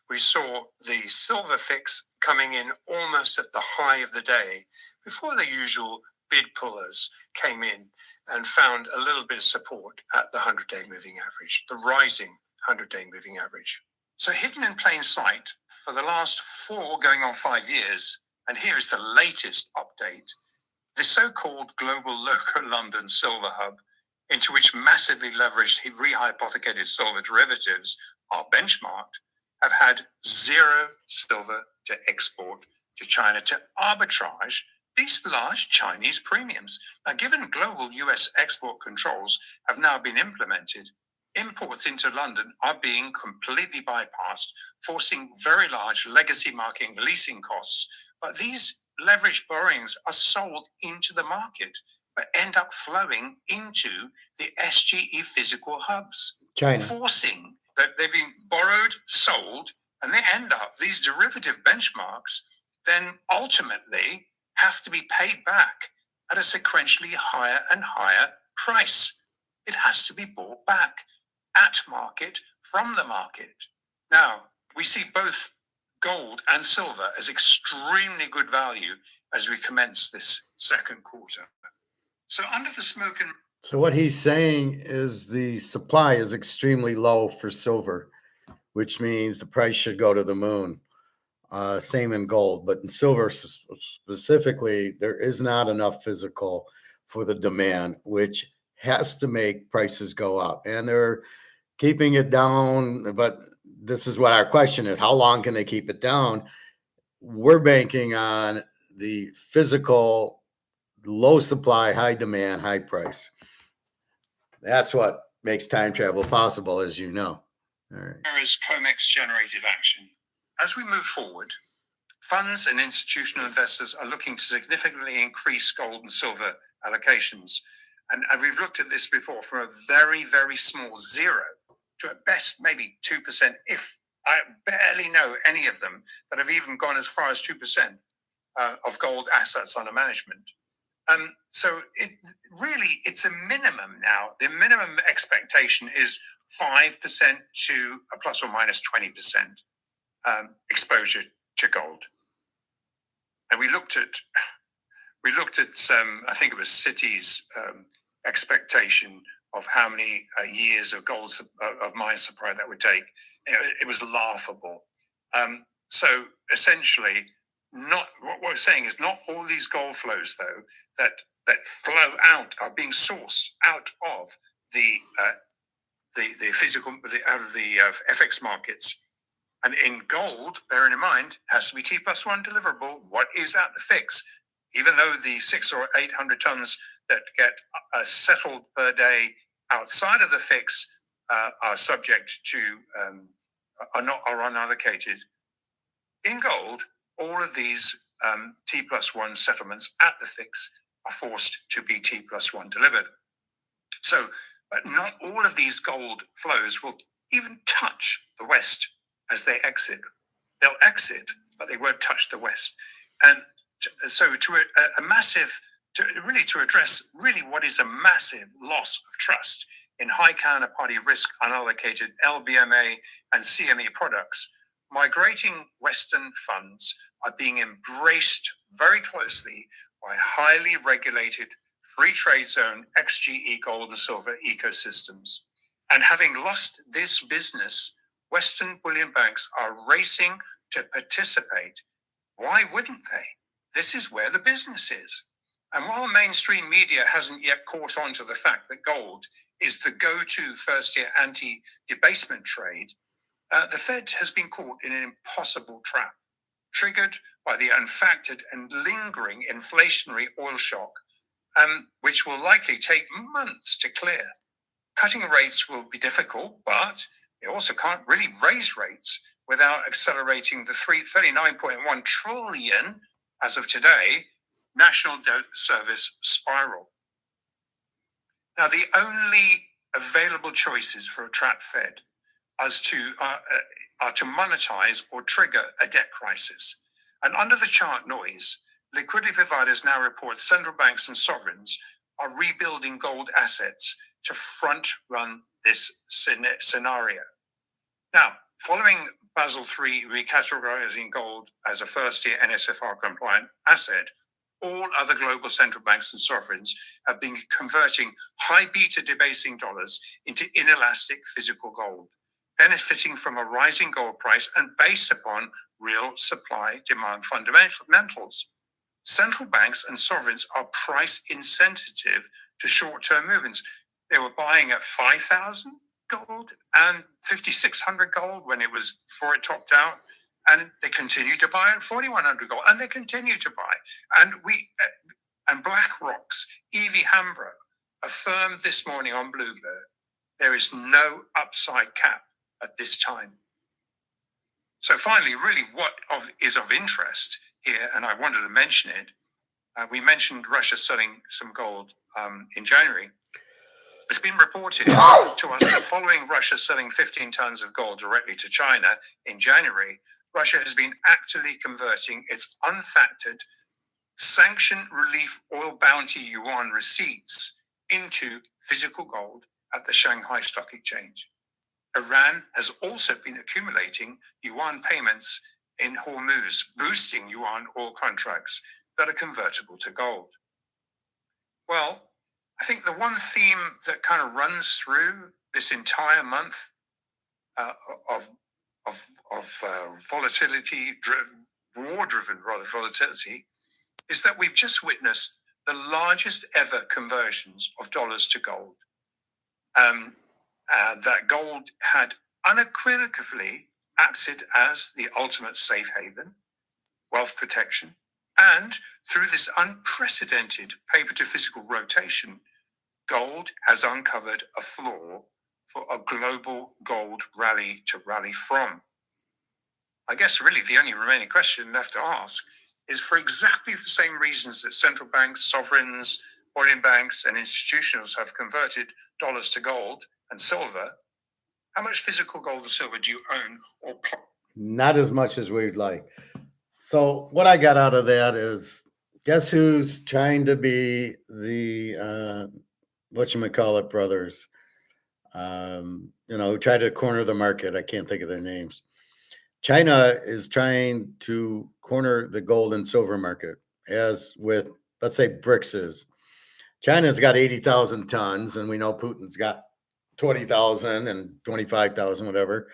we saw the silver fix coming in almost at the high of the day before the usual bid pullers came in and found a little bit of support at the 100-day moving average, the rising 100-day moving average. So hidden in plain sight for the last 4 going on 5 years, and here is the latest update, the so-called global local London silver hub, into which massively leveraged rehypothecated silver derivatives are benchmarked, have had zero silver to export to China to arbitrage these large Chinese premiums. Now, given global US export controls have now been implemented, imports into London are being completely bypassed, forcing very large legacy marking leasing costs. But these leveraged borrowings are sold into the market, but end up flowing into the SGE physical hubs, China. forcing that they've been borrowed, sold, and they end up, these derivative benchmarks then ultimately have to be paid back at a sequentially higher and higher price. It has to be bought back at market from the market. Now, we see both gold and silver as extremely good value as we commence this second quarter. So under the smoke and So what he's saying is the supply is extremely low for silver, which means the price should go to the moon. Same in gold, but in silver specifically, there is not enough physical for the demand, which has to make prices go up. And they're keeping it down, but this is what our question is: how long can they keep it down? We're banking on the physical, low supply, high demand, high price. That's what makes time travel possible, as you know. All right. there is COMEX generated action. As we move forward, funds and institutional investors are looking to significantly increase gold and silver allocations. And we've looked at this before, from a very, very small zero to at best maybe 2%, if I barely know any of them that have even gone as far as 2% of gold assets under management. So it's a minimum now. The minimum expectation is 5% to a plus or minus 20% exposure to gold. And we looked at I think it was Citi's expectation of how many years of gold of mine supply that would take. It was laughable. So essentially, not what we're saying is not all these gold flows though that flow out are being sourced out of the physical out of the FX markets. And in gold, bearing in mind, has to be T+1 deliverable. What is at the fix? Even though the 600 or 800 tons that get settled per day outside of the fix are subject to are unallocated. In gold, all of these T+1 settlements at the fix are forced to be T+1 delivered. So, but not all of these gold flows will even touch the West as they exit. They'll exit, but they won't touch the West. And so to address really what is a massive loss of trust in high counterparty risk unallocated LBMA and CME products, migrating Western funds are being embraced very closely by highly regulated free trade zone XGE gold and silver ecosystems. And having lost this business, Western bullion banks are racing to participate. Why wouldn't they? This is where the business is. And while mainstream media hasn't yet caught on to the fact that gold is the go-to first-year anti-debasement trade, the Fed has been caught in an impossible trap, triggered by the unfactored and lingering inflationary oil shock, which will likely take months to clear. Cutting rates will be difficult, but they also can't really raise rates without accelerating the 39.1 trillion, as of today, national debt service spiral. Now, the only available choices for a trapped Fed are to monetize or trigger a debt crisis. And under the chart noise, liquidity providers now report central banks and sovereigns are rebuilding gold assets to front-run this scenario. Now, following Basel III recategorizing gold as a first-year NSFR-compliant asset, all other global central banks and sovereigns have been converting high beta debasing dollars into inelastic physical gold, benefiting from a rising gold price and based upon real supply-demand fundamentals. Central banks and sovereigns are price insensitive to short-term movements. They were buying at 5,000 gold and 5,600 gold when it was before it topped out, and they continue to buy at 4,100 gold, and they continue to buy. And BlackRock's Evie Hambro affirmed this morning on Bloomberg, there is no upside cap at this time. So finally, really what is of interest here, and I wanted to mention it, we mentioned Russia selling some gold in January. It's been reported to us that following Russia selling 15 tons of gold directly to China in January, Russia has been actively converting its unfactored sanction relief oil bounty yuan receipts into physical gold at the Shanghai Stock Exchange. Iran has also been accumulating yuan payments in Hormuz, boosting yuan oil contracts that are convertible to gold. Well, I think the one theme that kind of runs through this entire month of volatility, war-driven rather volatility, is that we've just witnessed the largest ever conversions of dollars to gold. That gold had unequivocally acted as the ultimate safe haven, wealth protection, and through this unprecedented paper-to-physical rotation, gold has uncovered a floor for a global gold rally to rally from. I guess really the only remaining question left to ask is, for exactly the same reasons that central banks, sovereigns, foreign banks, and institutions have converted dollars to gold and silver, how much physical gold and silver do you own or Not as much as we'd like. So what I got out of that is, guess who's trying to be the whatchamacallit brothers? Who try to corner the market. I can't think of their names. China is trying to corner the gold and silver market, as with, let's say, BRICS is. China's got 80,000 tons, and we know Putin's got 20,000 and 25,000, whatever.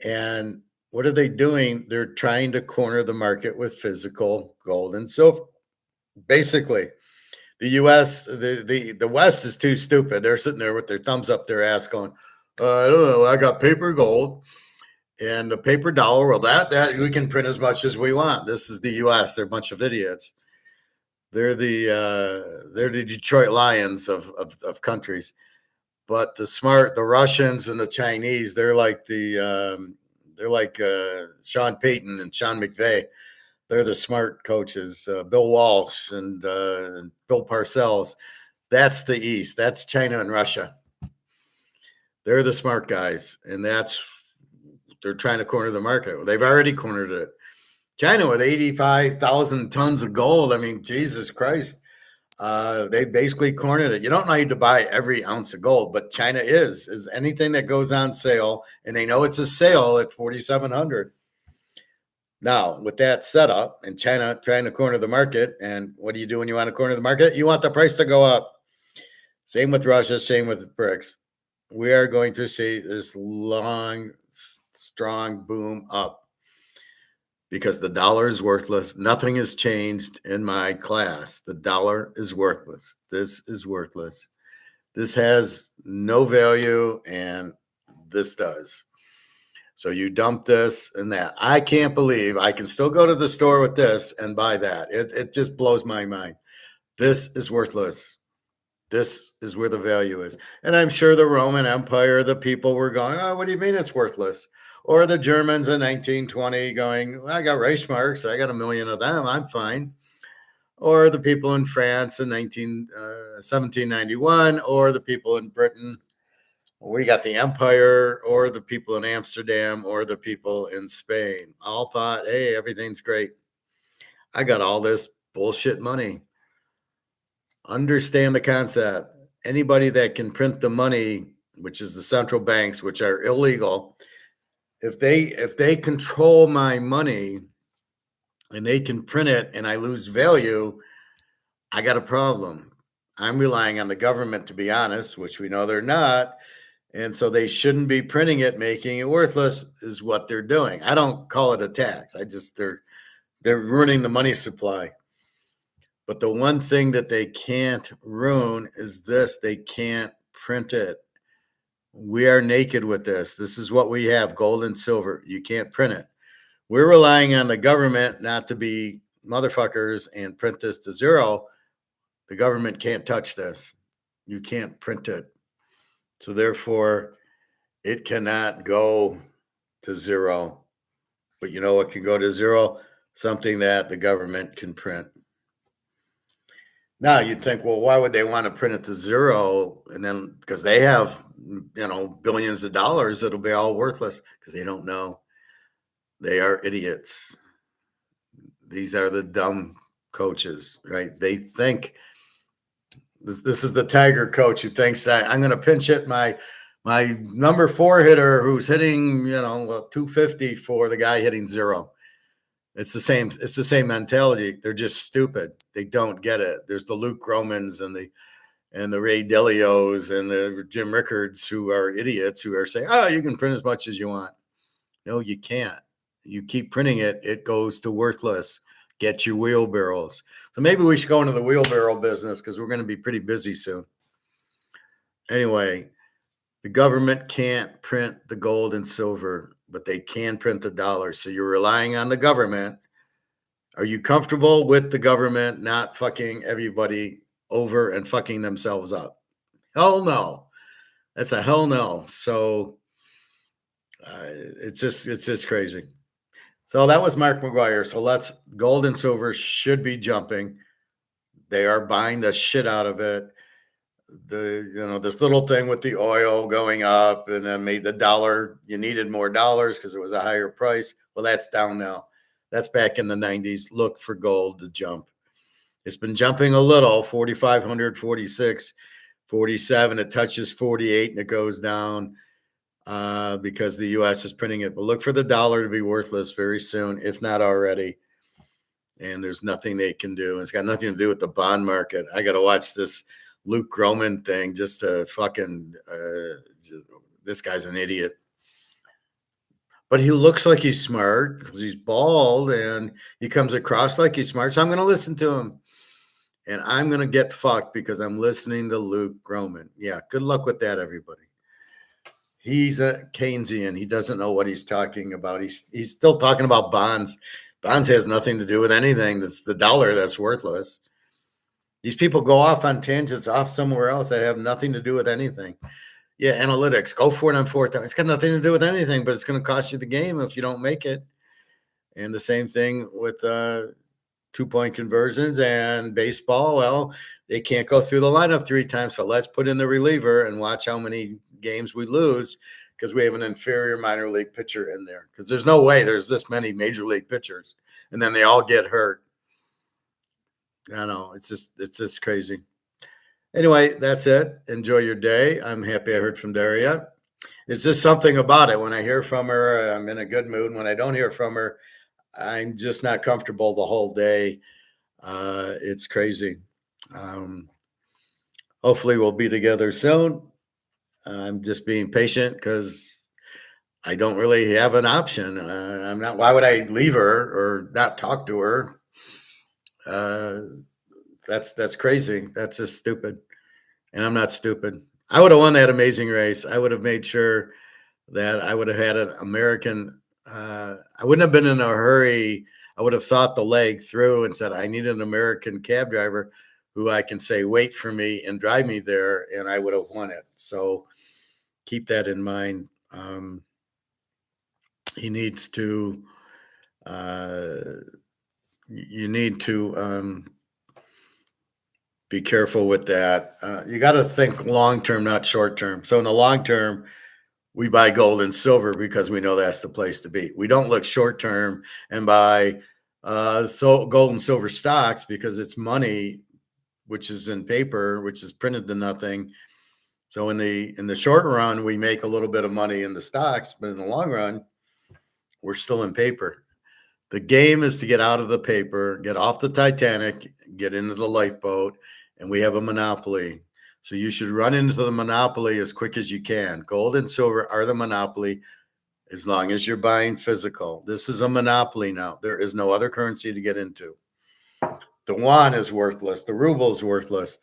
And what are they doing? They're trying to corner the market with physical gold and silver. Basically, the U.S., the West is too stupid. They're sitting there with their thumbs up their ass going, I don't know, I got paper gold and the paper dollar. Well, that we can print as much as we want. This is the U.S. They're a bunch of idiots. They're the Detroit Lions of countries. But the Russians and the Chinese, they're like Sean Payton and Sean McVay. They're the smart coaches, Bill Walsh and Bill Parcells. That's the East. That's China and Russia. They're the smart guys, and they're trying to corner the market. They've already cornered it. China with 85,000 tons of gold. I mean, Jesus Christ. They basically cornered it. You don't need to buy every ounce of gold, but China is anything that goes on sale, and they know it's a sale at 4,700. Now, with that setup and China trying to corner the market, and what do you do when you want to corner the market? You want the price to go up. Same with Russia, same with BRICS. We are going to see this long, strong boom up because the dollar is worthless. Nothing has changed in my class. The dollar is worthless. This is worthless. This has no value, and this does. So you dump this and that. I can't believe I can still go to the store with this and buy that. It just blows my mind. This is worthless. This is where the value is. And I'm sure the Roman Empire, the people were going, oh, what do you mean it's worthless? Or the Germans in 1920 going, well, I got Reichsmarks. I got 1 million of them. I'm fine. Or the people in France in 1791, or the people in Britain. We got the empire, or the people in Amsterdam, or the people in Spain. All thought, hey, everything's great. I got all this bullshit money. Understand the concept. Anybody that can print the money, which is the central banks, which are illegal, if they control my money and they can print it and I lose value, I got a problem. I'm relying on the government, to be honest, which we know they're not. And so they shouldn't be printing it, making it worthless is what they're doing. I don't call it a tax. They're ruining the money supply. But the one thing that they can't ruin is this. They can't print it. We are naked with this. This is what we have, gold and silver. You can't print it. We're relying on the government not to be motherfuckers and print this to zero. The government can't touch this. You can't print it. So therefore, it cannot go to zero. But you know what can go to zero? Something that the government can print. Now you'd think, well, why would they want to print it to zero? And then because they have, billions of dollars, it'll be all worthless because they don't know. They are idiots. These are the dumb coaches, right? They think this is the Tiger coach who thinks that I'm going to pinch hit my number 4 hitter who's hitting, 250 for the guy hitting zero. It's the same mentality. They're just stupid. They don't get it. There's the Luke Romans and the Ray Delios and the Jim Rickards who are idiots who are saying, oh, you can print as much as you want. No, you can't. You keep printing it, it goes to worthless. Get your wheelbarrows. So maybe we should go into the wheelbarrow business because we're going to be pretty busy soon. Anyway, the government can't print the gold and silver, but they can print the dollar. So you're relying on the government. Are you comfortable with the government not fucking everybody over and fucking themselves up? Hell no. That's a hell no. So it's just crazy. So that was Mark McGuire. So gold and silver should be jumping. They are buying the shit out of it. This little thing with the oil going up and then made the dollar, you needed more dollars because it was a higher price. Well, that's down now. That's back in the 90s. Look for gold to jump. It's been jumping a little, 4,500, 46, 47. It touches 48 and it goes down because the U.S. is printing it. But look for the dollar to be worthless very soon, if not already. And there's nothing they can do. It's got nothing to do with the bond market. I got to watch this Luke Groman thing just to fucking, this guy's an idiot. But he looks like he's smart because he's bald and he comes across like he's smart. So I'm going to listen to him. And I'm going to get fucked because I'm listening to Luke Groman. Yeah, good luck with that, everybody. He's a Keynesian. He doesn't know what he's talking about. He's still talking about bonds. Bonds has nothing to do with anything. That's the dollar that's worthless. These people go off on tangents off somewhere else that have nothing to do with anything. Yeah, analytics, go for it on fourth down. It's got nothing to do with anything, but it's going to cost you the game if you don't make it. And the same thing with 2-point conversions and baseball. Well, they can't go through the lineup 3 times, so let's put in the reliever and watch how many games we lose because we have an inferior minor league pitcher in there. Because there's no way there's this many major league pitchers, and then they all get hurt. I know, it's just crazy. Anyway, that's it. Enjoy your day. I'm happy I heard from Daria. It's just something about it. When I hear from her, I'm in a good mood. When I don't hear from her, I'm just not comfortable the whole day. It's crazy. Hopefully we'll be together soon. I'm just being patient because I don't really have an option. I'm not. Why would I leave her or not talk to her? That's crazy. That's just stupid. And I'm not stupid. I would have won that Amazing Race. I would have made sure that I would have had an American. I wouldn't have been in a hurry. I would have thought the leg through and said, I need an American cab driver who I can say, wait for me and drive me there. And I would have won it. So keep that in mind. He needs to, you need to be careful with that. You got to think long-term, not short-term. So in the long term, we buy gold and silver because we know that's the place to be. We don't look short-term and buy gold and silver stocks because it's money, which is in paper, which is printed to nothing. So in the short run, we make a little bit of money in the stocks, but in the long run, we're still in paper. The game is to get out of the paper, get off the Titanic, get into the lifeboat, and we have a monopoly. So you should run into the monopoly as quick as you can. Gold and silver are the monopoly as long as you're buying physical. This is a monopoly now. There is no other currency to get into. The yuan is worthless. The ruble is worthless.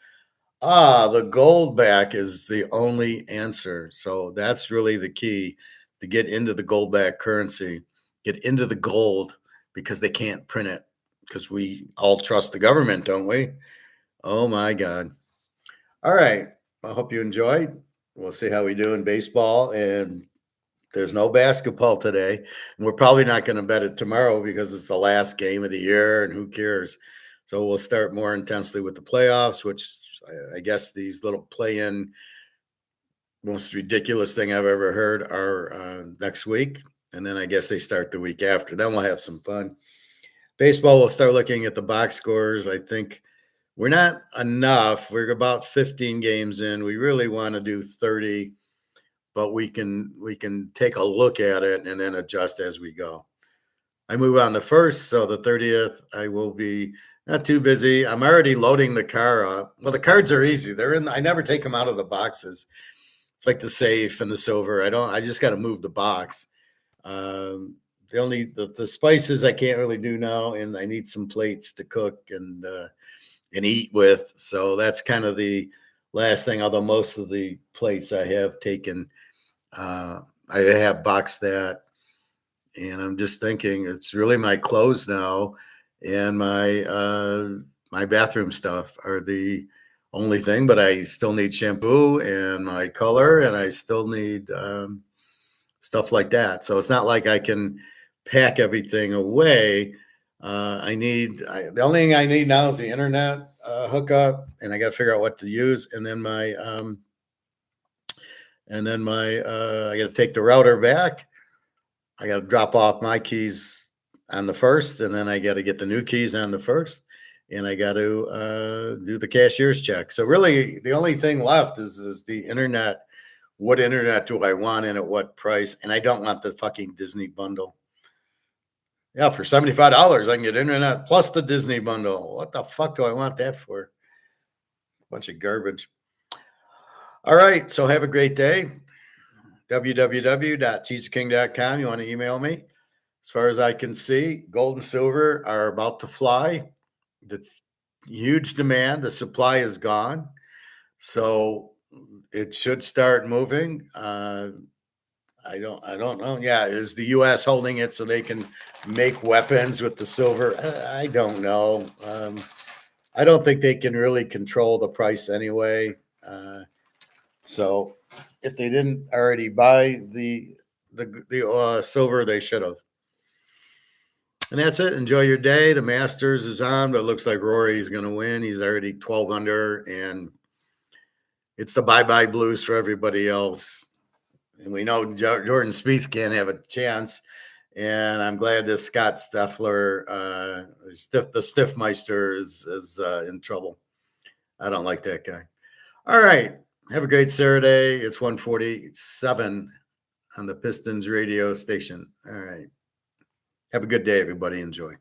The gold back is the only answer. So that's really the key to get into the gold back currency, get into the gold because they can't print it because we all trust the government, don't we? Oh my God. All right. I hope you enjoyed. We'll see how we do in baseball. And there's no basketball today. And we're probably not going to bet it tomorrow because it's the last game of the year and who cares? So we'll start more intensely with the playoffs, which I guess these little play-in, most ridiculous thing I've ever heard are next week. And then I guess they start the week after. Then we'll have some fun. Baseball, we'll start looking at the box scores. I think we're not enough. We're about 15 games in. We really want to do 30, but we can take a look at it and then adjust as we go. I move on the 1st, so the 30th, I will be not too busy. I'm already loading the car up. Well, the cards are easy. I never take them out of the boxes. It's like the safe and the silver. I just got to move the box. The spices I can't really do now, and I need some plates to cook and eat with. So that's kind of the last thing, although most of the plates I have taken, I have boxed that. And I'm just thinking it's really my clothes now and my bathroom stuff are the only thing, but I still need shampoo and my color, and I still need stuff like that. So it's not like I can pack everything away. The only thing I need now is the internet hookup, and I got to figure out what to use. And then I got to take the router back. I got to drop off my keys on the first, and then I got to get the new keys on the first, and I got to do the cashier's check. So really, the only thing left is the internet. What internet do I want and at what price? And I don't want the fucking Disney bundle. Yeah, for $75, I can get internet plus the Disney bundle. What the fuck do I want that for? Bunch of garbage. All right, so have a great day. www.teaserking.com. You want to email me? As far as I can see, gold and silver are about to fly. The huge demand, the supply is gone. So it should start moving. I don't know. Yeah, is the U.S. holding it so they can make weapons with the silver? I don't know. I don't think they can really control the price anyway. So if they didn't already buy the silver, they should have. And that's it. Enjoy your day. The Masters is on, but it looks like Rory's going to win. He's already 12 under, and it's the bye-bye blues for everybody else. And we know Jordan Spieth can't have a chance. And I'm glad this Scott Steffler, the Stiffmeister is in trouble. I don't like that guy. All right. Have a great Saturday. It's 1:47 on the Pistons radio station. All right. Have a good day, everybody. Enjoy.